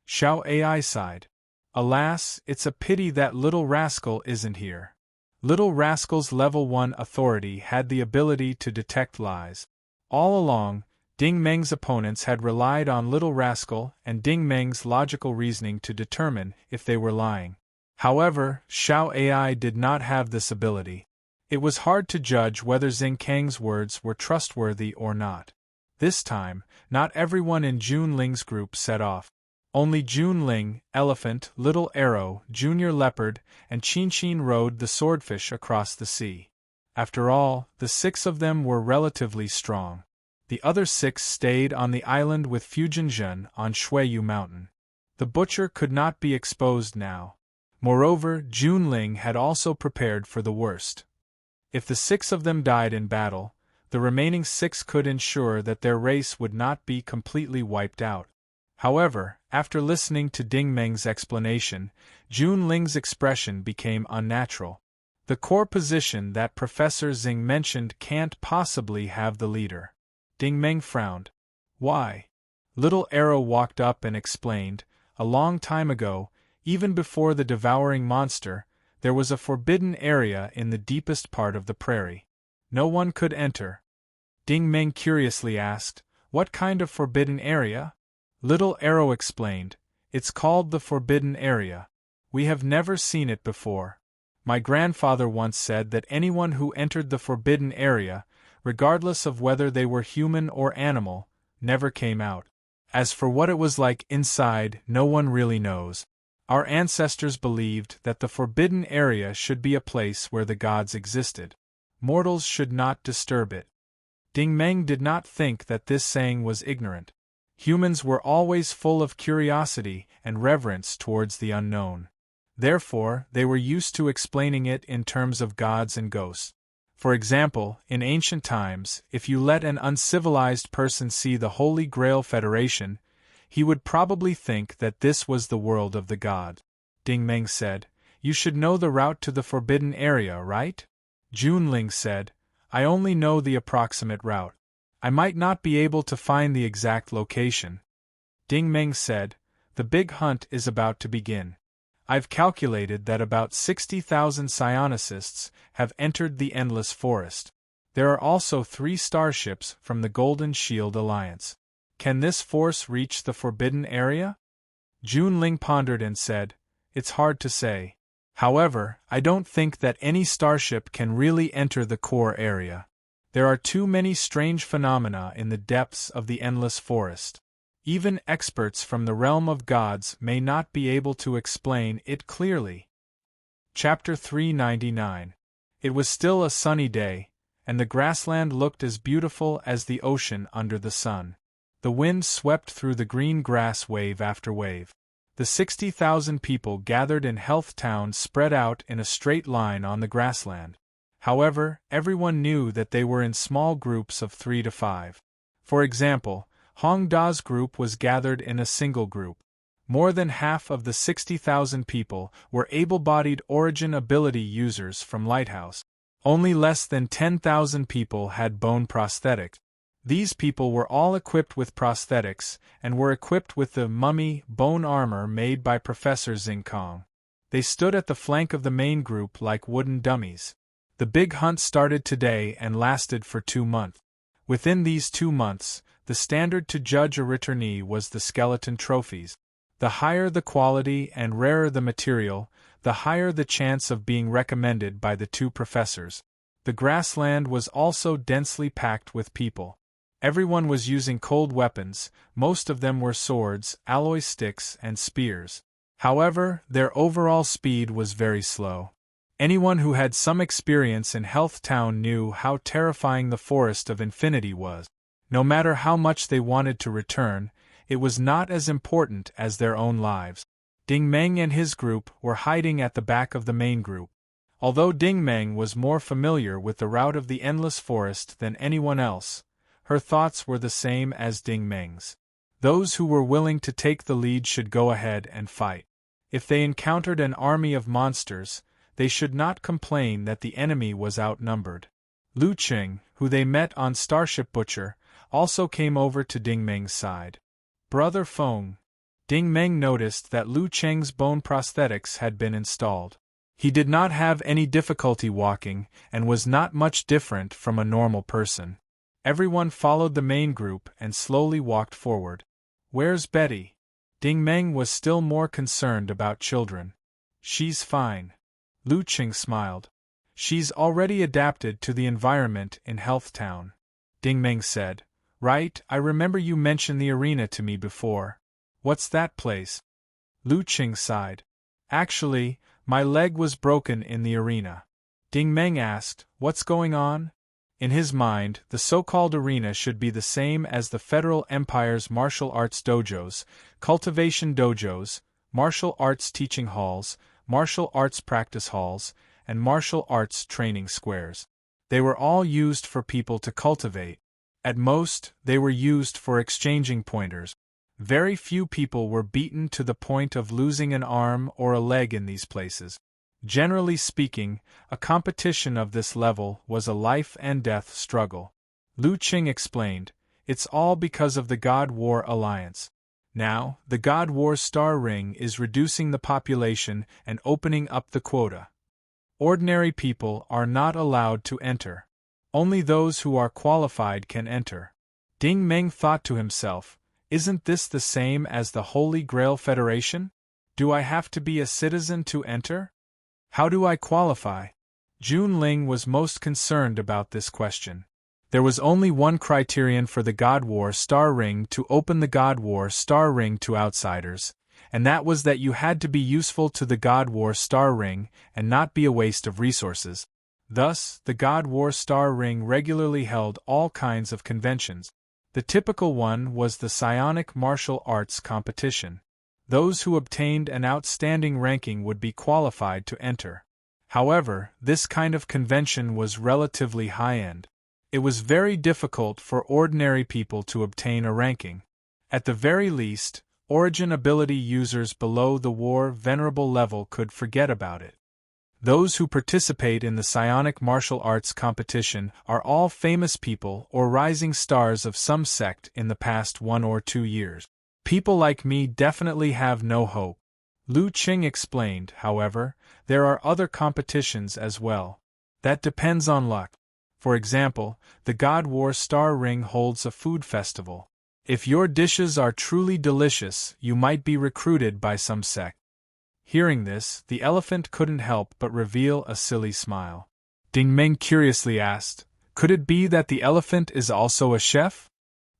Xiao Ai sighed. Alas, it's a pity that little rascal isn't here. Little Rascal's level 1 authority had the ability to detect lies. All along, Ding Meng's opponents had relied on Little Rascal and Ding Meng's logical reasoning to determine if they were lying. However, Xiao Ai did not have this ability. It was hard to judge whether Zinkang's words were trustworthy or not. This time, not everyone in Jun Ling's group set off. Only Jun Ling, Elephant, Little Arrow, Junior Leopard, and Qin Qin rowed the swordfish across the sea. After all, the 6 of them were relatively strong. The other 6 stayed on the island with Fujinzhen on Shuiyu Mountain. The butcher could not be exposed now. Moreover, Jun Ling had also prepared for the worst. If the 6 of them died in battle, the remaining 6 could ensure that their race would not be completely wiped out. However, after listening to Ding Meng's explanation, Jun Ling's expression became unnatural. The core position that Professor Xing mentioned can't possibly have the leader. Ding Meng frowned. Why? Little Arrow walked up and explained, a long time ago, even before the devouring monster, there was a forbidden area in the deepest part of the prairie. No one could enter. Ding Meng curiously asked, What kind of forbidden area? Little Arrow explained, It's called the Forbidden Area. We have never seen it before. My grandfather once said that anyone who entered the Forbidden Area, regardless of whether they were human or animal, never came out. As for what it was like inside, no one really knows. Our ancestors believed that the Forbidden Area should be a place where the gods existed. Mortals should not disturb it. Ding Meng did not think that this saying was ignorant. Humans were always full of curiosity and reverence towards the unknown. Therefore, they were used to explaining it in terms of gods and ghosts. For example, in ancient times, if you let an uncivilized person see the Holy Grail Federation, he would probably think that this was the world of the god. Ding Meng said. You should know the route to the forbidden area, right? Junling said, I only know the approximate route. I might not be able to find the exact location. Ding Meng said, the big hunt is about to begin. I've calculated that about 60,000 psionicists have entered the Endless Forest. There are also 3 starships from the Golden Shield Alliance. Can this force reach the forbidden area? Junling pondered and said, It's hard to say. However, I don't think that any starship can really enter the core area. There are too many strange phenomena in the depths of the Endless Forest. Even experts from the realm of gods may not be able to explain it clearly. Chapter 399. It was still a sunny day, and the grassland looked as beautiful as the ocean under the sun. The wind swept through the green grass wave after wave. The 60,000 people gathered in Health Town spread out in a straight line on the grassland. However, everyone knew that they were in small groups of 3 to 5. For example, Hong Da's group was gathered in a single group. More than half of the 60,000 people were able-bodied origin ability users from Lighthouse. Only less than 10,000 people had bone prosthetics. These people were all equipped with prosthetics, and were equipped with the mummy bone armor made by Professor Xingkong. They stood at the flank of the main group like wooden dummies. The big hunt started today and lasted for 2 months. Within these 2 months, the standard to judge a returnee was the skeleton trophies. The higher the quality and rarer the material, the higher the chance of being recommended by the 2 professors. The grassland was also densely packed with people. Everyone was using cold weapons, most of them were swords, alloy sticks, and spears. However, their overall speed was very slow. Anyone who had some experience in Health Town knew how terrifying the Forest of Infinity was. No matter how much they wanted to return, it was not as important as their own lives. Ding Meng and his group were hiding at the back of the main group. Although Ding Meng was more familiar with the route of the Endless Forest than anyone else, her thoughts were the same as Ding Meng's. Those who were willing to take the lead should go ahead and fight. If they encountered an army of monsters, they should not complain that the enemy was outnumbered. Lu Qing, who they met on Starship Butcher, also came over to Ding Meng's side. Brother Feng. Ding Meng noticed that Lu Cheng's bone prosthetics had been installed. He did not have any difficulty walking, and was not much different from a normal person. Everyone followed the main group and slowly walked forward. Where's Betty? Ding Meng was still more concerned about children. She's fine. Lu Qing smiled. She's already adapted to the environment in Health Town. Ding Meng said, Right, I remember you mentioned the arena to me before. What's that place? Lu Qing sighed. Actually, my leg was broken in the arena. Ding Meng asked, What's going on? In his mind, the so-called arena should be the same as the Federal Empire's martial arts dojos, cultivation dojos, martial arts teaching halls, martial arts practice halls, and martial arts training squares. They were all used for people to cultivate. At most, they were used for exchanging pointers. Very few people were beaten to the point of losing an arm or a leg in these places. Generally speaking, a competition of this level was a life-and-death struggle. Lu Qing explained, It's all because of the God War Alliance. Now, the God War Star Ring is reducing the population and opening up the quota. Ordinary people are not allowed to enter. Only those who are qualified can enter. Ding Meng thought to himself, Isn't this the same as the Holy Grail Federation? Do I have to be a citizen to enter? How do I qualify? Junling was most concerned about this question. There was only one criterion for the God War Star Ring to open the God War Star Ring to outsiders, and that was that you had to be useful to the God War Star Ring and not be a waste of resources. Thus, the God War Star Ring regularly held all kinds of conventions. The typical one was the psionic martial arts competition. Those who obtained an outstanding ranking would be qualified to enter. However, this kind of convention was relatively high-end. It was very difficult for ordinary people to obtain a ranking. At the very least, Origin ability users below the War Venerable level could forget about it. Those who participate in the psionic martial arts competition are all famous people or rising stars of some sect in the past 1 or 2 years. People like me definitely have no hope. Lu Qing explained, however, there are other competitions as well. That depends on luck. For example, the God War Star Ring holds a food festival. If your dishes are truly delicious, you might be recruited by some sect. Hearing this, the elephant couldn't help but reveal a silly smile. Ding Meng curiously asked, "Could it be that the elephant is also a chef?"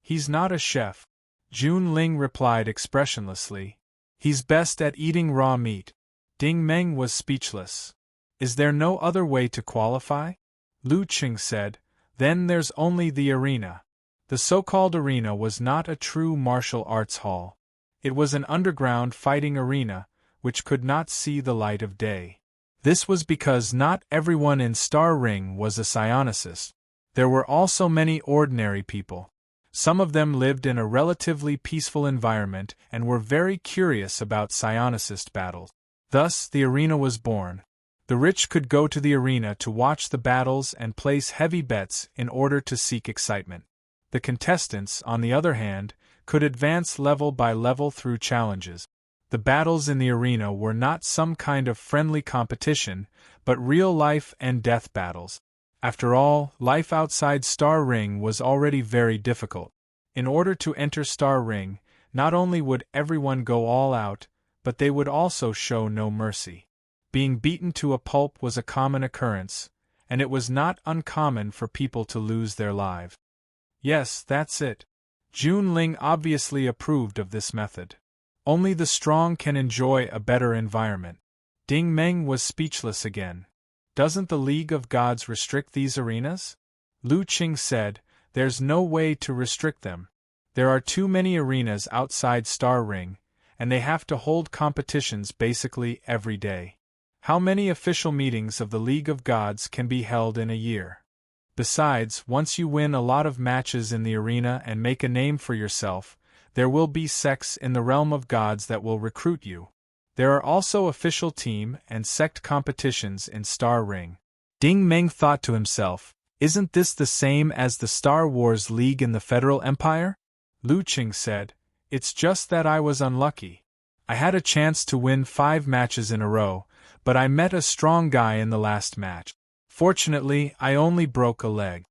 "He's not a chef," Jun Ling replied expressionlessly. "He's best at eating raw meat." Ding Meng was speechless. "Is there no other way to qualify?" Lu Qing said, "Then there's only the arena." The so-called arena was not a true martial arts hall. It was an underground fighting arena, which could not see the light of day. This was because not everyone in Star Ring was a psionicist. There were also many ordinary people. Some of them lived in a relatively peaceful environment and were very curious about psionicist battles. Thus, the arena was born. The rich could go to the arena to watch the battles and place heavy bets in order to seek excitement. The contestants, on the other hand, could advance level by level through challenges. The battles in the arena were not some kind of friendly competition, but real life and death battles. After all, life outside Star Ring was already very difficult. In order to enter Star Ring, not only would everyone go all out, but they would also show no mercy. Being beaten to a pulp was a common occurrence, and it was not uncommon for people to lose their lives. Yes, that's it. Jun Ling obviously approved of this method. Only the strong can enjoy a better environment. Ding Meng was speechless again. Doesn't the League of Gods restrict these arenas? Lu Qing said, there's no way to restrict them. There are too many arenas outside Star Ring, and they have to hold competitions basically every day. How many official meetings of the League of Gods can be held in a year? Besides, once you win a lot of matches in the arena and make a name for yourself, there will be sects in the realm of gods that will recruit you. There are also official team and sect competitions in Star Ring. Ding Meng thought to himself, isn't this the same as the Star Wars League in the Federal Empire? Lu Qing said, it's just that I was unlucky. I had a chance to win 5 matches in a row, but I met a strong guy in the last match. Fortunately, I only broke a leg.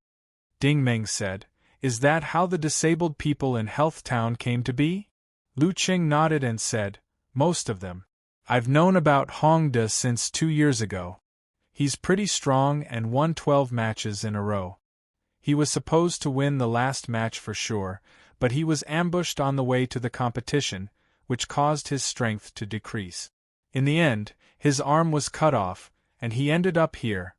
Ding Meng said, is that how the disabled people in Health Town came to be? Lu Qing nodded and said, most of them. I've known about Hongda since 2 years ago. He's pretty strong and won 12 matches in a row. He was supposed to win the last match for sure, but he was ambushed on the way to the competition, which caused his strength to decrease. In the end, his arm was cut off, and he ended up here.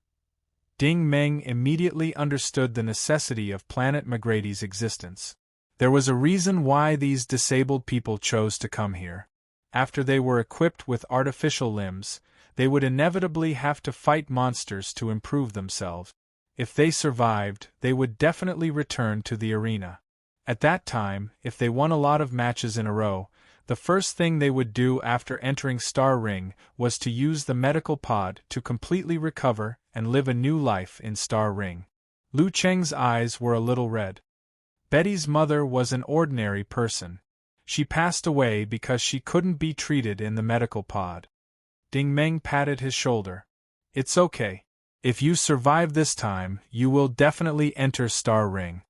Ding Meng immediately understood the necessity of Planet McGrady's existence. There was a reason why these disabled people chose to come here. After they were equipped with artificial limbs, they would inevitably have to fight monsters to improve themselves. If they survived, they would definitely return to the arena. At that time, if they won a lot of matches in a row, the first thing they would do after entering Star Ring was to use the medical pod to completely recover and live a new life in Star Ring. Lu Cheng's eyes were a little red. Betty's mother was an ordinary person. She passed away because she couldn't be treated in the medical pod. Ding Meng patted his shoulder. It's okay. If you survive this time, you will definitely enter Star Ring.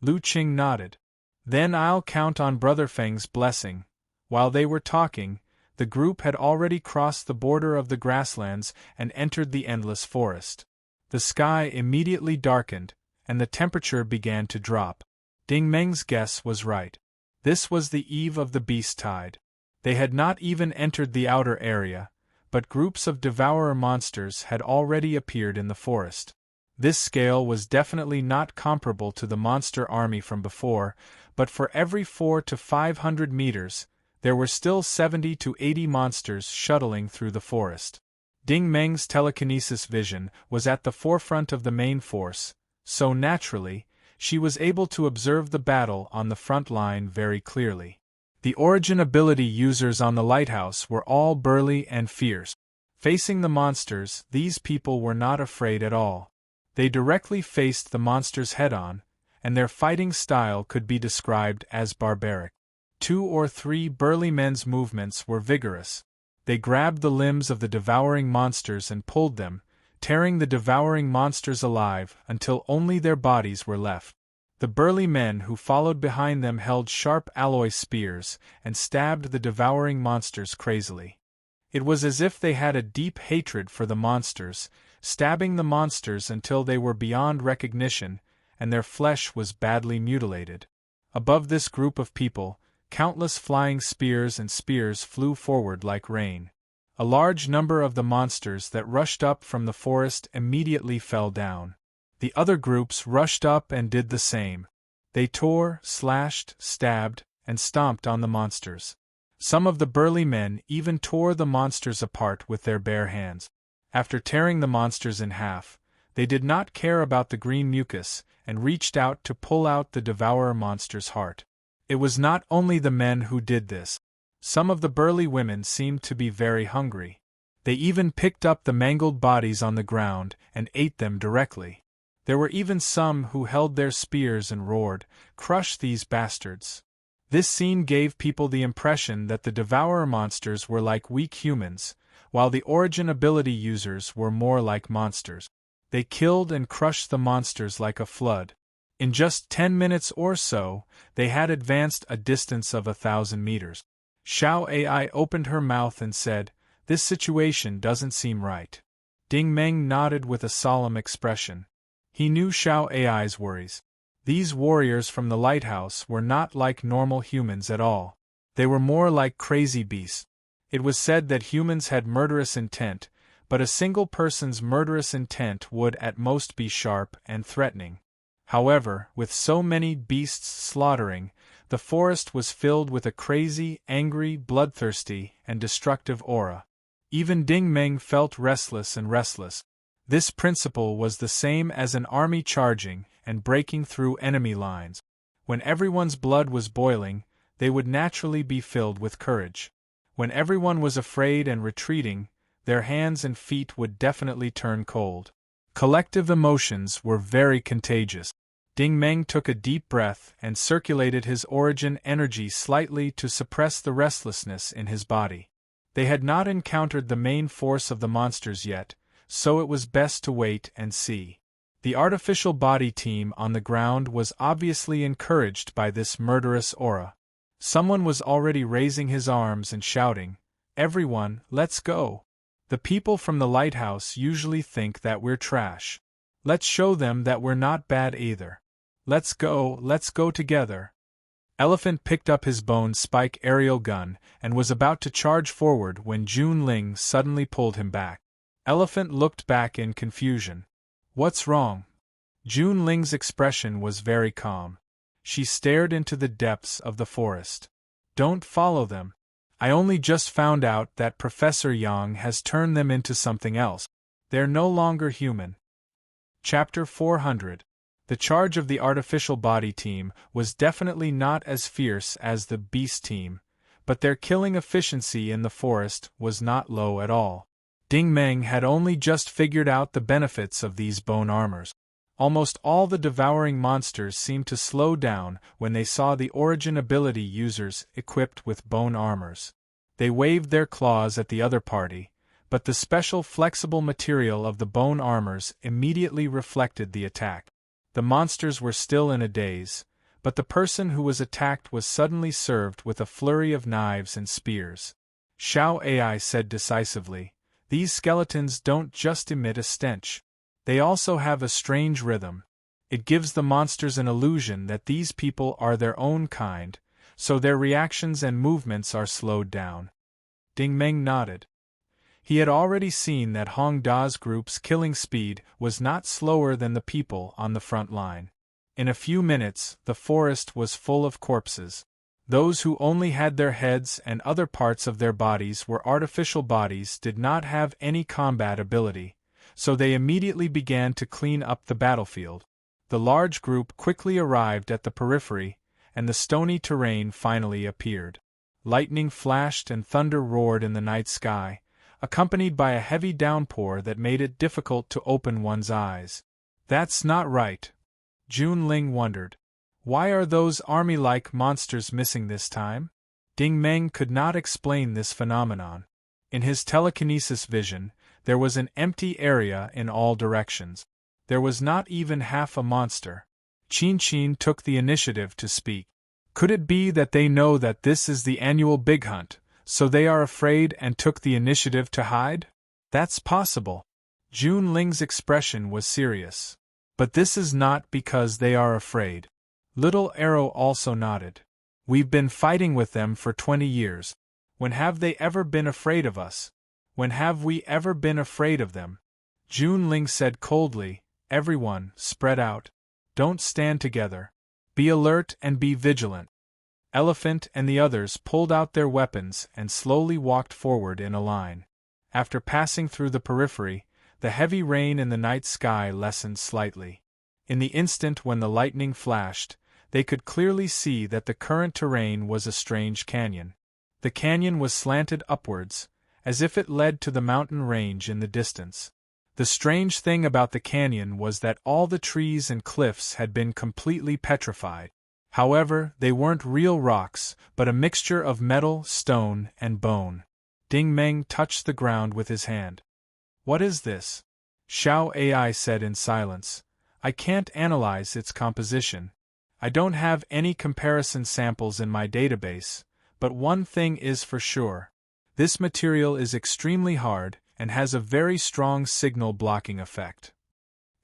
Lu Qing nodded. Then I'll count on Brother Feng's blessing. While they were talking, the group had already crossed the border of the grasslands and entered the endless forest. The sky immediately darkened, and the temperature began to drop. Ding Meng's guess was right. This was the eve of the beast tide. They had not even entered the outer area, but groups of devourer monsters had already appeared in the forest. This scale was definitely not comparable to the monster army from before, but for every 400 to 500 meters, there were still 70 to 80 monsters shuttling through the forest. Ding Meng's telekinesis vision was at the forefront of the main force, so naturally, she was able to observe the battle on the front line very clearly. The origin ability users on the lighthouse were all burly and fierce. Facing the monsters, these people were not afraid at all. They directly faced the monsters head-on, and their fighting style could be described as barbaric. 2 or 3 burly men's movements were vigorous. They grabbed the limbs of the devouring monsters and pulled them, tearing the devouring monsters alive until only their bodies were left. The burly men who followed behind them held sharp alloy spears and stabbed the devouring monsters crazily. It was as if they had a deep hatred for the monsters, stabbing the monsters until they were beyond recognition and their flesh was badly mutilated. Above this group of people, countless flying spears and spears flew forward like rain. A large number of the monsters that rushed up from the forest immediately fell down. The other groups rushed up and did the same. They tore, slashed, stabbed, and stomped on the monsters. Some of the burly men even tore the monsters apart with their bare hands. After tearing the monsters in half, they did not care about the green mucus and reached out to pull out the devourer monster's heart. It was not only the men who did this. Some of the burly women seemed to be very hungry. They even picked up the mangled bodies on the ground and ate them directly. There were even some who held their spears and roared, "Crush these bastards!" This scene gave people the impression that the devourer monsters were like weak humans, while the origin ability users were more like monsters. They killed and crushed the monsters like a flood. In just 10 minutes or so, they had advanced a distance of 1,000 meters. Xiao Ai opened her mouth and said, "This situation doesn't seem right." Ding Meng nodded with a solemn expression. He knew Xiao Ai's worries. These warriors from the lighthouse were not like normal humans at all. They were more like crazy beasts. It was said that humans had murderous intent, but a single person's murderous intent would at most be sharp and threatening. However, with so many beasts slaughtering, the forest was filled with a crazy, angry, bloodthirsty, and destructive aura. Even Ding Meng felt restless and restless. This principle was the same as an army charging and breaking through enemy lines. When everyone's blood was boiling, they would naturally be filled with courage. When everyone was afraid and retreating, their hands and feet would definitely turn cold. Collective emotions were very contagious. Ding Meng took a deep breath and circulated his origin energy slightly to suppress the restlessness in his body. They had not encountered the main force of the monsters yet, so it was best to wait and see. The artificial body team on the ground was obviously encouraged by this murderous aura. Someone was already raising his arms and shouting, "Everyone, let's go! The people from the lighthouse usually think that we're trash. Let's show them that we're not bad either. Let's go together." Elephant picked up his bone spike aerial gun and was about to charge forward when Jun Ling suddenly pulled him back. Elephant looked back in confusion. "What's wrong?" Jun Ling's expression was very calm. She stared into the depths of the forest. "Don't follow them. I only just found out that Professor Yang has turned them into something else. They're no longer human." Chapter 400. The charge of the artificial body team was definitely not as fierce as the beast team, but their killing efficiency in the forest was not low at all. Ding Meng had only just figured out the benefits of these bone armors. Almost all the devouring monsters seemed to slow down when they saw the origin ability users equipped with bone armors. They waved their claws at the other party, but the special flexible material of the bone armors immediately reflected the attack. The monsters were still in a daze, but the person who was attacked was suddenly served with a flurry of knives and spears. Xiao Ai said decisively, "These skeletons don't just emit a stench. They also have a strange rhythm. It gives the monsters an illusion that these people are their own kind, so their reactions and movements are slowed down." Ding Meng nodded. He had already seen that Hong Da's group's killing speed was not slower than the people on the front line. In a few minutes, the forest was full of corpses. Those who only had their heads and other parts of their bodies were artificial bodies did not have any combat ability, so they immediately began to clean up the battlefield. The large group quickly arrived at the periphery, and the stony terrain finally appeared. Lightning flashed and thunder roared in the night sky, accompanied by a heavy downpour that made it difficult to open one's eyes. That's not right. Junling wondered. Why are those army-like monsters missing this time? Ding Meng could not explain this phenomenon. In his telekinesis vision, there was an empty area in all directions. There was not even half a monster. Qin Qin took the initiative to speak. Could it be that they know that this is the annual big hunt, so they are afraid and took the initiative to hide? That's possible. Junling's expression was serious. But this is not because they are afraid. Little Arrow also nodded. We've been fighting with them for 20 years. When have they ever been afraid of us? When have we ever been afraid of them? Junling said coldly, everyone, spread out. Don't stand together. Be alert and be vigilant. Elephant and the others pulled out their weapons and slowly walked forward in a line. After passing through the periphery, the heavy rain in the night sky lessened slightly. In the instant when the lightning flashed, they could clearly see that the current terrain was a strange canyon. The canyon was slanted upwards, as if it led to the mountain range in the distance. The strange thing about the canyon was that all the trees and cliffs had been completely petrified. However, they weren't real rocks, but a mixture of metal, stone, and bone. Ding Meng touched the ground with his hand. What is this? Xiao AI said in silence. I can't analyze its composition. I don't have any comparison samples in my database, but one thing is for sure. This material is extremely hard and has a very strong signal blocking effect.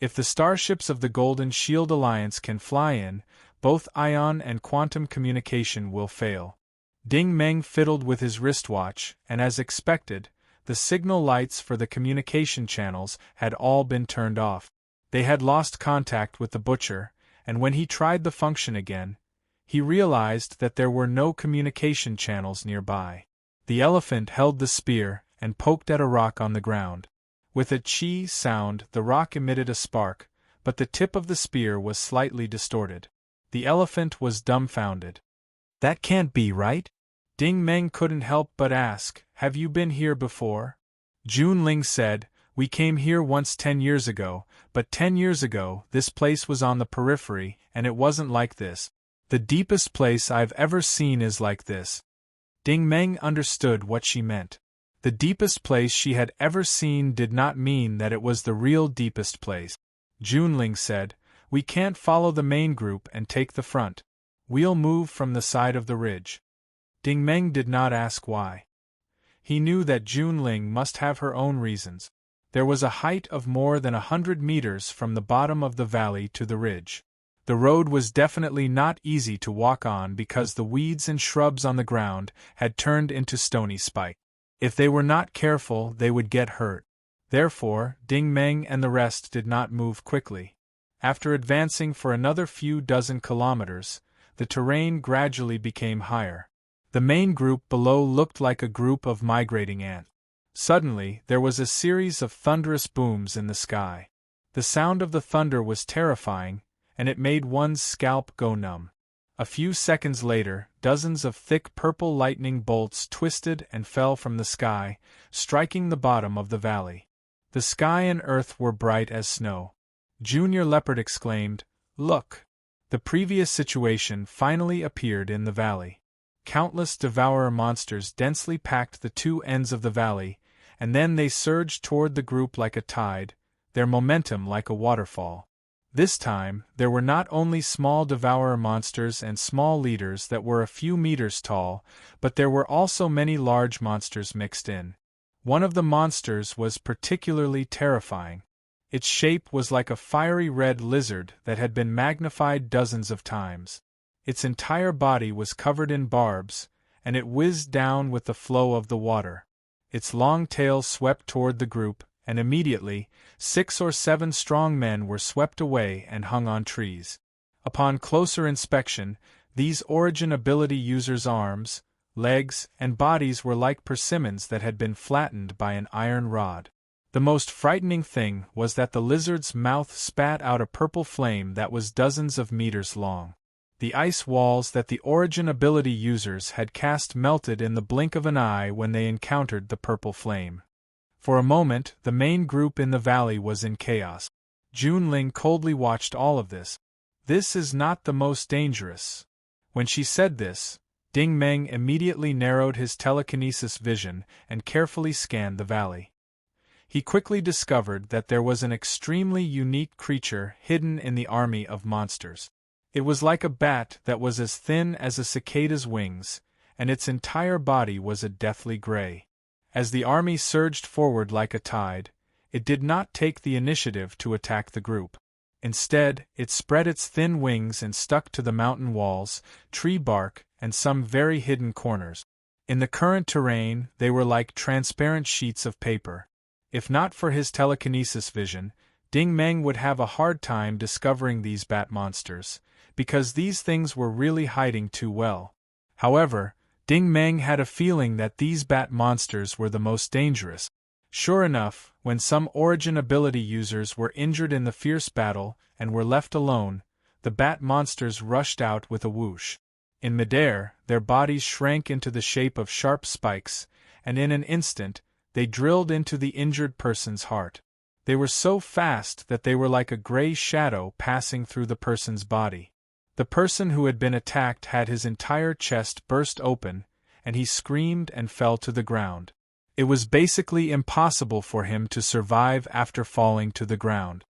If the starships of the Golden Shield Alliance can fly in, both ion and quantum communication will fail. Ding Meng fiddled with his wristwatch, and as expected, the signal lights for the communication channels had all been turned off. They had lost contact with the butcher, and when he tried the function again, he realized that there were no communication channels nearby. The elephant held the spear and poked at a rock on the ground. With a chi sound, the rock emitted a spark, but the tip of the spear was slightly distorted. The elephant was dumbfounded. That can't be right? Ding Meng couldn't help but ask, have you been here before? Junling said, we came here once 10 years ago, but 10 years ago this place was on the periphery, and it wasn't like this. The deepest place I've ever seen is like this. Ding Meng understood what she meant. The deepest place she had ever seen did not mean that it was the real deepest place. Junling said, we can't follow the main group and take the front. We'll move from the side of the ridge. Ding Meng did not ask why. He knew that Junling must have her own reasons. There was a height of more than 100 meters from the bottom of the valley to the ridge. The road was definitely not easy to walk on because the weeds and shrubs on the ground had turned into stony spike. If they were not careful, they would get hurt. Therefore, Ding Meng and the rest did not move quickly. After advancing for another few dozen kilometers, the terrain gradually became higher. The main group below looked like a group of migrating ants. Suddenly, there was a series of thunderous booms in the sky. The sound of the thunder was terrifying, and it made one's scalp go numb. A few seconds later, dozens of thick purple lightning bolts twisted and fell from the sky, striking the bottom of the valley. The sky and earth were bright as snow. Junior Leopard exclaimed, "Look!" The previous situation finally appeared in the valley. Countless devourer monsters densely packed the two ends of the valley, and then they surged toward the group like a tide, their momentum like a waterfall. This time, there were not only small devourer monsters and small leaders that were a few meters tall, but there were also many large monsters mixed in. One of the monsters was particularly terrifying. Its shape was like a fiery red lizard that had been magnified dozens of times. Its entire body was covered in barbs, and it whizzed down with the flow of the water. Its long tail swept toward the group, and immediately, 6 or 7 strong men were swept away and hung on trees. Upon closer inspection, these origin ability users' arms, legs, and bodies were like persimmons that had been flattened by an iron rod. The most frightening thing was that the lizard's mouth spat out a purple flame that was dozens of meters long. The ice walls that the origin ability users had cast melted in the blink of an eye when they encountered the purple flame. For a moment, the main group in the valley was in chaos. Junling coldly watched all of this. This is not the most dangerous. When she said this, Ding Meng immediately narrowed his telekinesis vision and carefully scanned the valley. He quickly discovered that there was an extremely unique creature hidden in the army of monsters. It was like a bat that was as thin as a cicada's wings, and its entire body was a deathly gray. As the army surged forward like a tide, it did not take the initiative to attack the group. Instead, it spread its thin wings and stuck to the mountain walls, tree bark, and some very hidden corners. In the current terrain, they were like transparent sheets of paper. If not for his telekinesis vision, Ding Meng would have a hard time discovering these bat monsters, because these things were really hiding too well. However, Ding Meng had a feeling that these bat monsters were the most dangerous. Sure enough, when some origin ability users were injured in the fierce battle and were left alone, the bat monsters rushed out with a whoosh. In midair, their bodies shrank into the shape of sharp spikes, and in an instant, they drilled into the injured person's heart. They were so fast that they were like a gray shadow passing through the person's body. The person who had been attacked had his entire chest burst open, and he screamed and fell to the ground. It was basically impossible for him to survive after falling to the ground.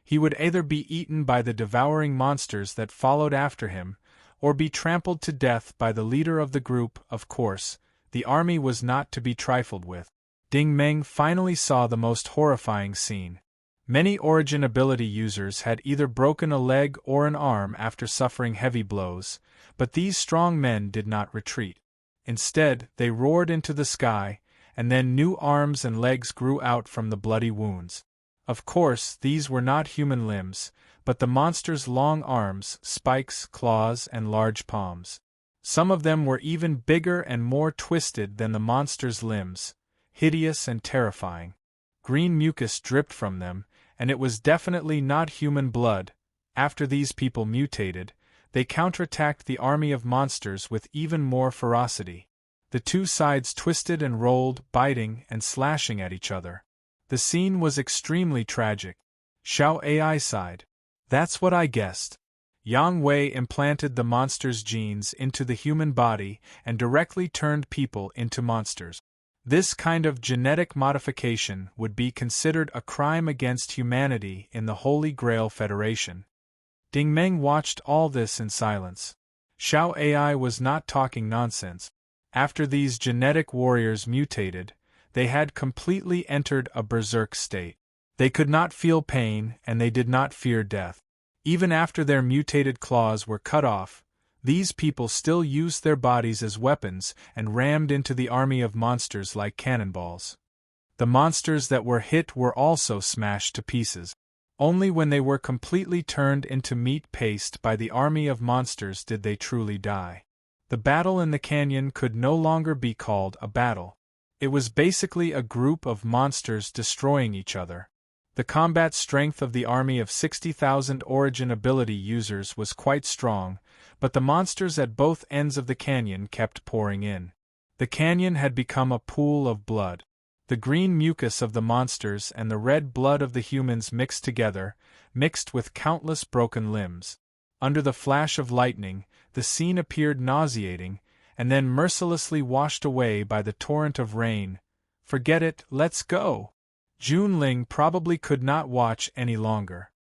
He would either be eaten by the devouring monsters that followed after him, or be trampled to death by the leader of the group. Of course, the army was not to be trifled with. Ding Meng finally saw the most horrifying scene. Many origin ability users had either broken a leg or an arm after suffering heavy blows, but these strong men did not retreat. Instead, they roared into the sky, and then new arms and legs grew out from the bloody wounds. Of course, these were not human limbs, but the monster's long arms, spikes, claws, and large palms. Some of them were even bigger and more twisted than the monster's limbs, hideous and terrifying. Green mucus dripped from them, and it was definitely not human blood. After these people mutated, they counterattacked the army of monsters with even more ferocity. The two sides twisted and rolled, biting and slashing at each other. The scene was extremely tragic. Xiao AI sighed. That's what I guessed. Yang Wei implanted the monster's genes into the human body and directly turned people into monsters. This kind of genetic modification would be considered a crime against humanity in the Holy Grail Federation. Ding Meng watched all this in silence. Xiao AI was not talking nonsense. After these genetic warriors mutated, they had completely entered a berserk state. They could not feel pain and they did not fear death. Even after their mutated claws were cut off, these people still used their bodies as weapons and rammed into the army of monsters like cannonballs. The monsters that were hit were also smashed to pieces. Only when they were completely turned into meat paste by the army of monsters did they truly die. The battle in the canyon could no longer be called a battle. It was basically a group of monsters destroying each other. The combat strength of the army of 60,000 origin ability users was quite strong, but the monsters at both ends of the canyon kept pouring in. The canyon had become a pool of blood. The green mucus of the monsters and the red blood of the humans mixed together, mixed with countless broken limbs. Under the flash of lightning, the scene appeared nauseating, and then mercilessly washed away by the torrent of rain. Forget it, let's go! Junling probably could not watch any longer.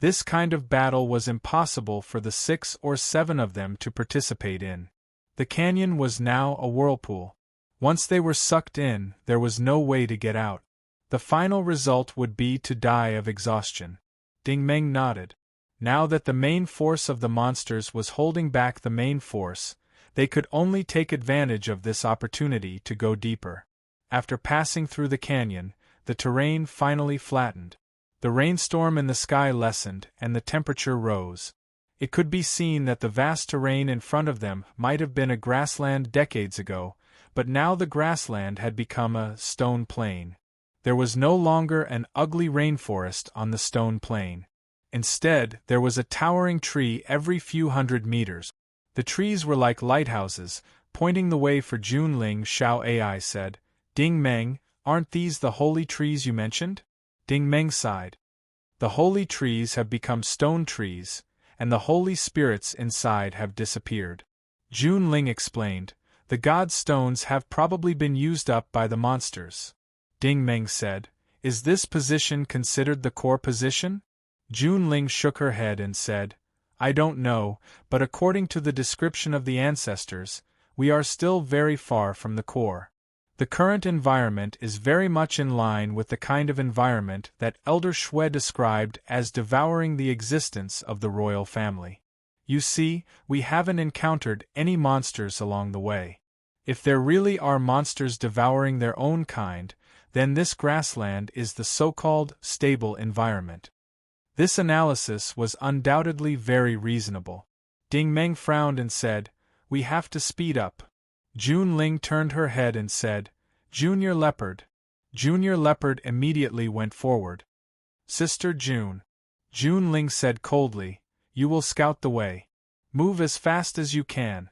This kind of battle was impossible for the 6 or 7 of them to participate in. The canyon was now a whirlpool. Once they were sucked in, there was no way to get out. The final result would be to die of exhaustion. Ding Meng nodded. Now that the main force of the monsters was holding back the main force, they could only take advantage of this opportunity to go deeper. After passing through the canyon, the terrain finally flattened. The rainstorm in the sky lessened and the temperature rose. It could be seen that the vast terrain in front of them might have been a grassland decades ago, but now the grassland had become a stone plain. There was no longer an ugly rainforest on the stone plain. Instead, there was a towering tree every few hundred meters. The trees were like lighthouses, pointing the way for Junling. Xiao Ai said, "Ding Meng, aren't these the holy trees you mentioned?" Ding Meng sighed. "The holy trees have become stone trees, and the holy spirits inside have disappeared." Junling explained, "The god stones have probably been used up by the monsters." Ding Meng said, "Is this position considered the core position?" Junling shook her head and said, "I don't know, but according to the description of the ancestors, we are still very far from the core. The current environment is very much in line with the kind of environment that Elder Shui described as devouring the existence of the royal family. You see, we haven't encountered any monsters along the way. If there really are monsters devouring their own kind, then this grassland is the so-called stable environment." This analysis was undoubtedly very reasonable. Ding Meng frowned and said, "We have to speed up." Junling turned her head and said, "Junior Leopard." Junior Leopard immediately went forward. "Sister June," Junling said coldly, "you will scout the way. Move as fast as you can."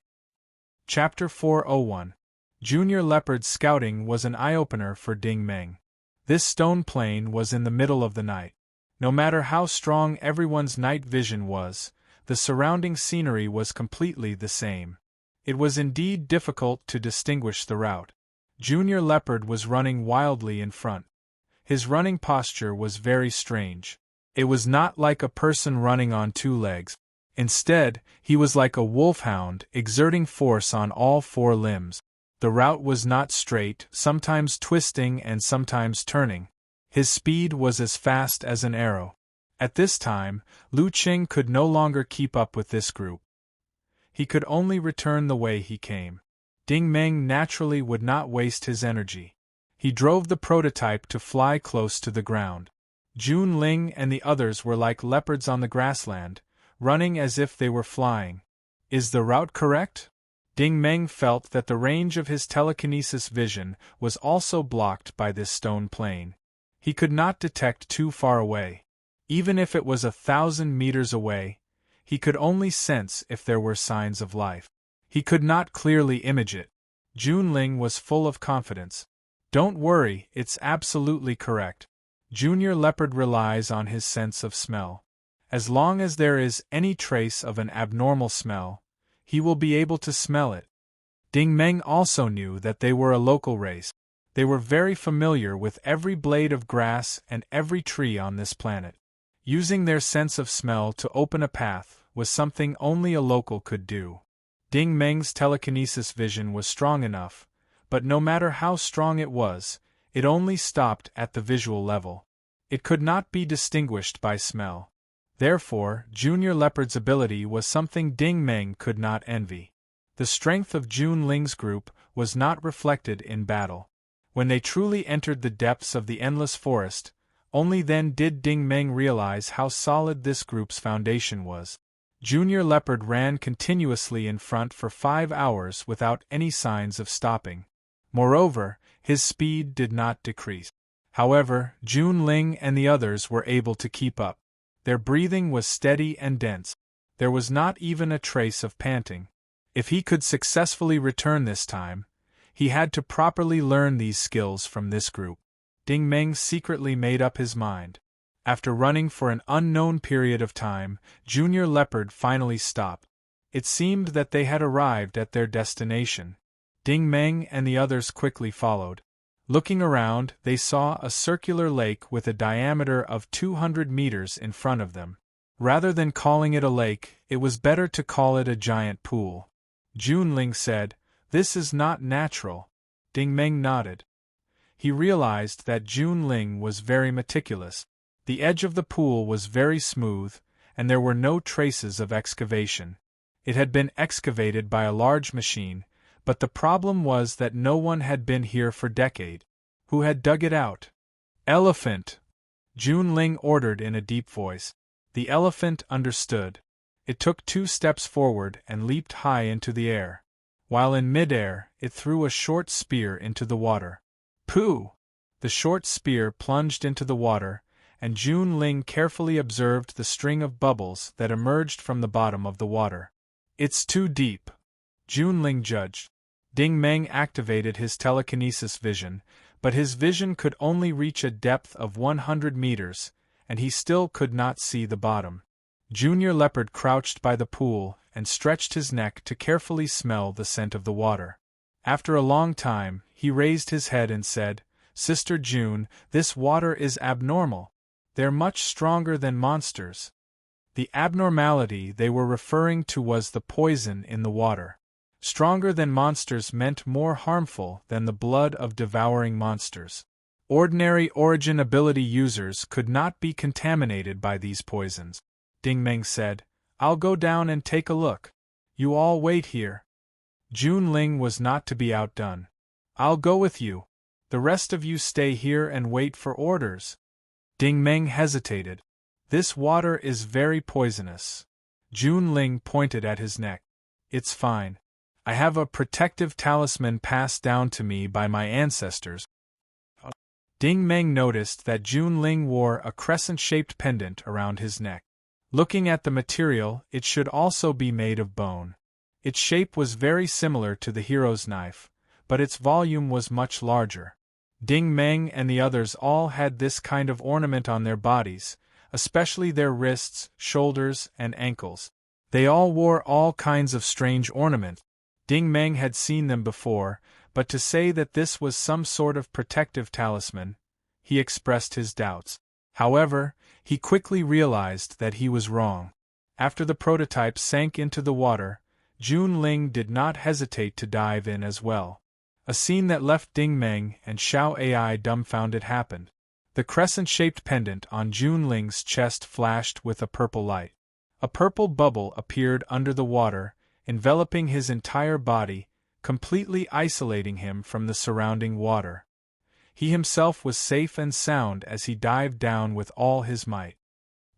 Chapter 401. Junior Leopard's scouting was an eye-opener for Ding Meng. This stone plain was in the middle of the night. No matter how strong everyone's night vision was, the surrounding scenery was completely the same. It was indeed difficult to distinguish the route. Junior Leopard was running wildly in front. His running posture was very strange. It was not like a person running on two legs. Instead, he was like a wolfhound, exerting force on all four limbs. The route was not straight, sometimes twisting and sometimes turning. His speed was as fast as an arrow. At this time, Lu Qing could no longer keep up with this group. He could only return the way he came. Ding Meng naturally would not waste his energy. He drove the prototype to fly close to the ground. Junling and the others were like leopards on the grassland, running as if they were flying. Is the route correct? Ding Meng felt that the range of his telekinesis vision was also blocked by this stone plain. He could not detect too far away. Even if it was 1,000 meters away, he could only sense if there were signs of life. He could not clearly image it. Junling was full of confidence. "Don't worry, it's absolutely correct. Junior Leopard relies on his sense of smell. As long as there is any trace of an abnormal smell, he will be able to smell it." Ding Meng also knew that they were a local race. They were very familiar with every blade of grass and every tree on this planet. Using their sense of smell to open a path was something only a local could do. Ding Meng's telekinesis vision was strong enough, but no matter how strong it was, it only stopped at the visual level. It could not be distinguished by smell. Therefore, Junior Leopard's ability was something Ding Meng could not envy. The strength of Junling's group was not reflected in battle. When they truly entered the depths of the endless forest, only then did Ding Meng realize how solid this group's foundation was. Junior Leopard ran continuously in front for 5 hours without any signs of stopping. Moreover, his speed did not decrease. However, Junling and the others were able to keep up. Their breathing was steady and dense. There was not even a trace of panting. If he could successfully return this time, he had to properly learn these skills from this group. Ding Meng secretly made up his mind. After running for an unknown period of time, Junior Leopard finally stopped. It seemed that they had arrived at their destination. Ding Meng and the others quickly followed. Looking around, they saw a circular lake with a diameter of 200 meters in front of them. Rather than calling it a lake, it was better to call it a giant pool. Junling said, "This is not natural." Ding Meng nodded. He realized that Junling was very meticulous. The edge of the pool was very smooth, and there were no traces of excavation. It had been excavated by a large machine, but the problem was that no one had been here for decades. Who had dug it out? "Elephant!" Junling ordered in a deep voice. The elephant understood. It took 2 steps forward and leaped high into the air. While in midair, it threw a short spear into the water. Pooh! The short spear plunged into the water, and Jun Ling carefully observed the string of bubbles that emerged from the bottom of the water. "It's too deep," Jun Ling judged. Ding Meng activated his telekinesis vision, but his vision could only reach a depth of 100 meters, and he still could not see the bottom. Junior Leopard crouched by the pool and stretched his neck to carefully smell the scent of the water. After a long time, he raised his head and said, "Sister June, this water is abnormal. They're much stronger than monsters." The abnormality they were referring to was the poison in the water. Stronger than monsters meant more harmful than the blood of devouring monsters. Ordinary origin ability users could not be contaminated by these poisons. Ding Meng said, "I'll go down and take a look. You all wait here." Jun Ling was not to be outdone. "I'll go with you. The rest of you stay here and wait for orders." Ding Meng hesitated. "This water is very poisonous." Jun Ling pointed at his neck. "It's fine. I have a protective talisman passed down to me by my ancestors." Ding Meng noticed that Jun Ling wore a crescent-shaped pendant around his neck. Looking at the material, it should also be made of bone. Its shape was very similar to the hero's knife, but its volume was much larger. Ding Meng and the others all had this kind of ornament on their bodies, especially their wrists, shoulders, and ankles. They all wore all kinds of strange ornaments. Ding Meng had seen them before, but to say that this was some sort of protective talisman, he expressed his doubts. However, he quickly realized that he was wrong. After the prototype sank into the water, Jun Ling did not hesitate to dive in as well. A scene that left Ding Meng and Xiao Ai dumbfounded happened. The crescent-shaped pendant on Jun Ling's chest flashed with a purple light. A purple bubble appeared under the water, enveloping his entire body, completely isolating him from the surrounding water. He himself was safe and sound as he dived down with all his might.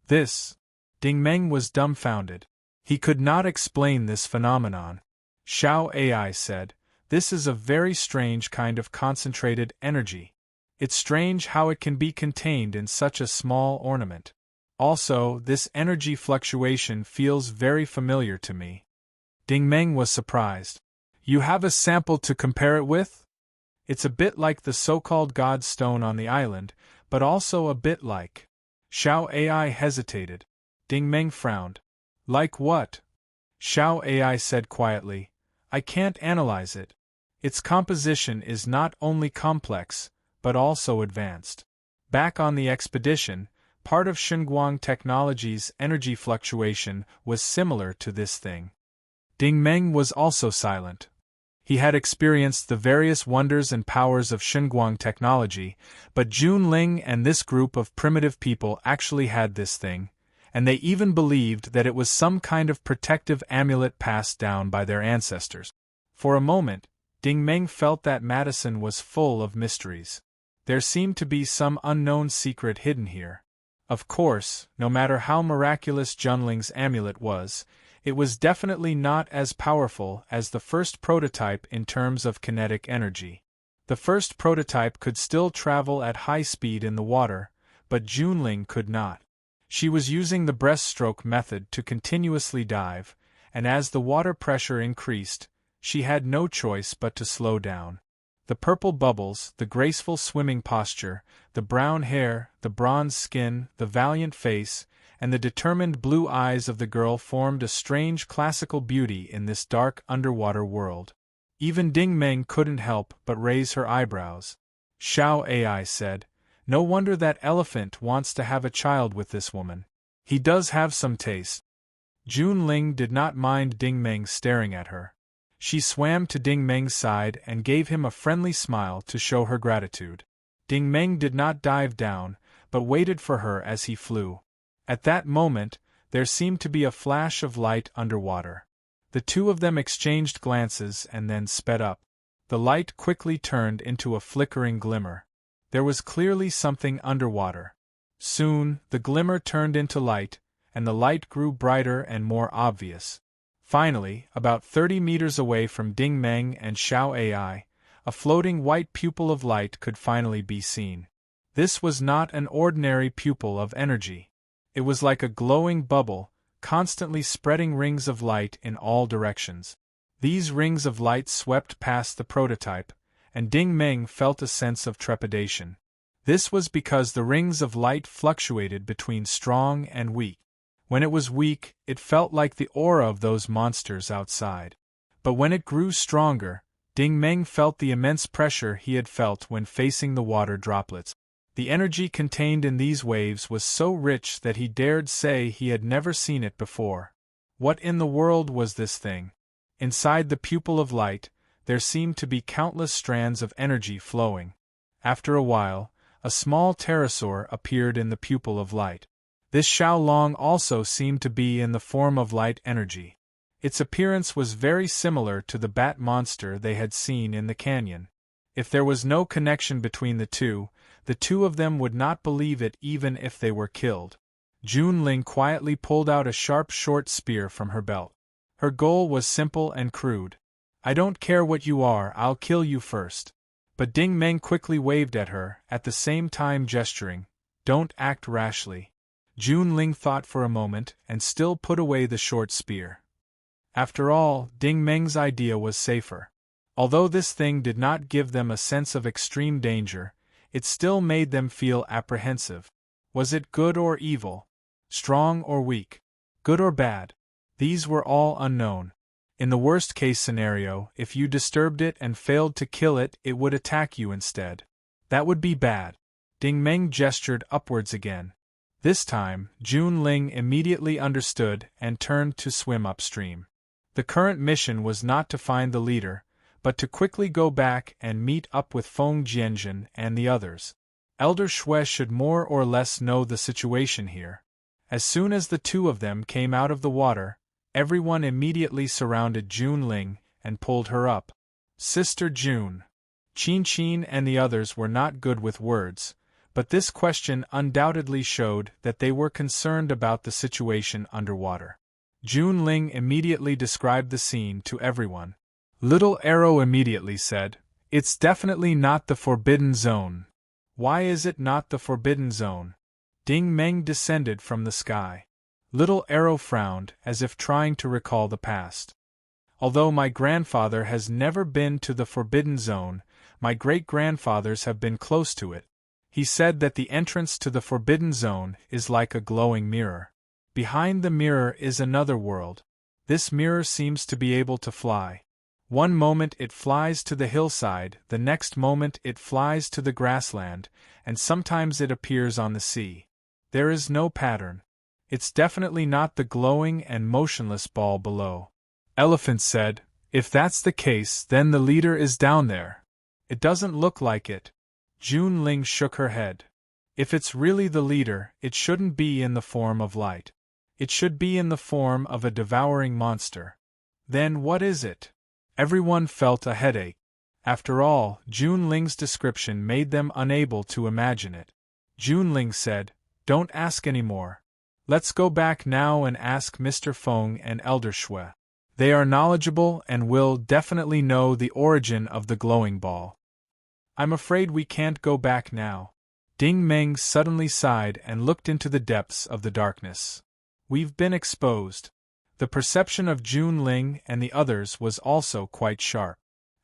Ding Meng was dumbfounded. He could not explain this phenomenon. Xiao Ai said, "This is a very strange kind of concentrated energy. It's strange how it can be contained in such a small ornament. Also, this energy fluctuation feels very familiar to me." Ding Meng was surprised. "You have a sample to compare it with?" "It's a bit like the so-called God Stone on the island, but also a bit like..." Xiao Ai hesitated. Ding Meng frowned. "Like what?" Xiao Ai said quietly, "I can't analyze it. Its composition is not only complex, but also advanced. Back on the expedition, part of Xinguang technology's energy fluctuation was similar to this thing." Ding Meng was also silent. He had experienced the various wonders and powers of Xinguang technology, but Jun Ling and this group of primitive people actually had this thing, and they even believed that it was some kind of protective amulet passed down by their ancestors. For a moment, Ding Meng felt that Madison was full of mysteries. There seemed to be some unknown secret hidden here. Of course, no matter how miraculous Junling's amulet was, it was definitely not as powerful as the first prototype in terms of kinetic energy. The first prototype could still travel at high speed in the water, but Junling could not. She was using the breaststroke method to continuously dive, and as the water pressure increased, she had no choice but to slow down. The purple bubbles, the graceful swimming posture, the brown hair, the bronze skin, the valiant face, and the determined blue eyes of the girl formed a strange classical beauty in this dark underwater world. Even Ding Meng couldn't help but raise her eyebrows. Xiao Ai said, "No wonder that elephant wants to have a child with this woman. He does have some taste." Jun Ling did not mind Ding Meng staring at her. She swam to Ding Meng's side and gave him a friendly smile to show her gratitude. Ding Meng did not dive down, but waited for her as he flew. At that moment, there seemed to be a flash of light underwater. The two of them exchanged glances and then sped up. The light quickly turned into a flickering glimmer. There was clearly something underwater. Soon, the glimmer turned into light, and the light grew brighter and more obvious. Finally, about 30 meters away from Ding Meng and Xiao Ai, a floating white pupil of light could finally be seen. This was not an ordinary pupil of energy. It was like a glowing bubble, constantly spreading rings of light in all directions. These rings of light swept past the prototype, and Ding Meng felt a sense of trepidation. This was because the rings of light fluctuated between strong and weak. When it was weak, it felt like the aura of those monsters outside. But when it grew stronger, Ding Meng felt the immense pressure he had felt when facing the water droplets. The energy contained in these waves was so rich that he dared say he had never seen it before. What in the world was this thing? Inside the pupil of light, there seemed to be countless strands of energy flowing. After a while, a small pterosaur appeared in the pupil of light. This Xiaolong also seemed to be in the form of light energy. Its appearance was very similar to the bat monster they had seen in the canyon. If there was no connection between the two of them would not believe it even if they were killed. Junling quietly pulled out a sharp short spear from her belt. Her goal was simple and crude. I don't care what you are, I'll kill you first. But Ding Meng quickly waved at her, at the same time gesturing, don't act rashly. Junling thought for a moment and still put away the short spear. After all, Ding Meng's idea was safer. Although this thing did not give them a sense of extreme danger, it still made them feel apprehensive. Was it good or evil? Strong or weak? Good or bad? These were all unknown. In the worst-case scenario, if you disturbed it and failed to kill it, it would attack you instead. That would be bad. Ding Meng gestured upwards again. This time, Junling immediately understood and turned to swim upstream. The current mission was not to find the leader, but to quickly go back and meet up with Feng Jianzhen and the others. Elder Shui should more or less know the situation here. As soon as the two of them came out of the water, everyone immediately surrounded Junling and pulled her up. Sister June. Qin and the others were not good with words, but this question undoubtedly showed that they were concerned about the situation underwater. Junling immediately described the scene to everyone. Little Arrow immediately said, it's definitely not the Forbidden Zone. Why is it not the Forbidden Zone? Ding Meng descended from the sky. Little Arrow frowned, as if trying to recall the past. Although my grandfather has never been to the Forbidden Zone, my great-grandfathers have been close to it. He said that the entrance to the Forbidden Zone is like a glowing mirror. Behind the mirror is another world. This mirror seems to be able to fly. One moment it flies to the hillside, the next moment it flies to the grassland, and sometimes it appears on the sea. There is no pattern. It's definitely not the glowing and motionless ball below. Elephant said, if that's the case, then the leader is down there. It doesn't look like it. Junling shook her head. If it's really the leader, it shouldn't be in the form of light. It should be in the form of a devouring monster. Then what is it? Everyone felt a headache. After all, Junling's description made them unable to imagine it. Junling said, don't ask any more. Let's go back now and ask Mr. Feng and Elder Shui. They are knowledgeable and will definitely know the origin of the glowing ball. I'm afraid we can't go back now. Ding Meng suddenly sighed and looked into the depths of the darkness. We've been exposed. The perception of Junling and the others was also quite sharp.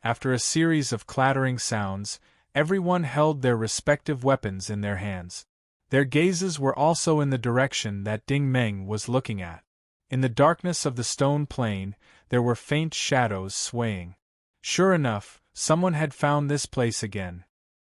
After a series of clattering sounds, everyone held their respective weapons in their hands. Their gazes were also in the direction that Ding Meng was looking at. In the darkness of the stone plain, there were faint shadows swaying. Sure enough, someone had found this place again.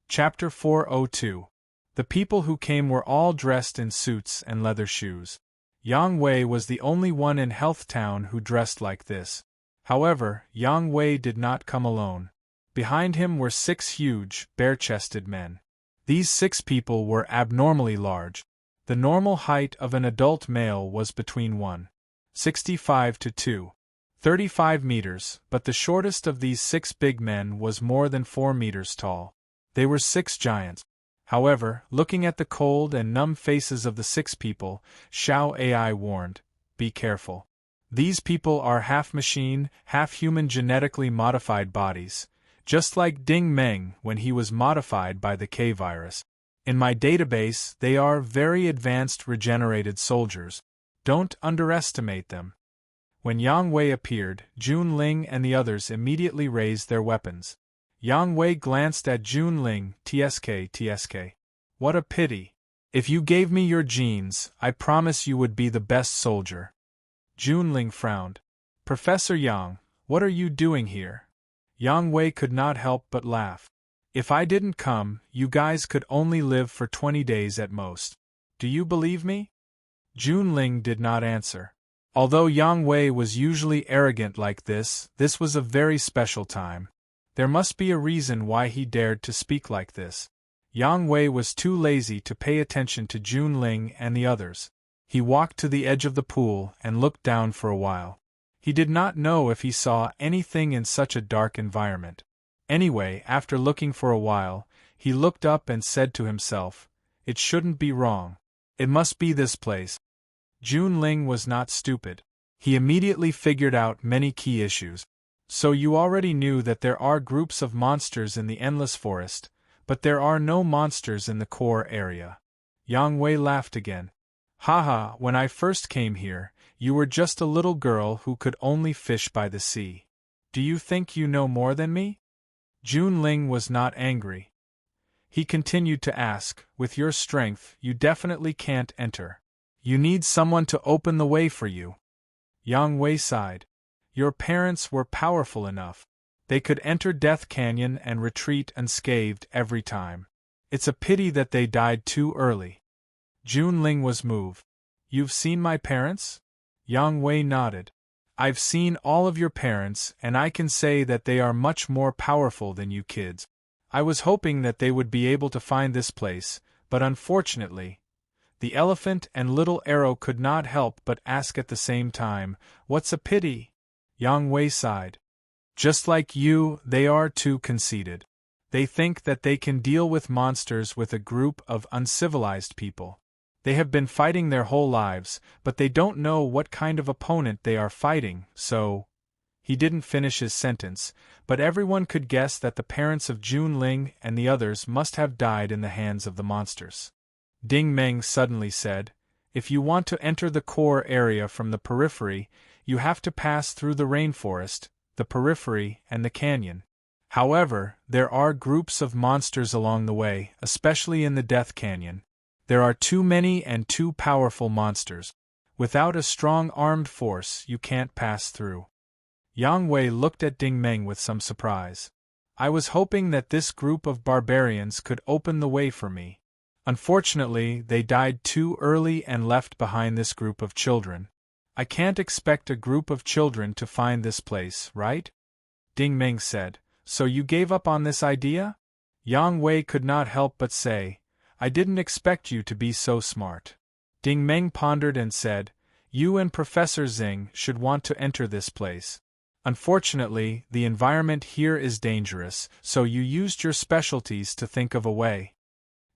Chapter 402. The people who came were all dressed in suits and leather shoes. Yang Wei was the only one in Health Town who dressed like this. However, Yang Wei did not come alone. Behind him were 6 huge, bare-chested men. These 6 people were abnormally large. The normal height of an adult male was between 1.65 to 2.35 meters, but the shortest of these 6 big men was more than 4 meters tall. They were 6 giants. However, looking at the cold and numb faces of the 6 people, Xiao Ai warned, be careful. These people are half machine, half human genetically modified bodies, just like Ding Meng when he was modified by the K-virus. In my database, they are very advanced regenerated soldiers. Don't underestimate them. When Yang Wei appeared, Jun Ling and the others immediately raised their weapons. Yang Wei glanced at Jun Ling. TSK. What a pity. If you gave me your genes, I promise you would be the best soldier. Jun Ling frowned. Professor Yang, what are you doing here? Yang Wei could not help but laugh. If I didn't come, you guys could only live for 20 days at most. Do you believe me? Jun Ling did not answer. Although Yang Wei was usually arrogant like this was a very special time. There must be a reason why he dared to speak like this. Yang Wei was too lazy to pay attention to Jun Ling and the others. He walked to the edge of the pool and looked down for a while. He did not know if he saw anything in such a dark environment. Anyway, after looking for a while, he looked up and said to himself, "It shouldn't be wrong. It must be this place." Jun Ling was not stupid. He immediately figured out many key issues. So you already knew that there are groups of monsters in the endless forest, but there are no monsters in the core area. Yang Wei laughed again. Haha, when I first came here, you were just a little girl who could only fish by the sea. Do you think you know more than me? Jun Ling was not angry. He continued to ask, with your strength, you definitely can't enter. You need someone to open the way for you. Yang Wei sighed. Your parents were powerful enough. They could enter Death Canyon and retreat unscathed every time. It's a pity that they died too early. Jun Ling was moved. You've seen my parents? Yang Wei nodded. I've seen all of your parents, and I can say that they are much more powerful than you kids. I was hoping that they would be able to find this place, but unfortunately, the elephant and little arrow could not help but ask at the same time, what's a pity? Yang Wei sighed. Just like you, they are too conceited. They think that they can deal with monsters with a group of uncivilized people. They have been fighting their whole lives, but they don't know what kind of opponent they are fighting, so... He didn't finish his sentence, but everyone could guess that the parents of Jun Ling and the others must have died in the hands of the monsters. Ding Meng suddenly said, if you want to enter the core area from the periphery, you have to pass through the rainforest, the periphery, and the canyon. However, there are groups of monsters along the way, especially in the Death Canyon. There are too many and too powerful monsters. Without a strong armed force, you can't pass through. Yang Wei looked at Ding Meng with some surprise. I was hoping that this group of barbarians could open the way for me. Unfortunately, they died too early and left behind this group of children. I can't expect a group of children to find this place, right? Ding Meng said, so you gave up on this idea? Yang Wei could not help but say, I didn't expect you to be so smart. Ding Meng pondered and said, you and Professor Xing should want to enter this place. Unfortunately, the environment here is dangerous, so you used your specialties to think of a way.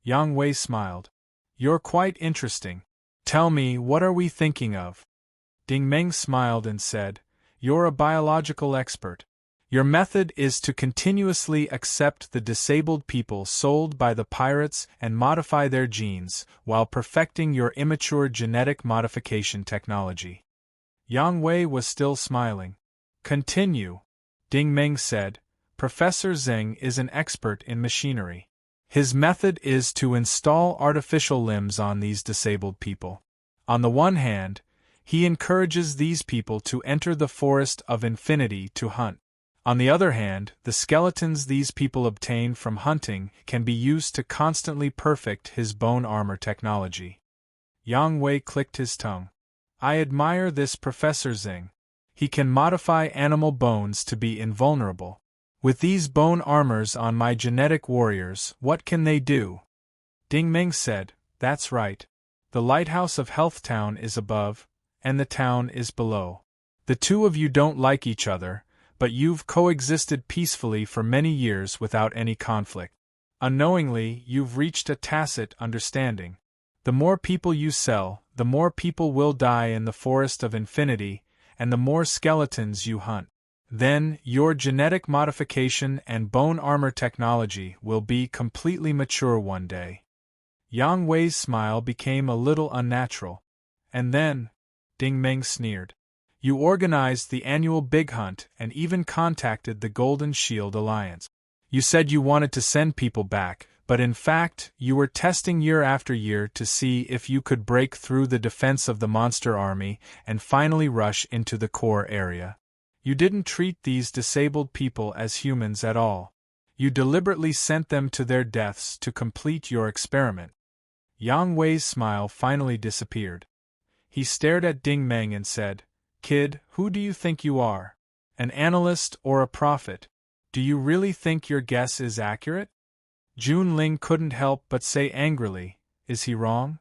Yang Wei smiled. You're quite interesting. Tell me, what are we thinking of? Ding Meng smiled and said, you're a biological expert. Your method is to continuously accept the disabled people sold by the pirates and modify their genes, while perfecting your immature genetic modification technology. Yang Wei was still smiling. Continue. Ding Meng said, Professor Xing is an expert in machinery. His method is to install artificial limbs on these disabled people. On the one hand, he encourages these people to enter the forest of infinity to hunt. On the other hand, the skeletons these people obtain from hunting can be used to constantly perfect his bone armor technology. Yang Wei clicked his tongue. I admire this Professor Xing. He can modify animal bones to be invulnerable. With these bone armors on my genetic warriors, what can they do? Ding Meng said, that's right. The lighthouse of Health Town is above, and the town is below. The two of you don't like each other, but you've coexisted peacefully for many years without any conflict. Unknowingly, you've reached a tacit understanding. The more people you sell, the more people will die in the forest of infinity, and the more skeletons you hunt. Then, your genetic modification and bone armor technology will be completely mature one day. Yang Wei's smile became a little unnatural. And then, Ding Meng sneered. You organized the annual Big Hunt and even contacted the Golden Shield Alliance. You said you wanted to send people back, but in fact, you were testing year after year to see if you could break through the defense of the monster army and finally rush into the core area. You didn't treat these disabled people as humans at all. You deliberately sent them to their deaths to complete your experiment. Yang Wei's smile finally disappeared. He stared at Ding Meng and said, Kid, who do you think you are? An analyst or a prophet? Do you really think your guess is accurate? Jun Ling couldn't help but say angrily, Is he wrong?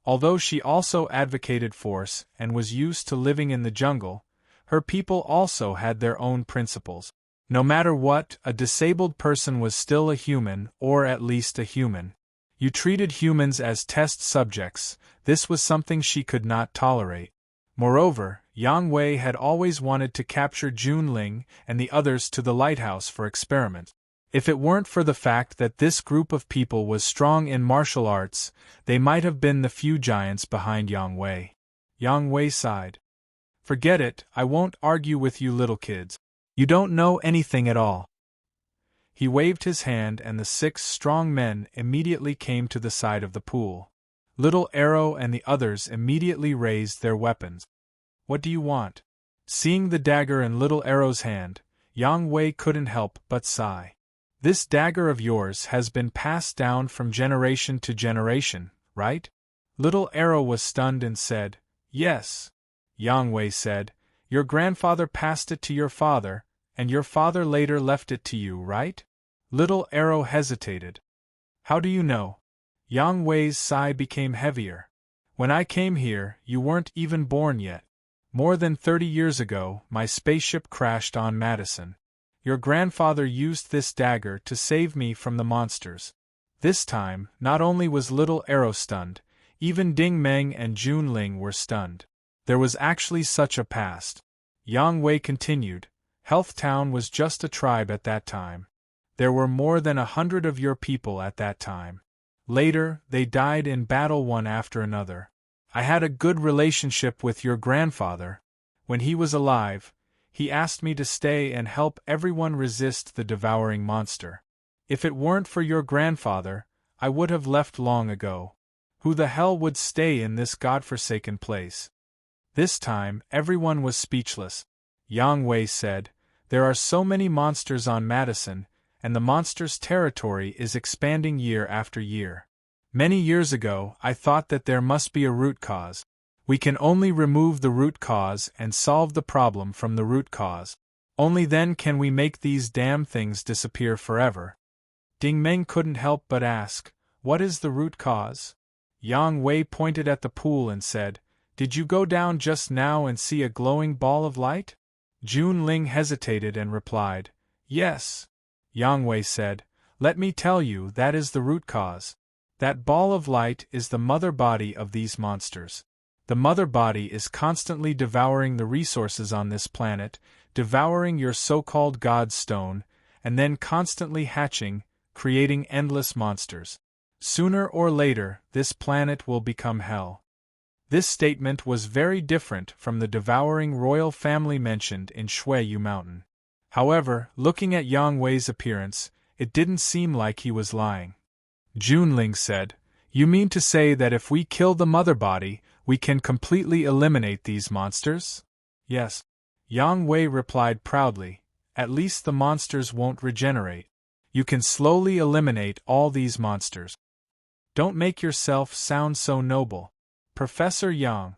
Although she also advocated force and was used to living in the jungle, her people also had their own principles. No matter what, a disabled person was still a human, or at least a human. You treated humans as test subjects. This was something she could not tolerate. Moreover, Yang Wei had always wanted to capture Jun Ling and the others to the lighthouse for experiments. If it weren't for the fact that this group of people was strong in martial arts, they might have been the few giants behind Yang Wei. Yang Wei sighed. Forget it, I won't argue with you little kids. You don't know anything at all. He waved his hand and the 6 strong men immediately came to the side of the pool. Little Arrow and the others immediately raised their weapons. What do you want? Seeing the dagger in Little Arrow's hand, Yang Wei couldn't help but sigh. This dagger of yours has been passed down from generation to generation, right? Little Arrow was stunned and said, Yes. Yang Wei said, Your grandfather passed it to your father, and your father later left it to you, right? Little Arrow hesitated. How do you know? Yang Wei's sigh became heavier. When I came here, you weren't even born yet. More than 30 years ago, my spaceship crashed on Madison. Your grandfather used this dagger to save me from the monsters. This time, not only was Little Arrow stunned, even Ding Meng and Jun Ling were stunned. There was actually such a past. Yang Wei continued, Health Town was just a tribe at that time. There were more than 100 of your people at that time. Later, they died in battle one after another. I had a good relationship with your grandfather. When he was alive, he asked me to stay and help everyone resist the devouring monster. If it weren't for your grandfather, I would have left long ago. Who the hell would stay in this godforsaken place? This time, everyone was speechless. Yang Wei said, There are so many monsters on Madison, and the monster's territory is expanding year after year. Many years ago, I thought that there must be a root cause. We can only remove the root cause and solve the problem from the root cause. Only then can we make these damn things disappear forever. Ding Meng couldn't help but ask, What is the root cause? Yang Wei pointed at the pool and said, Did you go down just now and see a glowing ball of light? Jun Ling hesitated and replied, Yes. Yang Wei said, Let me tell you, that is the root cause. That ball of light is the mother body of these monsters. The mother body is constantly devouring the resources on this planet, devouring your so-called God Stone, and then constantly hatching, creating endless monsters. Sooner or later, this planet will become hell. This statement was very different from the devouring royal family mentioned in Shuiyu Mountain. However, looking at Yang Wei's appearance, it didn't seem like he was lying. Jun Ling said, You mean to say that if we kill the mother body, we can completely eliminate these monsters? Yes. Yang Wei replied proudly, At least the monsters won't regenerate. You can slowly eliminate all these monsters. Don't make yourself sound so noble, Professor Yang.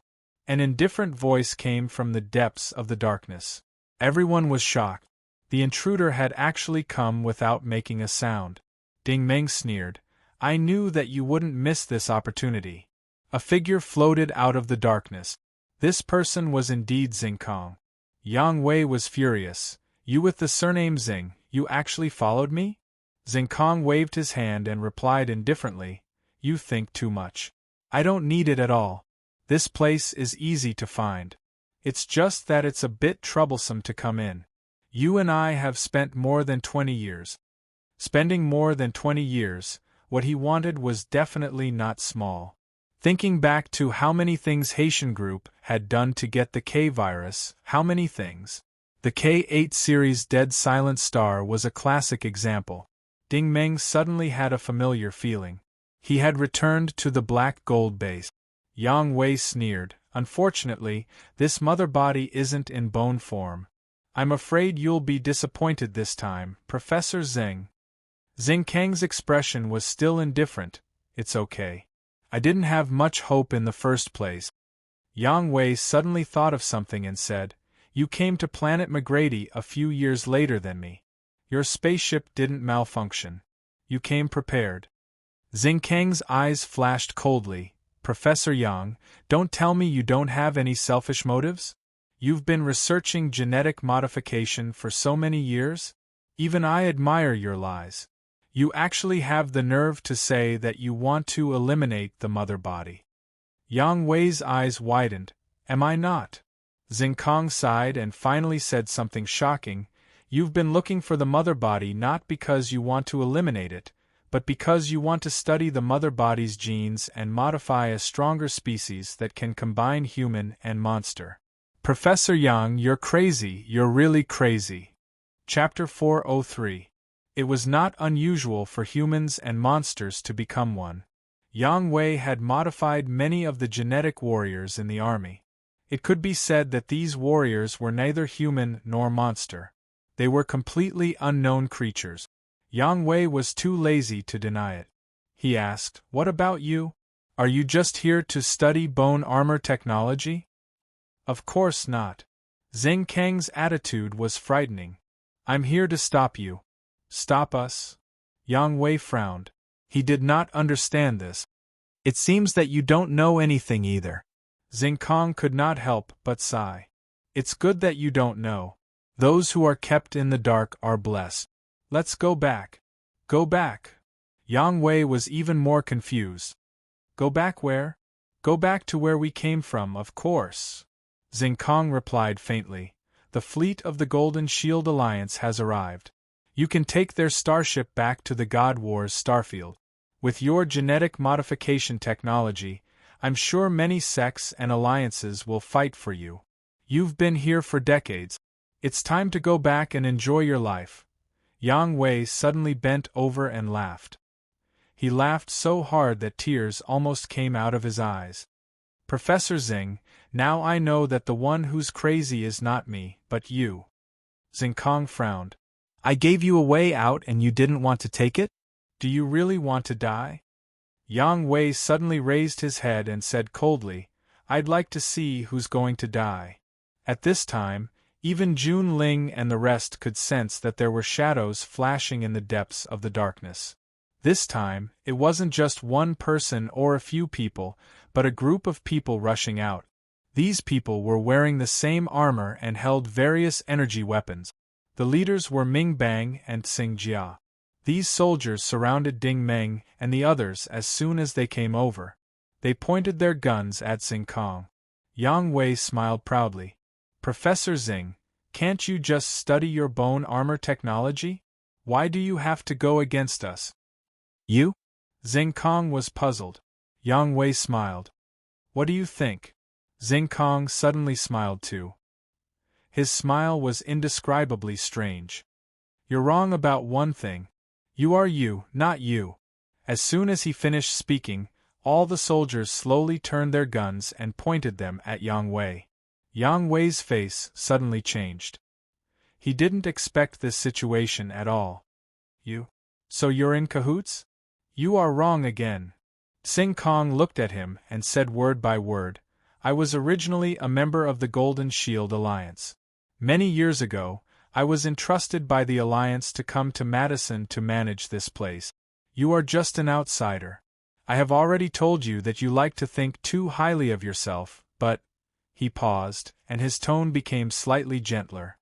An indifferent voice came from the depths of the darkness. Everyone was shocked. The intruder had actually come without making a sound. Ding Meng sneered, I knew that you wouldn't miss this opportunity. A figure floated out of the darkness. This person was indeed Xingkong. Yang Wei was furious. You with the surname Xing, you actually followed me? Xingkong waved his hand and replied indifferently, You think too much. I don't need it at all. This place is easy to find. It's just that it's a bit troublesome to come in. You and I have spent more than 20 years. Spending more than 20 years, What he wanted was definitely not small. Thinking back to how many things Haitian Group had done to get the K virus, how many things? The K8 series Dead Silent Star was a classic example. Ding Meng suddenly had a familiar feeling. He had returned to the black gold base. Yang Wei sneered, "Unfortunately, this mother body isn't in bone form. I'm afraid you'll be disappointed this time, Professor Zeng." Xing Kang's expression was still indifferent. "It's okay. I didn't have much hope in the first place." Yang Wei suddenly thought of something and said, "You came to planet McGrady a few years later than me. Your spaceship didn't malfunction. You came prepared." Xing Kang's eyes flashed coldly. "Professor Yang, don't tell me you don't have any selfish motives? You've been researching genetic modification for so many years? Even I admire your lies. You actually have the nerve to say that you want to eliminate the mother body." Yang Wei's eyes widened. "Am I not?" Xing Kang sighed and finally said something shocking. "You've been looking for the mother body not because you want to eliminate it, but because you want to study the mother body's genes and modify a stronger species that can combine human and monster." "Professor Yang, you're crazy, you're really crazy." Chapter 403. It was not unusual for humans and monsters to become one. Yang Wei had modified many of the genetic warriors in the army. It could be said that these warriors were neither human nor monster. They were completely unknown creatures. Yang Wei was too lazy to deny it. He asked, "What about you? Are you just here to study bone armor technology?" "Of course not." Xing Kang's attitude was frightening. "I'm here to stop you." "Stop us?" Yang Wei frowned. He did not understand this. "It seems that you don't know anything either." Xing Kang could not help but sigh. "It's good that you don't know. Those who are kept in the dark are blessed. Let's go back." "Go back?" Yang Wei was even more confused. "Go back where?" "Go back to where we came from, of course." Xing Kang replied faintly. "The fleet of the Golden Shield Alliance has arrived. You can take their starship back to the God Wars starfield. With your genetic modification technology, I'm sure many sects and alliances will fight for you. You've been here for decades. It's time to go back and enjoy your life." Yang Wei suddenly bent over and laughed. He laughed so hard that tears almost came out of his eyes. "Professor Xing, now I know that the one who's crazy is not me, but you." Xing Kang frowned. "I gave you a way out and you didn't want to take it? Do you really want to die?" Yang Wei suddenly raised his head and said coldly, "I'd like to see who's going to die." At this time, even Jun Ling and the rest could sense that there were shadows flashing in the depths of the darkness. This time, it wasn't just one person or a few people, but a group of people rushing out. These people were wearing the same armor and held various energy weapons. The leaders were Ming Bang and Xing Jia. These soldiers surrounded Ding Meng and the others as soon as they came over. They pointed their guns at Xing Kang. Yang Wei smiled proudly. "Professor Xing, can't you just study your bone armor technology? Why do you have to go against us?" "You?" Xing Kang was puzzled. Yang Wei smiled. "What do you think?" Xing Kang suddenly smiled too. His smile was indescribably strange. "You're wrong about one thing. You are you, not you." As soon as he finished speaking, all the soldiers slowly turned their guns and pointed them at Yang Wei. Yang Wei's face suddenly changed. He didn't expect this situation at all. "You? So you're in cahoots?" "You are wrong again." Xing Kang looked at him and said word by word, "I was originally a member of the Golden Shield Alliance. Many years ago, I was entrusted by the Alliance to come to Madison to manage this place. You are just an outsider. I have already told you that you like to think too highly of yourself, but—" He paused, and his tone became slightly gentler.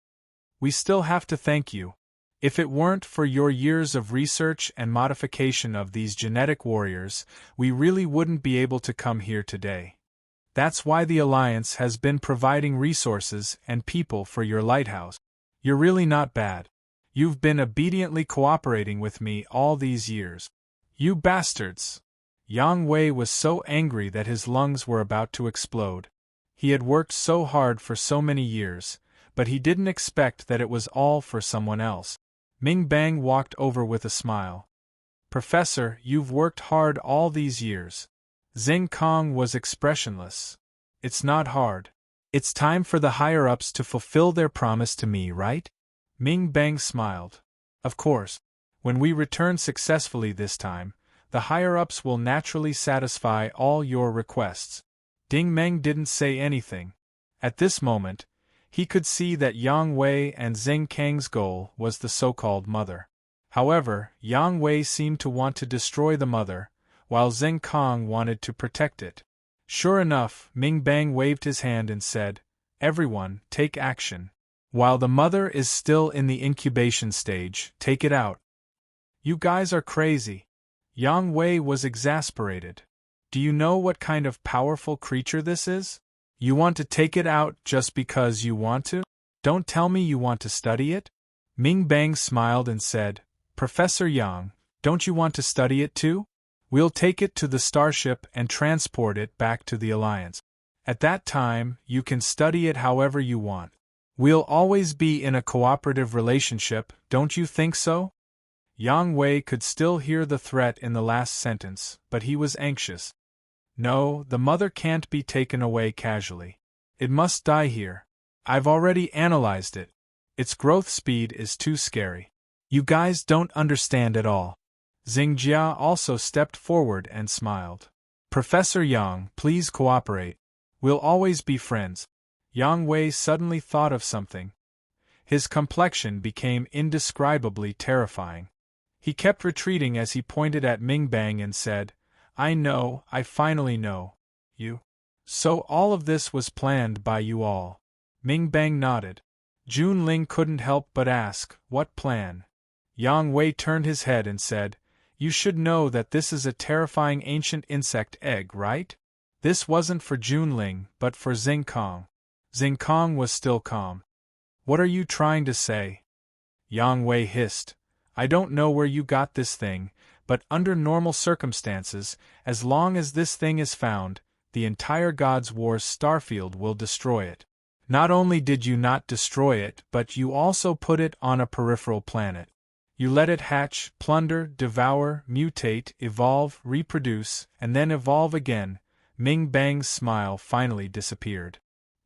"We still have to thank you. If it weren't for your years of research and modification of these genetic warriors, we really wouldn't be able to come here today. That's why the Alliance has been providing resources and people for your lighthouse. You're really not bad. You've been obediently cooperating with me all these years. You bastards! Yang Wei was so angry that his lungs were about to explode. He had worked so hard for so many years, but he didn't expect that it was all for someone else. Ming Bang walked over with a smile. Professor, you've worked hard all these years. Xing Kong was expressionless. It's not hard. It's time for the higher-ups to fulfill their promise to me, right? Ming Bang smiled. Of course. When we return successfully this time, the higher-ups will naturally satisfy all your requests. Ding Meng didn't say anything. At this moment, he could see that Yang Wei and Xing Kang's goal was the so-called mother. However, Yang Wei seemed to want to destroy the mother, while Xing Kang wanted to protect it. Sure enough, Ming Bang waved his hand and said, "Everyone, take action. While the mother is still in the incubation stage, take it out." You guys are crazy. Yang Wei was exasperated. Do you know what kind of powerful creature this is? You want to take it out just because you want to? Don't tell me you want to study it? Ming Bang smiled and said, "Professor Yang, don't you want to study it too? We'll take it to the starship and transport it back to the Alliance. At that time, you can study it however you want. We'll always be in a cooperative relationship, don't you think so?" Yang Wei could still hear the threat in the last sentence, but he was anxious. No, the mother can't be taken away casually. It must die here. I've already analyzed it. Its growth speed is too scary. You guys don't understand at all. Xing Jia also stepped forward and smiled. Professor Yang, please cooperate. We'll always be friends. Yang Wei suddenly thought of something. His complexion became indescribably terrifying. He kept retreating as he pointed at Ming Bang and said, I finally know. You. So all of this was planned by you all. Ming Bang nodded. Jun Ling couldn't help but ask, what plan? Yang Wei turned his head and said, You should know that this is a terrifying ancient insect egg, right? This wasn't for Jun Ling, but for Xing Kong. Xing Kong was still calm. What are you trying to say? Yang Wei hissed. I don't know where you got this thing, but under normal circumstances, as long as this thing is found, the entire God's War's starfield will destroy it. Not only did you not destroy it, but you also put it on a peripheral planet. You let it hatch, plunder, devour, mutate, evolve, reproduce, and then evolve again. Ming Bang's smile finally disappeared.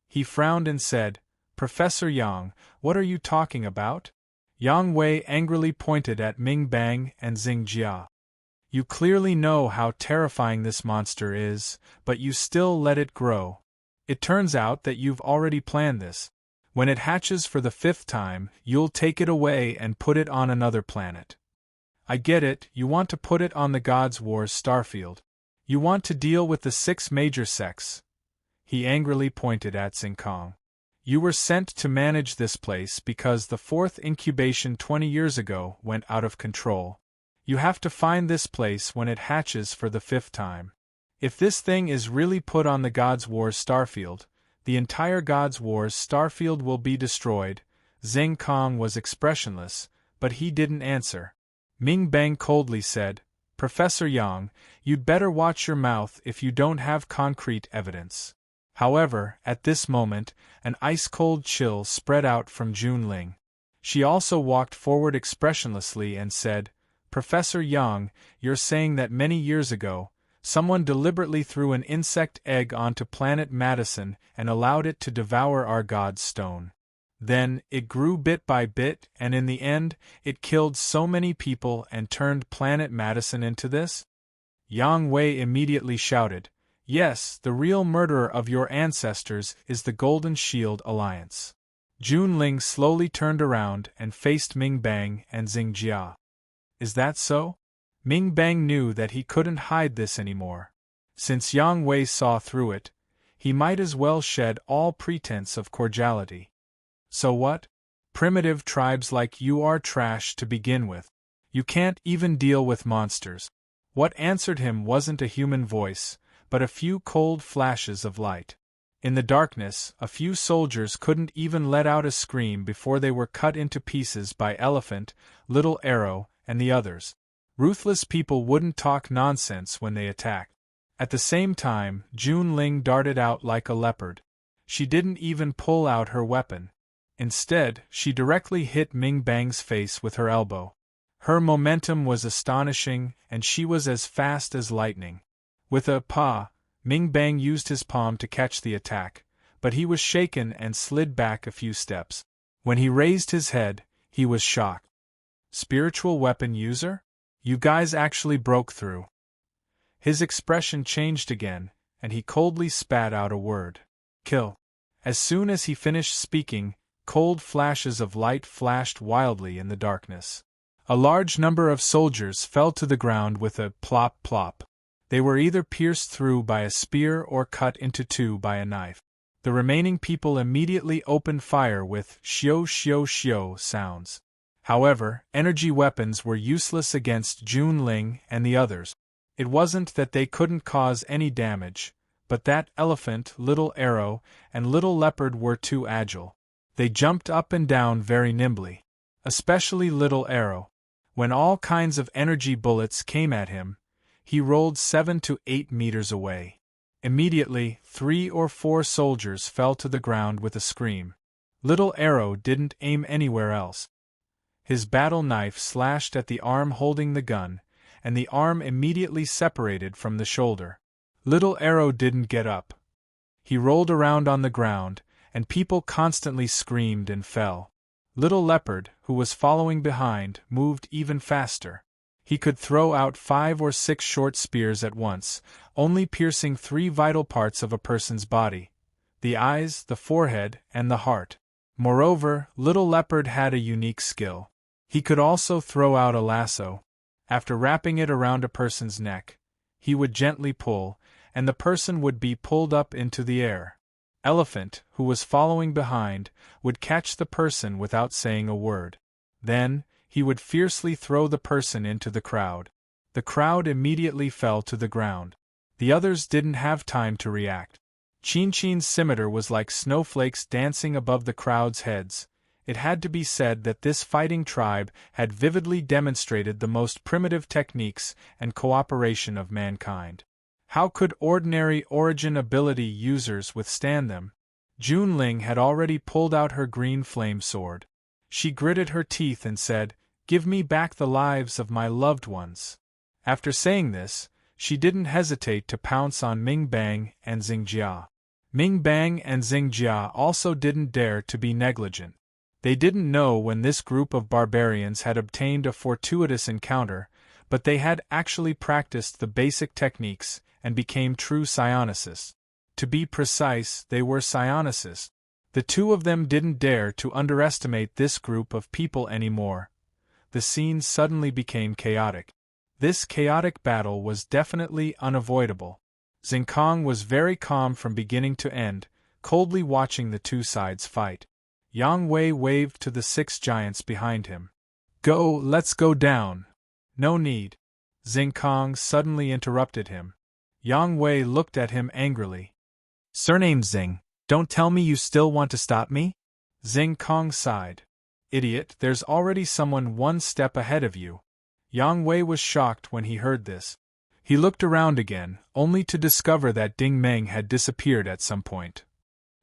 He frowned and said, Professor Yang, what are you talking about? Yang Wei angrily pointed at Ming Bang and Xing Jia. You clearly know how terrifying this monster is, but you still let it grow. It turns out that you've already planned this. When it hatches for the 5th time, you'll take it away and put it on another planet. I get it, you want to put it on the God's War's starfield. You want to deal with the 6 major sects. He angrily pointed at Xing Kong. You were sent to manage this place because the 4th incubation 20 years ago went out of control. You have to find this place when it hatches for the 5th time. If this thing is really put on the God's War's starfield, the entire God's War's starfield will be destroyed. Xing Kong was expressionless, but he didn't answer. Ming Bang coldly said, Professor Yang, you'd better watch your mouth if you don't have concrete evidence. However, at this moment, an ice-cold chill spread out from Jun Ling. She also walked forward expressionlessly and said, Professor Yang, you're saying that many years ago, someone deliberately threw an insect egg onto planet Madison and allowed it to devour our God's stone. Then, it grew bit by bit, and in the end, it killed so many people and turned planet Madison into this? Yang Wei immediately shouted, Yes, the real murderer of your ancestors is the Golden Shield Alliance. Jun Ling slowly turned around and faced Ming Bang and Xing Jia. Is that so? Ming Bang knew that he couldn't hide this anymore. Since Yang Wei saw through it, he might as well shed all pretense of cordiality. So what? Primitive tribes like you are trash to begin with. You can't even deal with monsters. What answered him wasn't a human voice, but a few cold flashes of light. In the darkness, a few soldiers couldn't even let out a scream before they were cut into pieces by Elephant, Little Arrow, and the others. Ruthless people wouldn't talk nonsense when they attacked. At the same time, Jun Ling darted out like a leopard. She didn't even pull out her weapon. Instead, she directly hit Ming Bang's face with her elbow. Her momentum was astonishing, and she was as fast as lightning. With a paw, Ming Bang used his palm to catch the attack, but he was shaken and slid back a few steps. When he raised his head, he was shocked. Spiritual weapon user? You guys actually broke through. His expression changed again, and he coldly spat out a word. Kill. As soon as he finished speaking, cold flashes of light flashed wildly in the darkness. A large number of soldiers fell to the ground with a plop plop. They were either pierced through by a spear or cut into two by a knife. The remaining people immediately opened fire with shio shio shio sounds. However, energy weapons were useless against Jun Ling and the others. It wasn't that they couldn't cause any damage, but that Elephant, Little Arrow, and Little Leopard were too agile. They jumped up and down very nimbly. Especially Little Arrow. When all kinds of energy bullets came at him, he rolled 7 to 8 meters away. Immediately, 3 or 4 soldiers fell to the ground with a scream. Little Arrow didn't aim anywhere else. His battle knife slashed at the arm holding the gun, and the arm immediately separated from the shoulder. Little Arrow didn't get up. He rolled around on the ground, and people constantly screamed and fell. Little Leopard, who was following behind, moved even faster. He could throw out 5 or 6 short spears at once, only piercing 3 vital parts of a person's body: the eyes, the forehead, and the heart. Moreover, Little Leopard had a unique skill. He could also throw out a lasso. After wrapping it around a person's neck, he would gently pull, and the person would be pulled up into the air. Elephant, who was following behind, would catch the person without saying a word. Then, he would fiercely throw the person into the crowd. The crowd immediately fell to the ground. The others didn't have time to react. Chin Chin's scimitar was like snowflakes dancing above the crowd's heads. It had to be said that this fighting tribe had vividly demonstrated the most primitive techniques and cooperation of mankind. How could ordinary origin ability users withstand them? Jun Ling had already pulled out her green flame sword. She gritted her teeth and said, "Give me back the lives of my loved ones." After saying this, she didn't hesitate to pounce on Ming Bang and Xingjia. Ming Bang and Xingjia also didn't dare to be negligent. They didn't know when this group of barbarians had obtained a fortuitous encounter, but they had actually practiced the basic techniques and became true psionicists. To be precise, they were psionicists. The two of them didn't dare to underestimate this group of people anymore. The scene suddenly became chaotic. This chaotic battle was definitely unavoidable. Xingkong was very calm from beginning to end, coldly watching the two sides fight. Yang Wei waved to the 6 giants behind him. "Go, let's go down." "No need." Xingkong suddenly interrupted him. Yang Wei looked at him angrily. "Surname Xing, don't tell me you still want to stop me?" Xingkong sighed. "Idiot, there's already someone 1 step ahead of you." Yang Wei was shocked when he heard this. He looked around again, only to discover that Ding Meng had disappeared at some point.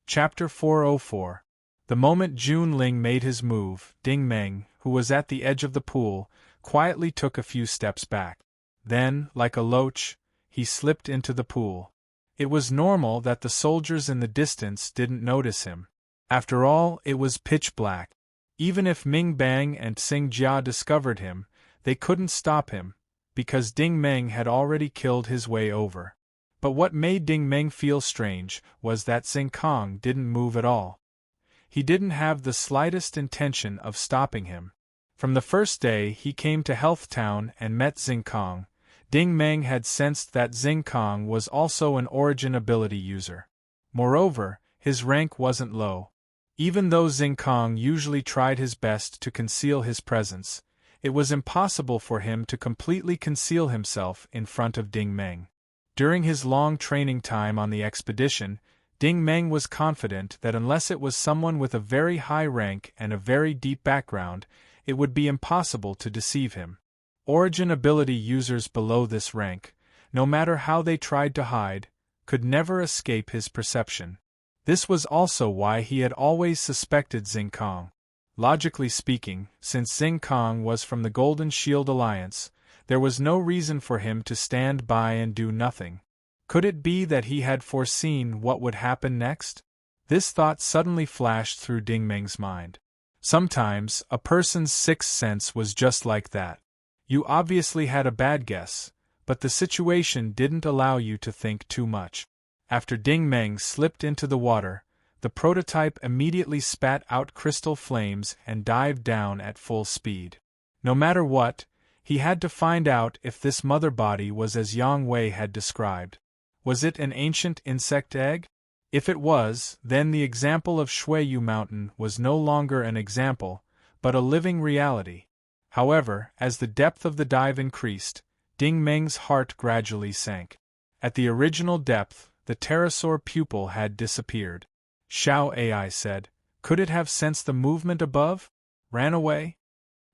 Chapter 404. The moment Jun Ling made his move, Ding Meng, who was at the edge of the pool, quietly took a few steps back. Then, like a loach, he slipped into the pool. It was normal that the soldiers in the distance didn't notice him. After all, it was pitch black. Even if Ming Bang and Xingjia discovered him, they couldn't stop him, because Ding Meng had already killed his way over. But what made Ding Meng feel strange was that Xingkong didn't move at all. He didn't have the slightest intention of stopping him. From the first day he came to Health Town and met Xingkong, Ding Meng had sensed that Xingkong was also an origin ability user. Moreover, his rank wasn't low. Even though Xingkong usually tried his best to conceal his presence, it was impossible for him to completely conceal himself in front of Ding Meng. During his long training time on the expedition, Ding Meng was confident that unless it was someone with a very high rank and a very deep background, it would be impossible to deceive him. Origin ability users below this rank, no matter how they tried to hide, could never escape his perception. This was also why he had always suspected Xing Kong. Logically speaking, since Xing Kong was from the Golden Shield Alliance, there was no reason for him to stand by and do nothing. Could it be that he had foreseen what would happen next? This thought suddenly flashed through Ding Meng's mind. Sometimes, a person's sixth sense was just like that. You obviously had a bad guess, but the situation didn't allow you to think too much. After Ding Meng slipped into the water, the prototype immediately spat out crystal flames and dived down at full speed. No matter what, he had to find out if this mother body was as Yang Wei had described. Was it an ancient insect egg? If it was, then the example of Shuiyu Mountain was no longer an example, but a living reality. However, as the depth of the dive increased, Ding Meng's heart gradually sank. At the original depth, the pterosaur pupil had disappeared. Xiao AI said, could it have sensed the movement above? Ran away?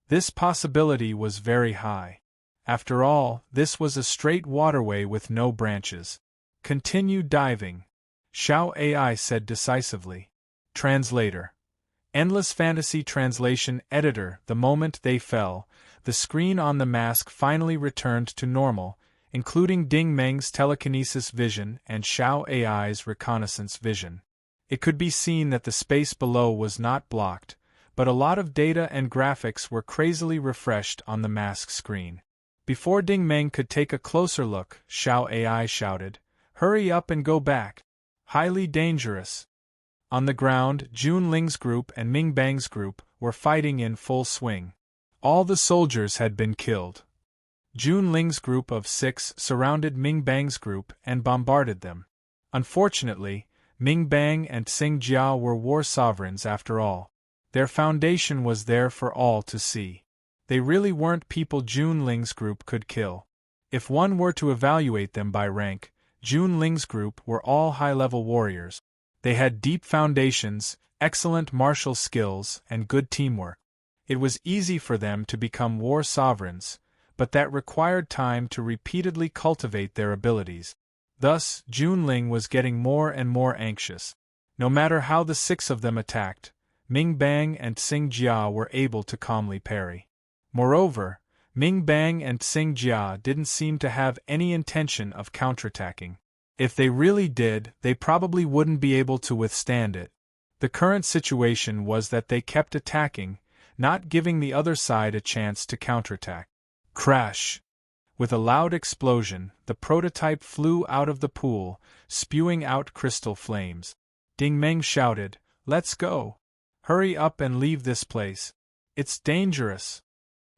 This possibility was very high. After all, this was a straight waterway with no branches. Continue diving, Xiao AI said decisively. Translator. Endless Fantasy Translation Editor. The moment they fell, the screen on the mask finally returned to normal, including Ding Meng's telekinesis vision and Xiao AI's reconnaissance vision. It could be seen that the space below was not blocked, but a lot of data and graphics were crazily refreshed on the mask screen. Before Ding Meng could take a closer look, Xiao AI shouted, "Hurry up and go back! Highly dangerous!" On the ground, Jun Ling's group and Ming Bang's group were fighting in full swing. All the soldiers had been killed. Jun Ling's group of 6 surrounded Ming Bang's group and bombarded them. Unfortunately, Ming Bang and Xing Jia were war sovereigns after all. Their foundation was there for all to see. They really weren't people Jun Ling's group could kill. If one were to evaluate them by rank, Jun Ling's group were all high-level warriors. They had deep foundations, excellent martial skills, and good teamwork. It was easy for them to become war sovereigns, but that required time to repeatedly cultivate their abilities. Thus, Jun Ling was getting more and more anxious. No matter how the 6 of them attacked, Ming Bang and Xing Jia were able to calmly parry. Moreover, Ming Bang and Xing Jia didn't seem to have any intention of counterattacking. If they really did, they probably wouldn't be able to withstand it. The current situation was that they kept attacking, not giving the other side a chance to counterattack. Crash! With a loud explosion, the prototype flew out of the pool, spewing out crystal flames. Ding Meng shouted, "Let's go! Hurry up and leave this place. It's dangerous."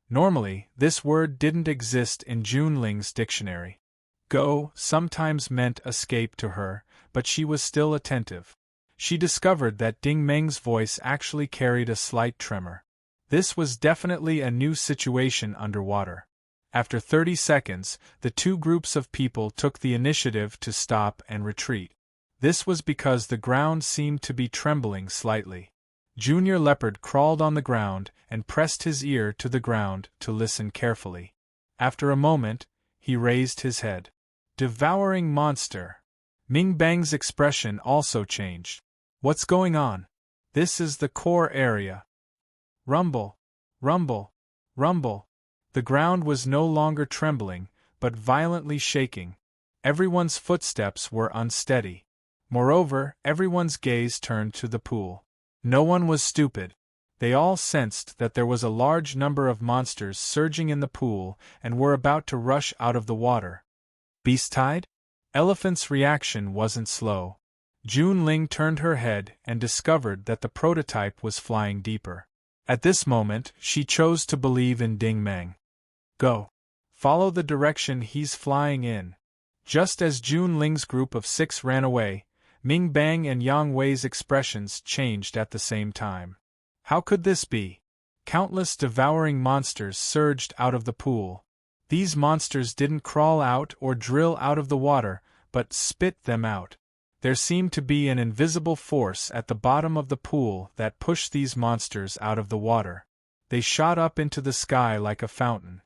Normally, this word didn't exist in Jun Ling's dictionary. Go sometimes meant escape to her, but she was still attentive. She discovered that Ding Meng's voice actually carried a slight tremor. This was definitely a new situation underwater. After 30 seconds, the 2 groups of people took the initiative to stop and retreat. This was because the ground seemed to be trembling slightly. Junior Leopard crawled on the ground and pressed his ear to the ground to listen carefully. After a moment, he raised his head. Devouring monster! Ming Bang's expression also changed. What's going on? This is the core area. Rumble! Rumble! Rumble! The ground was no longer trembling, but violently shaking. Everyone's footsteps were unsteady. Moreover, everyone's gaze turned to the pool. No one was stupid. They all sensed that there was a large number of monsters surging in the pool and were about to rush out of the water. Beast tide? Elephant's reaction wasn't slow. Jun Ling turned her head and discovered that the prototype was flying deeper. At this moment, she chose to believe in Ding Meng. Go. Follow the direction he's flying in. Just as Jun Ling's group of 6 ran away, Ming Bang and Yang Wei's expressions changed at the same time. How could this be? Countless devouring monsters surged out of the pool. These monsters didn't crawl out or drill out of the water, but spit them out. There seemed to be an invisible force at the bottom of the pool that pushed these monsters out of the water. They shot up into the sky like a fountain.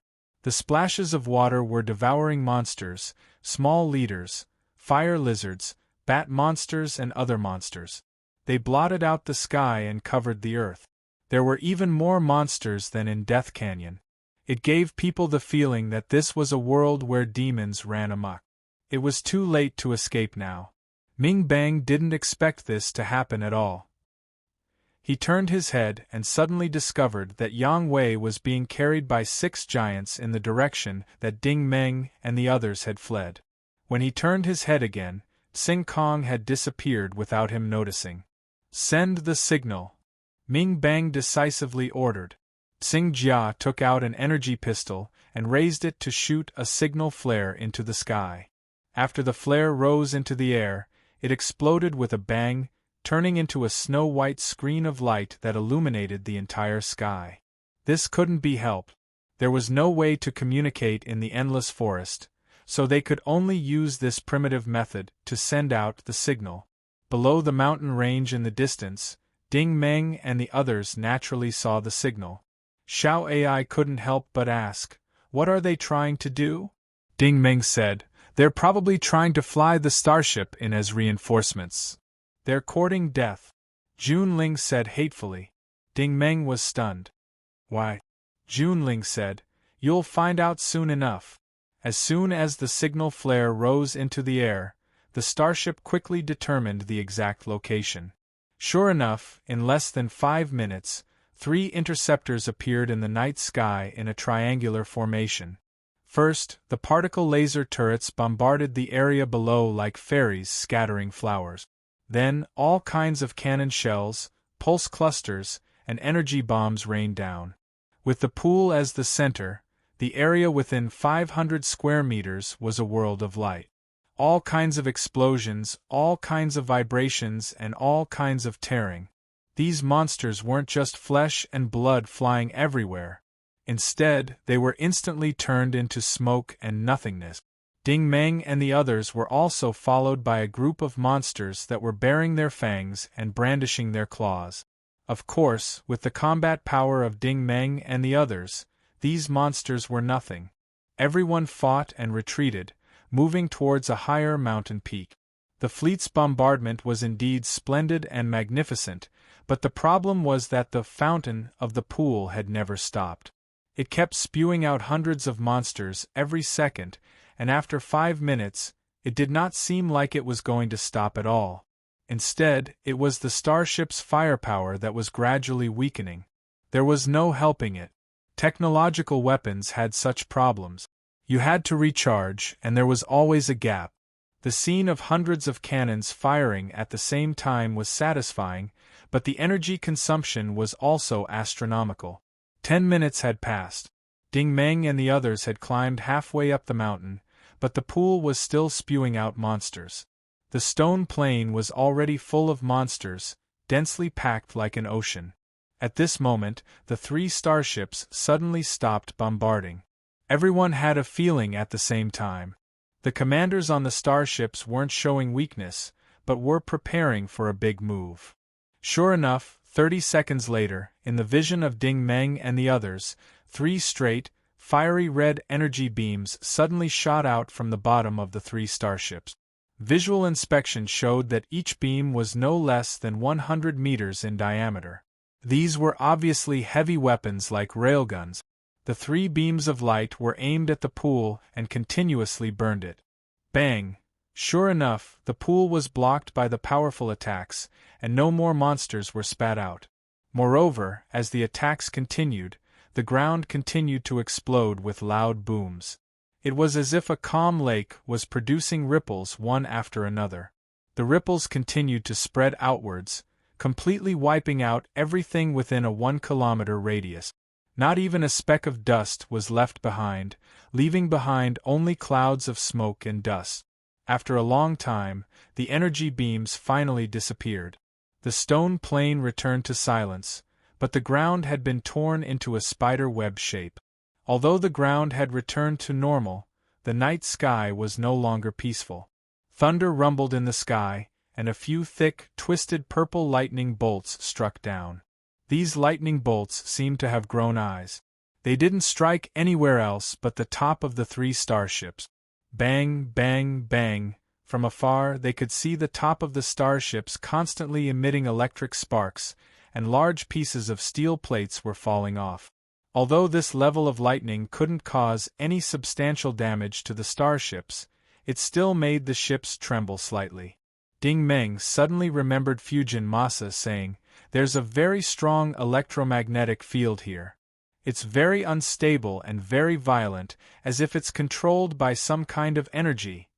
The splashes of water were devouring monsters, small leaders, fire lizards, bat monsters and other monsters. They blotted out the sky and covered the earth. There were even more monsters than in Death Canyon. It gave people the feeling that this was a world where demons ran amok. It was too late to escape now. Ming Bang didn't expect this to happen at all. He turned his head and suddenly discovered that Yang Wei was being carried by 6 giants in the direction that Ding Meng and the others had fled. When he turned his head again, Tsing Kong had disappeared without him noticing. "Send the signal," Ming Bang decisively ordered. Tsing Jia took out an energy pistol and raised it to shoot a signal flare into the sky. After the flare rose into the air, it exploded with a bang, turning into a snow-white screen of light that illuminated the entire sky. This couldn't be helped. There was no way to communicate in the endless forest, so they could only use this primitive method to send out the signal. Below the mountain range in the distance, Ding Meng and the others naturally saw the signal. Xiao Ai couldn't help but ask, "What are they trying to do?" Ding Meng said, "They're probably trying to fly the starship in as reinforcements. They're courting death," Junling said hatefully. Ding Meng was stunned. "Why?" Junling said, "You'll find out soon enough." As soon as the signal flare rose into the air, the starship quickly determined the exact location. Sure enough, in less than 5 minutes, 3 interceptors appeared in the night sky in a triangular formation. First, the particle laser turrets bombarded the area below like fairies scattering flowers. Then, all kinds of cannon shells, pulse clusters, and energy bombs rained down. With the pool as the center, the area within 500 square meters was a world of light. All kinds of explosions, all kinds of vibrations, and all kinds of tearing. These monsters weren't just flesh and blood flying everywhere. Instead, they were instantly turned into smoke and nothingness. Ding Meng and the others were also followed by a group of monsters that were baring their fangs and brandishing their claws. Of course, with the combat power of Ding Meng and the others, these monsters were nothing. Everyone fought and retreated, moving towards a higher mountain peak. The fleet's bombardment was indeed splendid and magnificent, but the problem was that the fountain of the pool had never stopped. It kept spewing out hundreds of monsters every second, and after 5 minutes, it did not seem like it was going to stop at all. Instead, it was the starship's firepower that was gradually weakening. There was no helping it. Technological weapons had such problems. You had to recharge, and there was always a gap. The scene of hundreds of cannons firing at the same time was satisfying, but the energy consumption was also astronomical. 10 minutes had passed. Ding Meng and the others had climbed halfway up the mountain, but the pool was still spewing out monsters. The stone plain was already full of monsters, densely packed like an ocean. At this moment, the 3 starships suddenly stopped bombarding. Everyone had a feeling at the same time. The commanders on the starships weren't showing weakness, but were preparing for a big move. Sure enough, 30 seconds later, in the vision of Ding Meng and the others, 3 straight, fiery red energy beams suddenly shot out from the bottom of the 3 starships. Visual inspection showed that each beam was no less than 100 meters in diameter. These were obviously heavy weapons like railguns. The 3 beams of light were aimed at the pool and continuously burned it. Bang! Sure enough, the pool was blocked by the powerful attacks, and no more monsters were spat out. Moreover, as the attacks continued, the ground continued to explode with loud booms. It was as if a calm lake was producing ripples one after another. The ripples continued to spread outwards, completely wiping out everything within a 1-kilometer radius. Not even a speck of dust was left behind, leaving behind only clouds of smoke and dust. After a long time, the energy beams finally disappeared. The stone plain returned to silence, but the ground had been torn into a spider web shape. Although the ground had returned to normal, the night sky was no longer peaceful. Thunder rumbled in the sky, and a few thick, twisted purple lightning bolts struck down. These lightning bolts seemed to have grown eyes. They didn't strike anywhere else but the top of the 3 starships. Bang, bang, bang. From afar they could see the top of the starships constantly emitting electric sparks, and large pieces of steel plates were falling off. Although this level of lightning couldn't cause any substantial damage to the starships, it still made the ships tremble slightly. Ding Meng suddenly remembered Fujin Masa saying, "There's a very strong electromagnetic field here. It's very unstable and very violent, as if it's controlled by some kind of energy."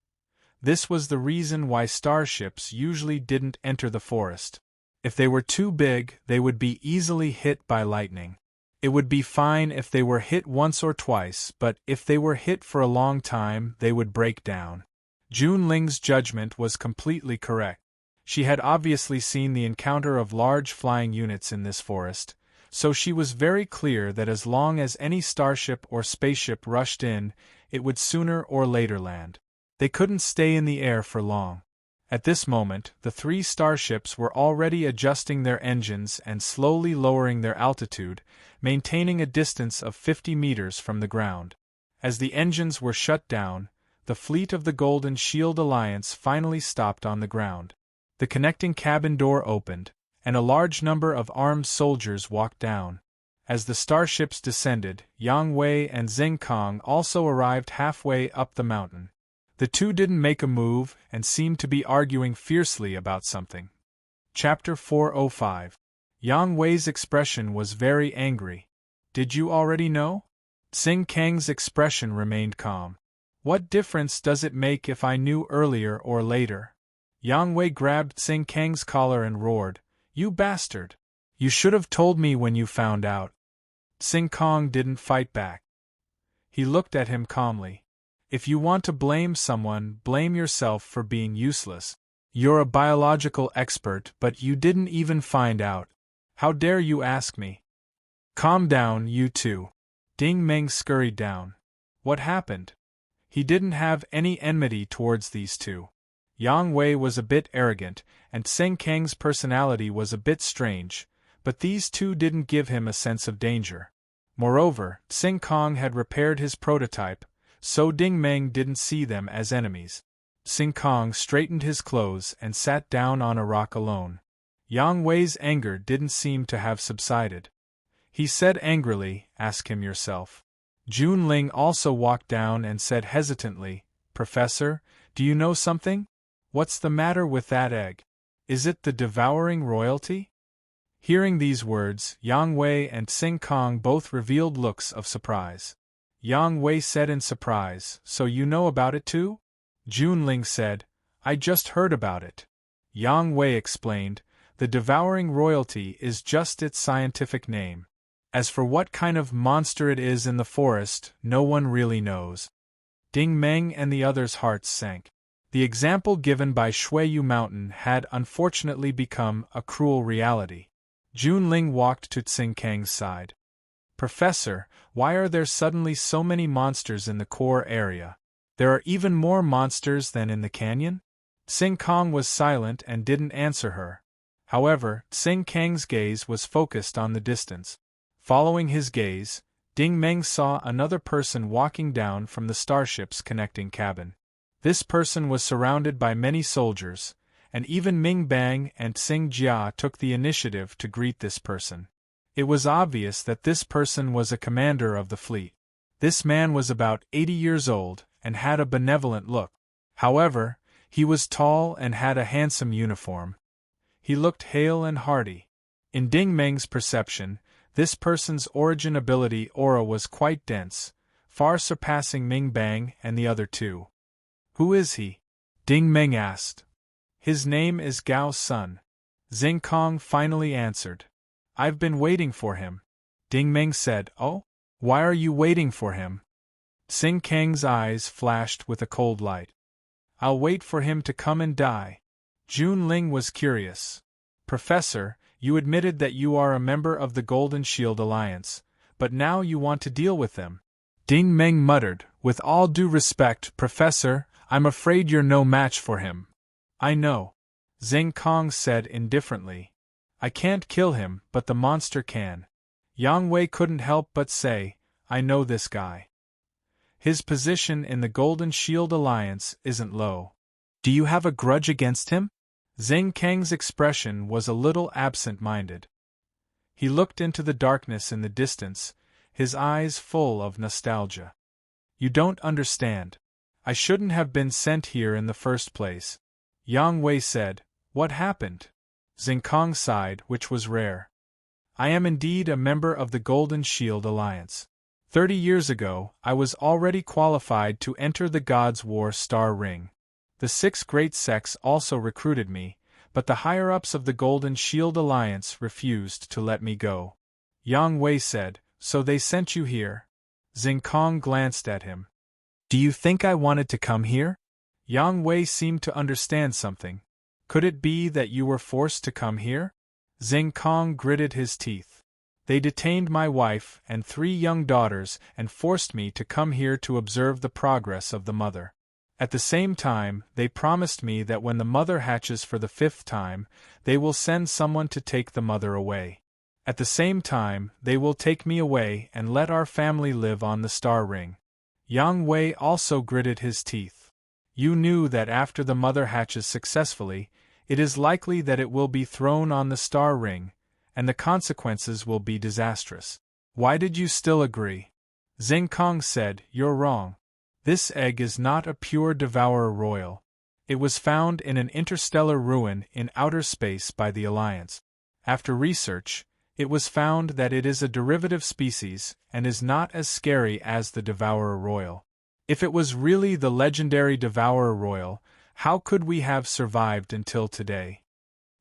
This was the reason why starships usually didn't enter the forest. If they were too big, they would be easily hit by lightning. It would be fine if they were hit once or twice, but if they were hit for a long time, they would break down. Jun Ling's judgment was completely correct. She had obviously seen the encounter of large flying units in this forest, so she was very clear that as long as any starship or spaceship rushed in, it would sooner or later land. They couldn't stay in the air for long. At this moment, the 3 starships were already adjusting their engines and slowly lowering their altitude, maintaining a distance of 50 meters from the ground. As the engines were shut down, the fleet of the Golden Shield Alliance finally stopped on the ground. The connecting cabin door opened, and a large number of armed soldiers walked down. As the starships descended, Yang Wei and Xing Kong also arrived halfway up the mountain. The 2 didn't make a move and seemed to be arguing fiercely about something. Chapter 405. Yang Wei's expression was very angry. "Did you already know?" Xing Kang's expression remained calm. "What difference does it make if I knew earlier or later?" Yang Wei grabbed Xing Kang's collar and roared, "You bastard! You should have told me when you found out." Xing Kang didn't fight back. He looked at him calmly. "If you want to blame someone, blame yourself for being useless. You're a biological expert, but you didn't even find out. How dare you ask me?" "Calm down, you two." Ding Meng scurried down. What happened? He didn't have any enmity towards these 2. Yang Wei was a bit arrogant, and Xing Kang's personality was a bit strange, but these 2 didn't give him a sense of danger. Moreover, Xing Kang had repaired his prototype, so Ding Meng didn't see them as enemies. Xing Kang straightened his clothes and sat down on a rock alone. Yang Wei's anger didn't seem to have subsided. He said angrily, "Ask him yourself." Jun Ling also walked down and said hesitantly, "Professor, do you know something? What's the matter with that egg? Is it the devouring royalty?" Hearing these words, Yang Wei and Xing Kang both revealed looks of surprise. Yang Wei said in surprise, "So you know about it too?" Jun Ling said, "I just heard about it." Yang Wei explained, "The devouring royalty is just its scientific name. As for what kind of monster it is in the forest, no one really knows." Ding Meng and the others' hearts sank. The example given by Shuiyu Mountain had unfortunately become a cruel reality. Jun Ling walked to Xing Kang's side. "Professor, why are there suddenly so many monsters in the core area? There are even more monsters than in the canyon?" Xing Kang was silent and didn't answer her. However, Xing Kang's gaze was focused on the distance. Following his gaze, Ding Meng saw another person walking down from the starship's connecting cabin. This person was surrounded by many soldiers, and even Ming Bang and Xing Jia took the initiative to greet this person. It was obvious that this person was a commander of the fleet. This man was about 80 years old and had a benevolent look. However, he was tall and had a handsome uniform. He looked hale and hearty. In Ding Meng's perception, this person's origin ability aura was quite dense, far surpassing Ming Bang and the other 2. "Who is he?" Ding Meng asked. "His name is Gao's son." Xing Kang finally answered. "I've been waiting for him." Ding Meng said, "Oh? Why are you waiting for him?" Xing Kang's eyes flashed with a cold light. "I'll wait for him to come and die." Jun Ling was curious. "Professor, you admitted that you are a member of the Golden Shield Alliance, but now you want to deal with them." Ding Meng muttered, "With all due respect, Professor, I'm afraid you're no match for him." "I know," Xing Kang said indifferently. "I can't kill him, but the monster can." Yang Wei couldn't help but say, I know this guy. His position in the Golden Shield Alliance isn't low. Do you have a grudge against him? Xing Kang's expression was a little absent-minded. He looked into the darkness in the distance, his eyes full of nostalgia. You don't understand. I shouldn't have been sent here in the first place. Yang Wei said. What happened? Xing Kang sighed, which was rare. I am indeed a member of the Golden Shield Alliance. 30 years ago, I was already qualified to enter the God's War Star Ring. The 6 great sects also recruited me, but the higher-ups of the Golden Shield Alliance refused to let me go. Yang Wei said, So they sent you here? Xing Kang glanced at him. Do you think I wanted to come here? Yang Wei seemed to understand something. Could it be that you were forced to come here? Xing Kang gritted his teeth. They detained my wife and 3 young daughters and forced me to come here to observe the progress of the mother. At the same time, they promised me that when the mother hatches for the 5th time, they will send someone to take the mother away. At the same time, they will take me away and let our family live on the star ring. Yang Wei also gritted his teeth. You knew that after the mother hatches successfully, it is likely that it will be thrown on the star ring, and the consequences will be disastrous. Why did you still agree? Xing Kang said, You're wrong. This egg is not a pure Devourer Royal. It was found in an interstellar ruin in outer space by the Alliance. After research, it was found that it is a derivative species and is not as scary as the Devourer Royal. If it was really the legendary Devourer Royal, how could we have survived until today?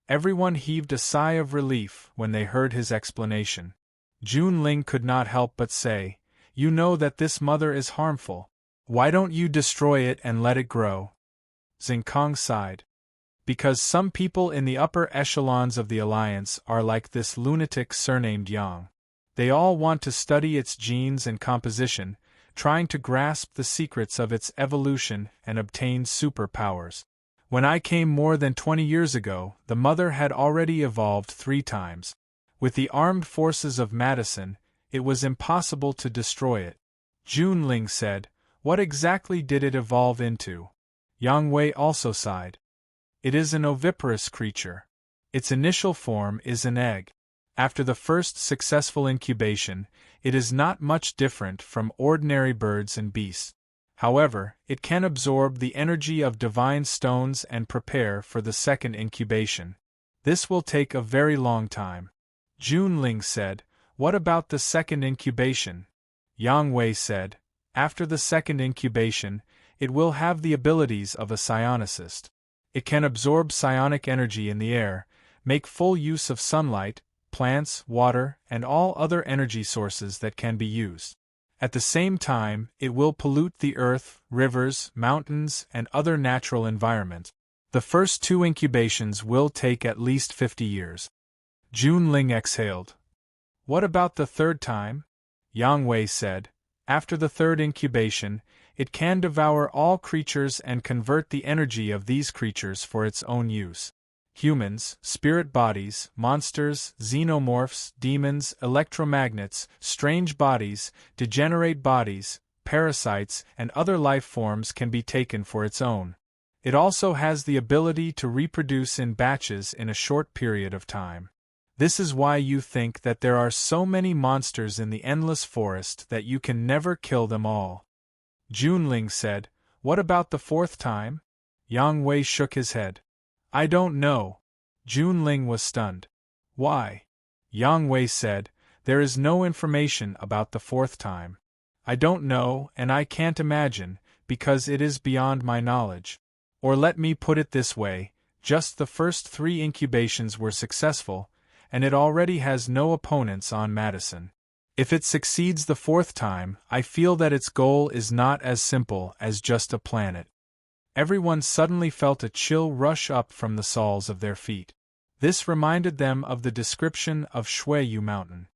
Everyone heaved a sigh of relief when they heard his explanation. Junling could not help but say, You know that this mother is harmful. Why don't you destroy it and let it grow? Xing Kang sighed. Because some people in the upper echelons of the Alliance are like this lunatic surnamed Yang. They all want to study its genes and composition, trying to grasp the secrets of its evolution and obtain superpowers. When I came more than 20 years ago, the mother had already evolved 3 times. With the armed forces of Madison, it was impossible to destroy it. Junling said, What exactly did it evolve into? Yang Wei also sighed. It is an oviparous creature. Its initial form is an egg. After the first successful incubation, it is not much different from ordinary birds and beasts. However, it can absorb the energy of divine stones and prepare for the second incubation. This will take a very long time. Junling said, What about the second incubation? Yang Wei said, After the second incubation, it will have the abilities of a psionicist. It can absorb psionic energy in the air, make full use of sunlight, plants, water, and all other energy sources that can be used. At the same time, it will pollute the earth, rivers, mountains, and other natural environment. The first 2 incubations will take at least 50 years. Junling exhaled. What about the 3rd time? Yang Wei said, After the 3rd incubation, it can devour all creatures and convert the energy of these creatures for its own use. Humans, spirit bodies, monsters, xenomorphs, demons, electromagnets, strange bodies, degenerate bodies, parasites, and other life forms can be taken for its own. It also has the ability to reproduce in batches in a short period of time. This is why you think that there are so many monsters in the endless forest that you can never kill them all. Junling said, What about the 4th time? Yang Wei shook his head. I don't know. Junling was stunned. Why? Yang Wei said, There is no information about the 4th time. I don't know and I can't imagine, because it is beyond my knowledge. Or let me put it this way, just the first 3 incubations were successful, and it already has no opponents on Madison. If it succeeds the 4th time, I feel that its goal is not as simple as just a planet. Everyone suddenly felt a chill rush up from the soles of their feet. This reminded them of the description of Shuiyu Mountain.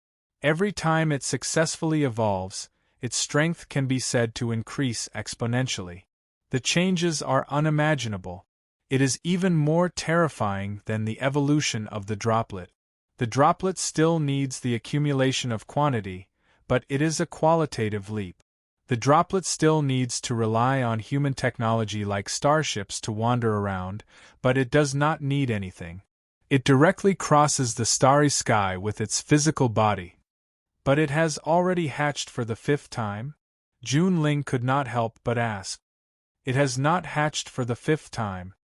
Every time it successfully evolves, its strength can be said to increase exponentially. The changes are unimaginable. It is even more terrifying than the evolution of the droplet. The droplet still needs the accumulation of quantity, but it is a qualitative leap. The droplet still needs to rely on human technology like starships to wander around, but it does not need anything. It directly crosses the starry sky with its physical body. But it has already hatched for the 5th time? Junling could not help but ask. It has not hatched for the 5th time.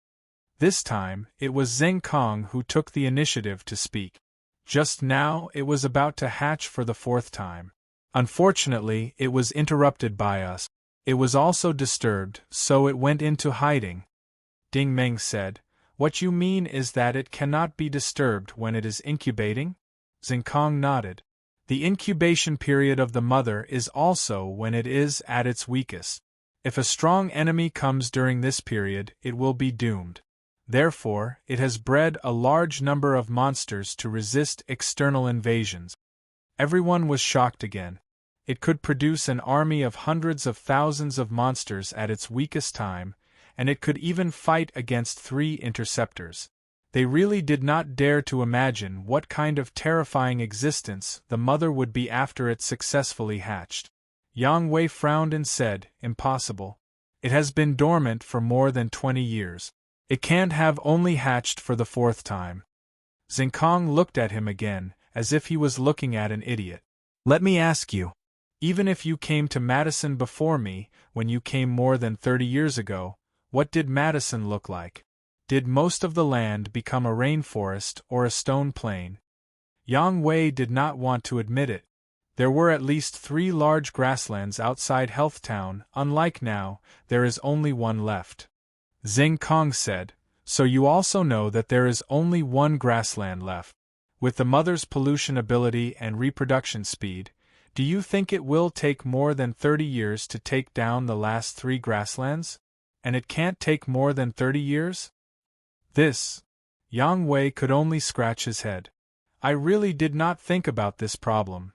This time, it was Zheng Kong who took the initiative to speak. Just now, it was about to hatch for the 4th time. Unfortunately, it was interrupted by us. It was also disturbed, so it went into hiding. Ding Meng said, "What you mean is that it cannot be disturbed when it is incubating?" Zheng Kong nodded. The incubation period of the mother is also when it is at its weakest. If a strong enemy comes during this period, it will be doomed. Therefore, it has bred a large number of monsters to resist external invasions. Everyone was shocked again. It could produce an army of hundreds of thousands of monsters at its weakest time, and it could even fight against 3 interceptors. They really did not dare to imagine what kind of terrifying existence the mother would be after it successfully hatched. Yang Wei frowned and said, "Impossible. It has been dormant for more than 20 years. It can't have only hatched for the 4th time." Zheng Kong looked at him again, as if he was looking at an idiot. "Let me ask you. Even if you came to Madison before me, when you came more than 30 years ago, what did Madison look like? Did most of the land become a rainforest or a stone plain?" Yang Wei did not want to admit it. There were at least 3 large grasslands outside Health Town. Unlike now, there is only one left. Zheng Kong said, "So you also know that there is only one grassland left. With the mother's pollution ability and reproduction speed, do you think it will take more than 30 years to take down the last 3 grasslands? And it can't take more than 30 years? This." Yang Wei could only scratch his head. "I really did not think about this problem."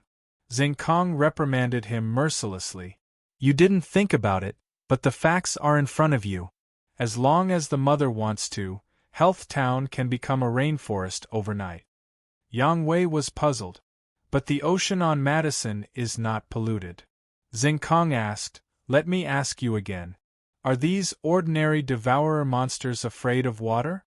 Zheng Kong reprimanded him mercilessly. "You didn't think about it, but the facts are in front of you. As long as the mother wants to, Health Town can become a rainforest overnight." Yang Wei was puzzled. "But the ocean on Madison is not polluted." Zheng Kong asked, "Let me ask you again. Are these ordinary devourer monsters afraid of water?"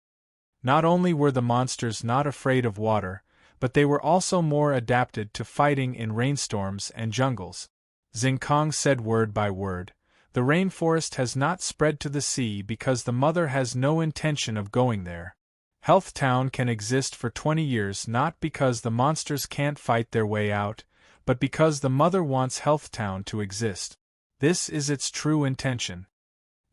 Not only were the monsters not afraid of water, but they were also more adapted to fighting in rainstorms and jungles. Zheng Kong said word by word, "The rainforest has not spread to the sea because the mother has no intention of going there. Health Town can exist for 20 years not because the monsters can't fight their way out, but because the mother wants Health Town to exist. This is its true intention."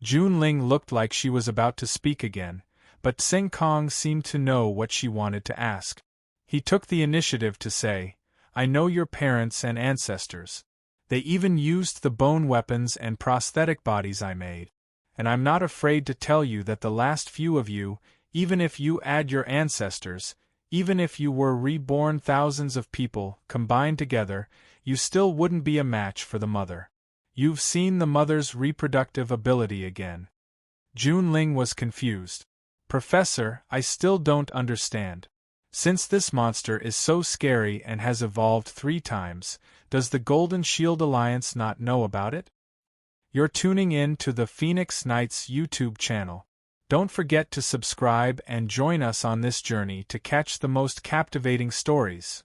Junling looked like she was about to speak again, but Zheng Kong seemed to know what she wanted to ask. He took the initiative to say, "I know your parents and ancestors. They even used the bone weapons and prosthetic bodies I made. And I'm not afraid to tell you that the last few of you, even if you add your ancestors, even if you were reborn thousands of people combined together, you still wouldn't be a match for the mother. You've seen the mother's reproductive ability again." Junling was confused. "Professor, I still don't understand. Since this monster is so scary and has evolved 3 times, does the Golden Shield Alliance not know about it?" You're tuning in to the Phoenix Knights YouTube channel. Don't forget to subscribe and join us on this journey to catch the most captivating stories.